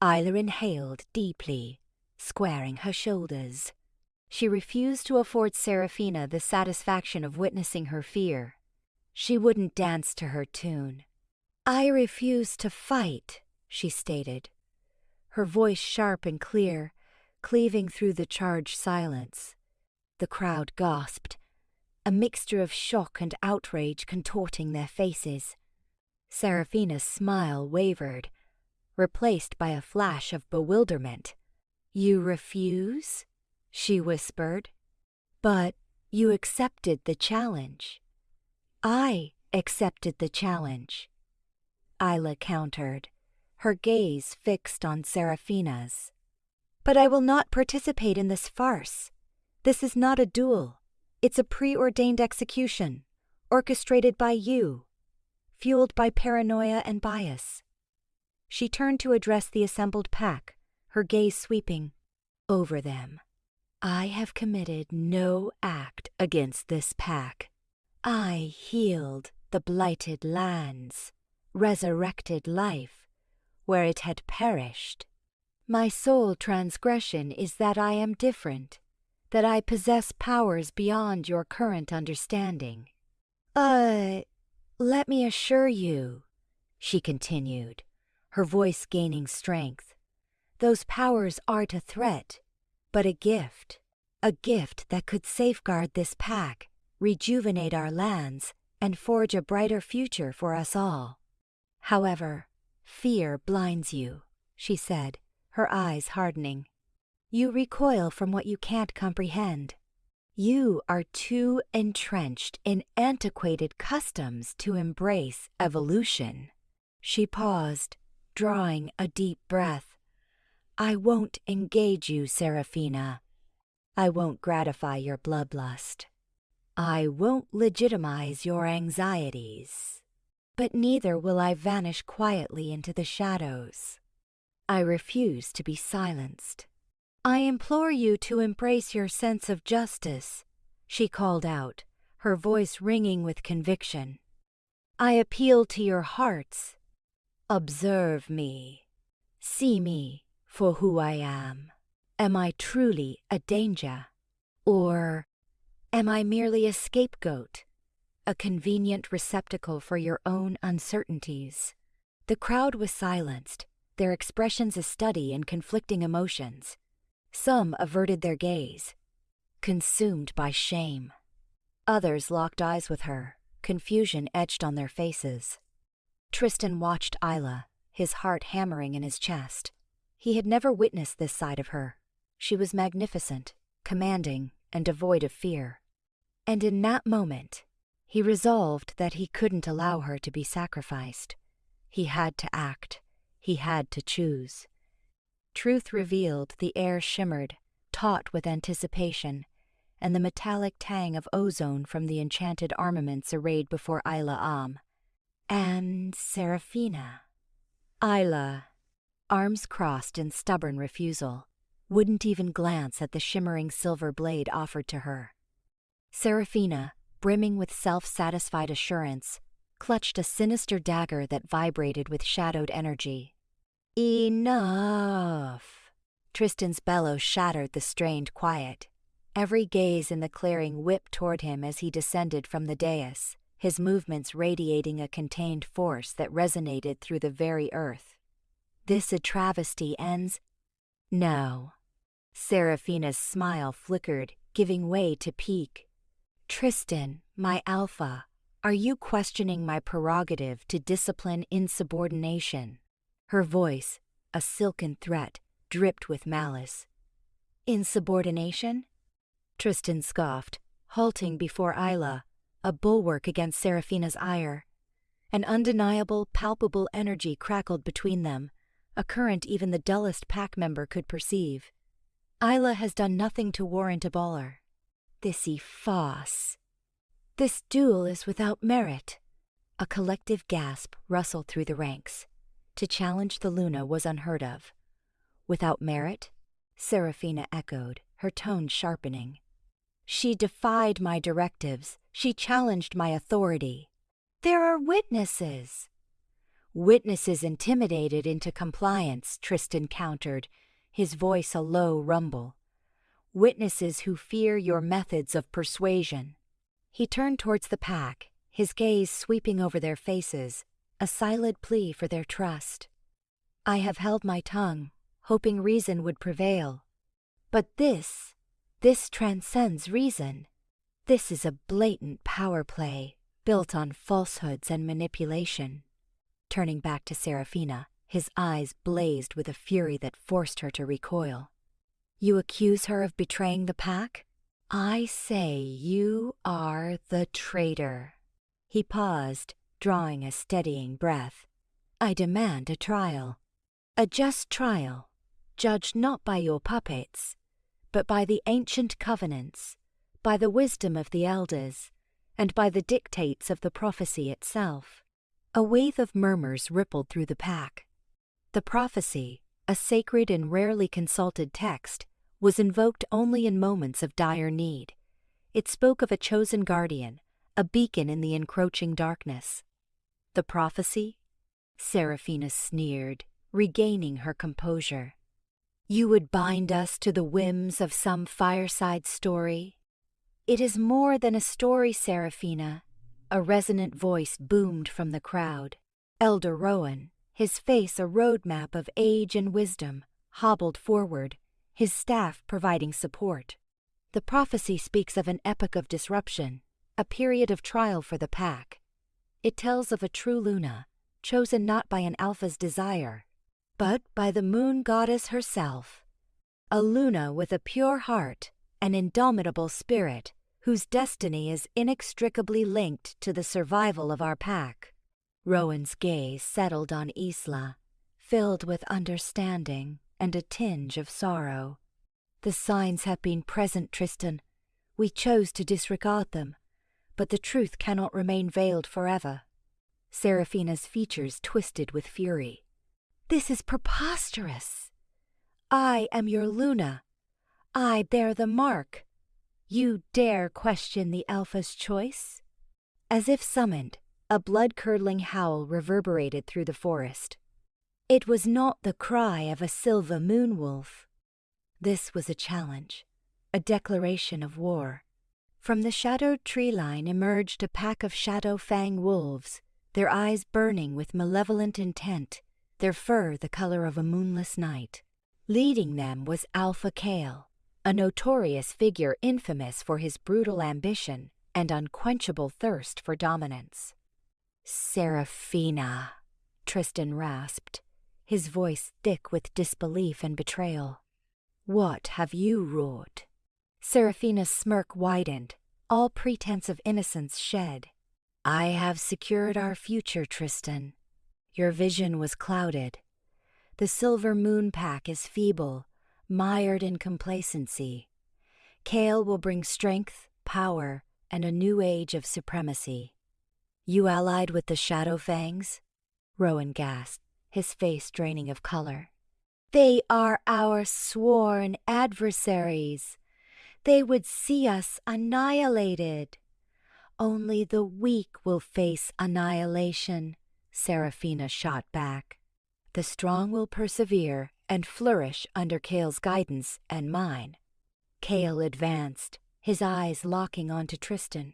Isla inhaled deeply, squaring her shoulders. She refused to afford Seraphina the satisfaction of witnessing her fear. She wouldn't dance to her tune. "I refuse to fight," she stated, her voice sharp and clear, cleaving through the charged silence. The crowd gasped, a mixture of shock and outrage contorting their faces. Seraphina's smile wavered, replaced by a flash of bewilderment. "You refuse?" she whispered. "But you accepted the challenge." "I accepted the challenge," Isla countered, her gaze fixed on Seraphina's. "But I will not participate in this farce. This is not a duel. It's a preordained execution, orchestrated by you, fueled by paranoia and bias." She turned to address the assembled pack, her gaze sweeping over them. "I have committed no act against this pack. I healed the blighted lands, resurrected life where it had perished. My sole transgression is that I am different, that I possess powers beyond your current understanding." Let me assure you," she continued, her voice gaining strength, "those powers aren't a threat, but a gift that could safeguard this pack, rejuvenate our lands, and forge a brighter future for us all. However, fear blinds you," she said, her eyes hardening. "You recoil from what you can't comprehend. You are too entrenched in antiquated customs to embrace evolution." She paused, drawing a deep breath. "I won't engage you, Seraphina. I won't gratify your bloodlust. I won't legitimize your anxieties. But neither will I vanish quietly into the shadows. I refuse to be silenced. I implore you to embrace your sense of justice," she called out, her voice ringing with conviction. "I appeal to your hearts. Observe me. See me for who I am. Am I truly a danger? Or am I merely a scapegoat, a convenient receptacle for your own uncertainties?" The crowd was silenced, their expressions a study in conflicting emotions. Some averted their gaze, consumed by shame. Others locked eyes with her, confusion etched on their faces. Tristan watched Isla, his heart hammering in his chest. He had never witnessed this side of her. She was magnificent, commanding, and devoid of fear. And in that moment, he resolved that he couldn't allow her to be sacrificed. He had to act. He had to choose. Truth revealed, the air shimmered, taut with anticipation, and the metallic tang of ozone from the enchanted armaments arrayed before Isla. And Seraphina. Isla, arms crossed in stubborn refusal, wouldn't even glance at the shimmering silver blade offered to her. Seraphina, brimming with self-satisfied assurance, clutched a sinister dagger that vibrated with shadowed energy. "Enough!" Tristan's bellow shattered the strained quiet. Every gaze in the clearing whipped toward him as he descended from the dais, his movements radiating a contained force that resonated through the very earth. "This a travesty ends?" "No." Seraphina's smile flickered, giving way to pique. "Tristan, my Alpha, are you questioning my prerogative to discipline insubordination?" Her voice, a silken threat, dripped with malice. "Insubordination?" Tristan scoffed, halting before Isla, a bulwark against Seraphina's ire. An undeniable, palpable energy crackled between them, a current even the dullest pack member could perceive. "Isla has done nothing to warrant a baller. This farce. This duel is without merit." A collective gasp rustled through the ranks. To challenge the Luna was unheard of. Without merit? Seraphina echoed, her tone sharpening. She defied my directives. She challenged my authority. There are witnesses. Witnesses intimidated into compliance, Tristan countered, his voice a low rumble. Witnesses who fear your methods of persuasion. He turned towards the pack, his gaze sweeping over their faces, a silent plea for their trust. I have held my tongue, hoping reason would prevail. But this transcends reason. This is a blatant power play, built on falsehoods and manipulation. Turning back to Seraphina, his eyes blazed with a fury that forced her to recoil. You accuse her of betraying the pack? I say you are the traitor. He paused, drawing a steadying breath. I demand a trial. A just trial, judged not by your puppets, but by the ancient covenants, by the wisdom of the elders, and by the dictates of the prophecy itself. A wave of murmurs rippled through the pack. The prophecy, a sacred and rarely consulted text, was invoked only in moments of dire need. It spoke of a chosen guardian, a beacon in the encroaching darkness. The prophecy? Seraphina sneered, regaining her composure. You would bind us to the whims of some fireside story? It is more than a story, Seraphina. A resonant voice boomed from the crowd. Elder Rowan, his face a roadmap of age and wisdom, hobbled forward, his staff providing support. The prophecy speaks of an epoch of disruption, a period of trial for the pack. It tells of a true Luna, chosen not by an Alpha's desire, but by the moon goddess herself. A Luna with a pure heart, an indomitable spirit, whose destiny is inextricably linked to the survival of our pack. Rowan's gaze settled on Isla, filled with understanding and a tinge of sorrow. The signs have been present, Tristan. We chose to disregard them, but the truth cannot remain veiled forever. Seraphina's features twisted with fury. This is preposterous. I am your Luna. I bear the mark. You dare question the Alpha's choice? As if summoned, a blood-curdling howl reverberated through the forest. It was not the cry of a silver moon wolf. This was a challenge, a declaration of war. From the shadowed tree line emerged a pack of shadow fang wolves, their eyes burning with malevolent intent, their fur the color of a moonless night. Leading them was Alpha Kale, a notorious figure infamous for his brutal ambition and unquenchable thirst for dominance. Seraphina, Tristan rasped, his voice thick with disbelief and betrayal. What have you wrought? Seraphina's smirk widened, all pretense of innocence shed. I have secured our future, Tristan. Your vision was clouded. The silver moon pack is feeble, mired in complacency. Kale will bring strength, power, and a new age of supremacy. You allied with the Shadow Fangs? Rowan gasped, his face draining of color. They are our sworn adversaries. They would see us annihilated. Only the weak will face annihilation, Seraphina shot back. The strong will persevere and flourish under Kale's guidance and mine. Kale advanced, his eyes locking onto Tristan.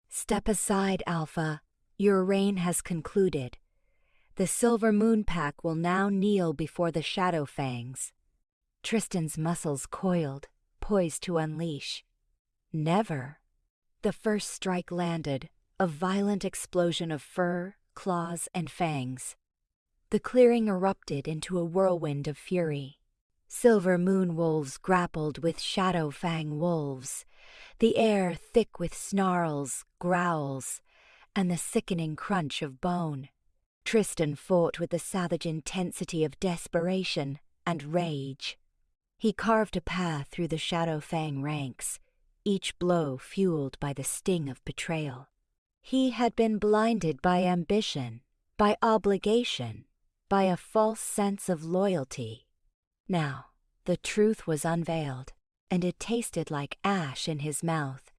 Step aside, Alpha. Your reign has concluded. The Silver Moon Pack will now kneel before the Shadow Fangs. Tristan's muscles coiled, poised to unleash. Never. The first strike landed, a violent explosion of fur, claws, and fangs. The clearing erupted into a whirlwind of fury. Silver moon wolves grappled with shadow fang wolves, the air thick with snarls, growls, and the sickening crunch of bone. Tristan fought with the savage intensity of desperation and rage. He carved a path through the shadow fang ranks, each blow fueled by the sting of betrayal. He had been blinded by ambition, by obligation, by a false sense of loyalty. Now, the truth was unveiled, and it tasted like ash in his mouth.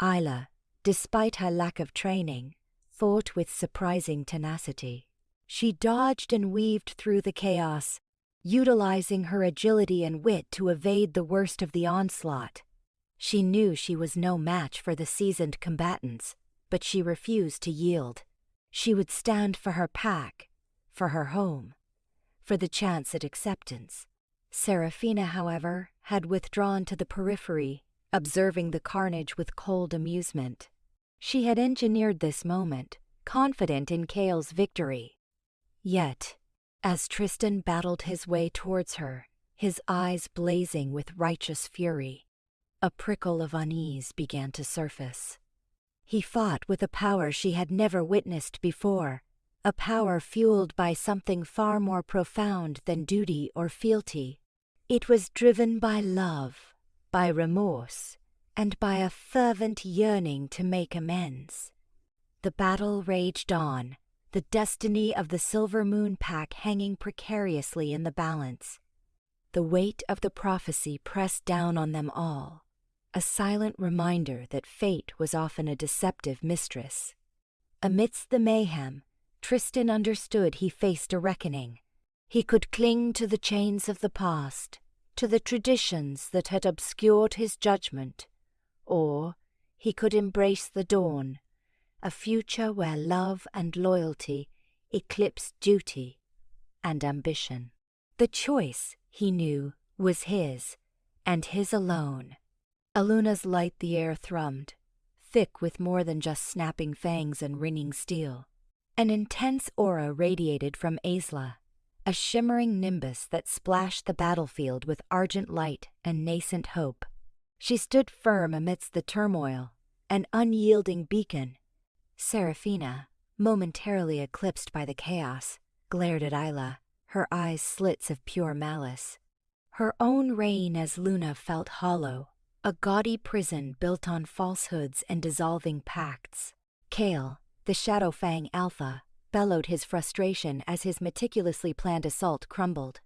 Isla, despite her lack of training, fought with surprising tenacity. She dodged and weaved through the chaos, utilizing her agility and wit to evade the worst of the onslaught. She knew she was no match for the seasoned combatants, but she refused to yield. She would stand for her pack, for her home, for the chance at acceptance. Seraphina, however, had withdrawn to the periphery, observing the carnage with cold amusement. She had engineered this moment, confident in Cale's victory. Yet, as Tristan battled his way towards her, his eyes blazing with righteous fury, a prickle of unease began to surface. He fought with a power she had never witnessed before, a power fueled by something far more profound than duty or fealty. It was driven by love, by remorse, and by a fervent yearning to make amends. The battle raged on, the destiny of the Silver Moon Pack hanging precariously in the balance. The weight of the prophecy pressed down on them all, a silent reminder that fate was often a deceptive mistress. Amidst the mayhem, Tristan understood he faced a reckoning. He could cling to the chains of the past, to the traditions that had obscured his judgment, or he could embrace the dawn, a future where love and loyalty eclipsed duty and ambition. The choice, he knew, was his, and his alone. Aluna's light the air thrummed, thick with more than just snapping fangs and ringing steel. An intense aura radiated from Isla, a shimmering nimbus that splashed the battlefield with argent light and nascent hope. She stood firm amidst the turmoil, an unyielding beacon. Seraphina, momentarily eclipsed by the chaos, glared at Isla, her eyes slits of pure malice. Her own reign as Luna felt hollow, a gaudy prison built on falsehoods and dissolving pacts. Cale, the Shadowfang Alpha, bellowed his frustration as his meticulously planned assault crumbled.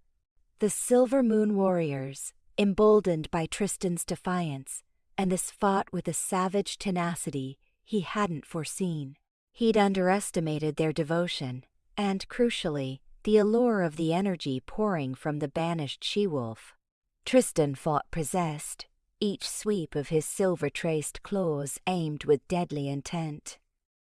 The Silver Moon warriors, emboldened by Tristan's defiance, and this fought with a savage tenacity he hadn't foreseen. He'd underestimated their devotion, and, crucially, the allure of the energy pouring from the banished she-wolf. Tristan fought possessed, each sweep of his silver-traced claws aimed with deadly intent.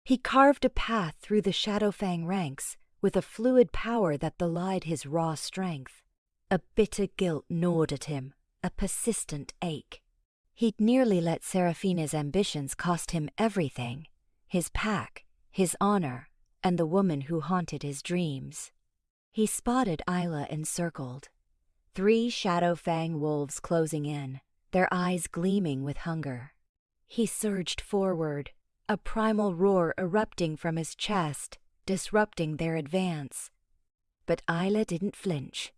He carved a path through the Shadowfang ranks with a fluid power that belied his raw strength. A bitter guilt gnawed at him, a persistent ache. He'd nearly let Seraphina's ambitions cost him everything: his pack, his honor, and the woman who haunted his dreams. He spotted Isla encircled. 3 Shadowfang wolves closing in, their eyes gleaming with hunger. He surged forward, a primal roar erupting from his chest, disrupting their advance. But Isla didn't flinch.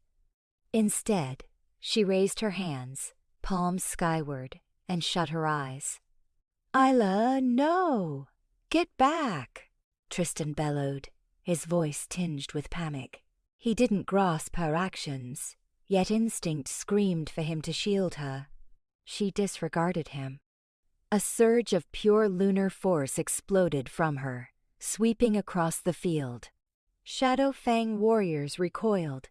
Instead, she raised her hands, palms skyward, and shut her eyes. "Isla, no! Get back!" Tristan bellowed, his voice tinged with panic. He didn't grasp her actions, yet instinct screamed for him to shield her. She disregarded him. A surge of pure lunar force exploded from her, sweeping across the field. Shadowfang warriors recoiled,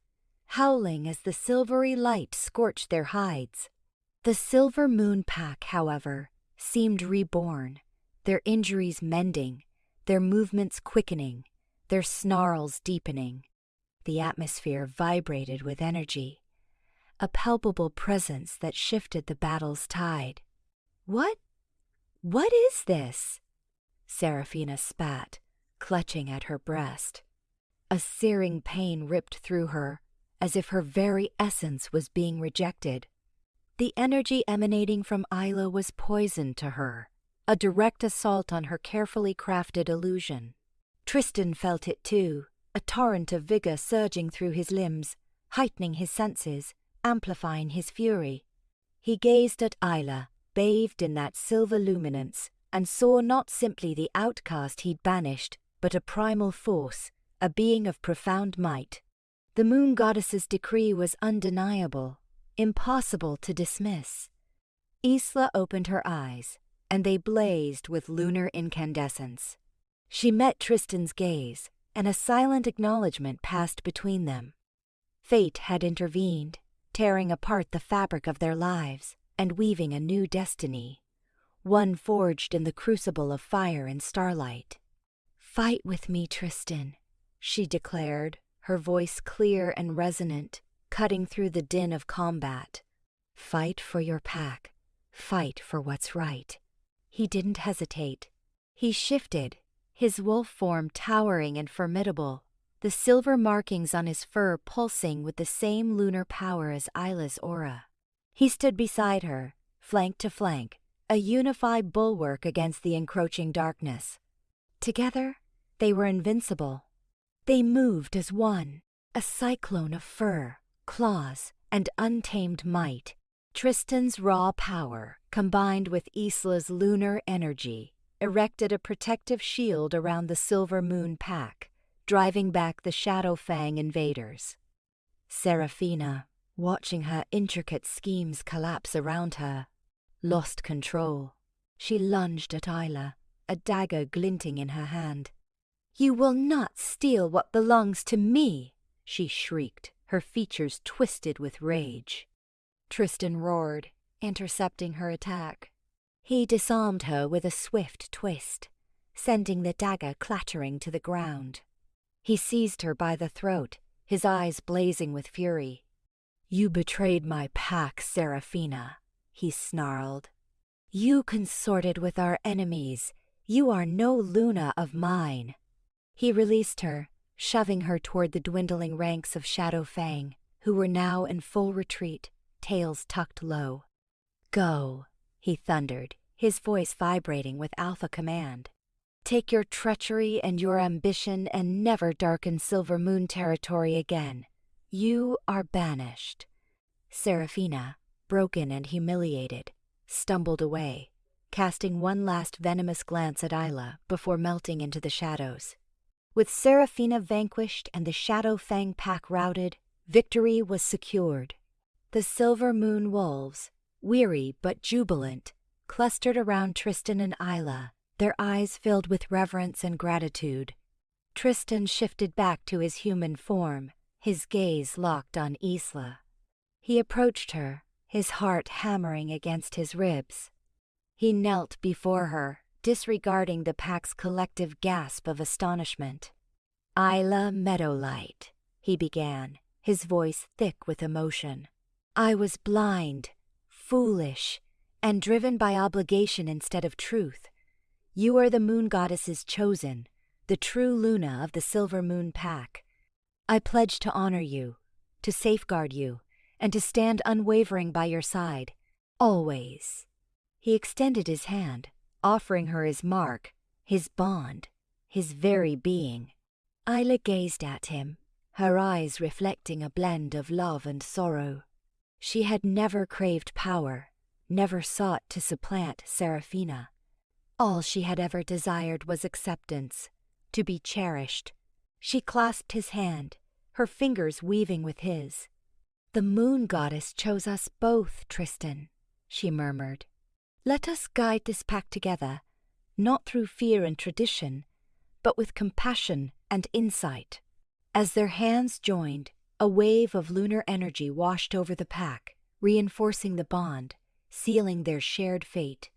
howling as the silvery light scorched their hides. The Silver Moon Pack, however, seemed reborn, their injuries mending, their movements quickening, their snarls deepening. The atmosphere vibrated with energy, a palpable presence that shifted the battle's tide. What is this?" Seraphina spat, clutching at her breast. A searing pain ripped through her, as if her very essence was being rejected. The energy emanating from Isla was poison to her, a direct assault on her carefully crafted illusion. Tristan felt it too, a torrent of vigor surging through his limbs, heightening his senses, amplifying his fury. He gazed at Isla, bathed in that silver luminance, and saw not simply the outcast he'd banished, but a primal force, a being of profound might. The moon goddess's decree was undeniable, impossible to dismiss. Isla opened her eyes, and they blazed with lunar incandescence. She met Tristan's gaze, and a silent acknowledgement passed between them. Fate had intervened, tearing apart the fabric of their lives and weaving a new destiny, one forged in the crucible of fire and starlight. "Fight with me, Tristan," she declared, her voice clear and resonant, cutting through the din of combat. "Fight for your pack. Fight for what's right." He didn't hesitate. He shifted, his wolf form towering and formidable, the silver markings on his fur pulsing with the same lunar power as Isla's aura. He stood beside her, flank to flank, a unified bulwark against the encroaching darkness. Together, they were invincible. They moved as one, a cyclone of fur, claws, and untamed might. Tristan's raw power, combined with Isla's lunar energy, erected a protective shield around the Silver Moon pack, driving back the Shadow Fang invaders. Seraphina, watching her intricate schemes collapse around her, lost control. She lunged at Isla, a dagger glinting in her hand. "You will not steal what belongs to me!" she shrieked, her features twisted with rage. Tristan roared, intercepting her attack. He disarmed her with a swift twist, sending the dagger clattering to the ground. He seized her by the throat, his eyes blazing with fury. "You betrayed my pack, Seraphina," he snarled. "You consorted with our enemies. You are no Luna of mine." He released her, shoving her toward the dwindling ranks of Shadow Fang, who were now in full retreat, tails tucked low. "Go," he thundered, his voice vibrating with Alpha command. "Take your treachery and your ambition and never darken Silver Moon territory again. You are banished." Seraphina, broken and humiliated, stumbled away, casting one last venomous glance at Isla before melting into the shadows. With Seraphina vanquished and the Shadow Fang pack routed, victory was secured. The Silver Moon wolves, weary but jubilant, clustered around Tristan and Isla, their eyes filled with reverence and gratitude. Tristan shifted back to his human form, his gaze locked on Isla. He approached her, his heart hammering against his ribs. He knelt before her, disregarding the pack's collective gasp of astonishment. "Isla Meadowlight," he began, his voice thick with emotion. "I was blind, foolish, and driven by obligation instead of truth. You are the moon goddess's chosen, the true Luna of the Silver Moon pack. I pledge to honor you, to safeguard you, and to stand unwavering by your side, always." He extended his hand, offering her his mark, his bond, his very being. Isla gazed at him, her eyes reflecting a blend of love and sorrow. She had never craved power, never sought to supplant Seraphina. All she had ever desired was acceptance, to be cherished. She clasped his hand, her fingers weaving with his. "The moon goddess chose us both, Tristan," she murmured. "Let us guide this pack together, not through fear and tradition, but with compassion and insight." As their hands joined, a wave of lunar energy washed over the pack, reinforcing the bond, sealing their shared fate.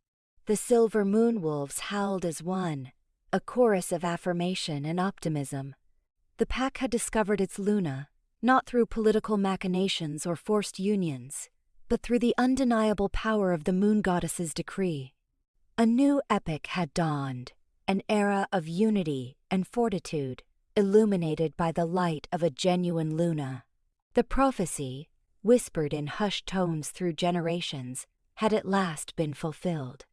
The Silver Moon wolves howled as one, a chorus of affirmation and optimism. The pack had discovered its Luna, not through political machinations or forced unions, but through the undeniable power of the moon goddess's decree. A new epoch had dawned, an era of unity and fortitude, illuminated by the light of a genuine Luna. The prophecy, whispered in hushed tones through generations, had at last been fulfilled.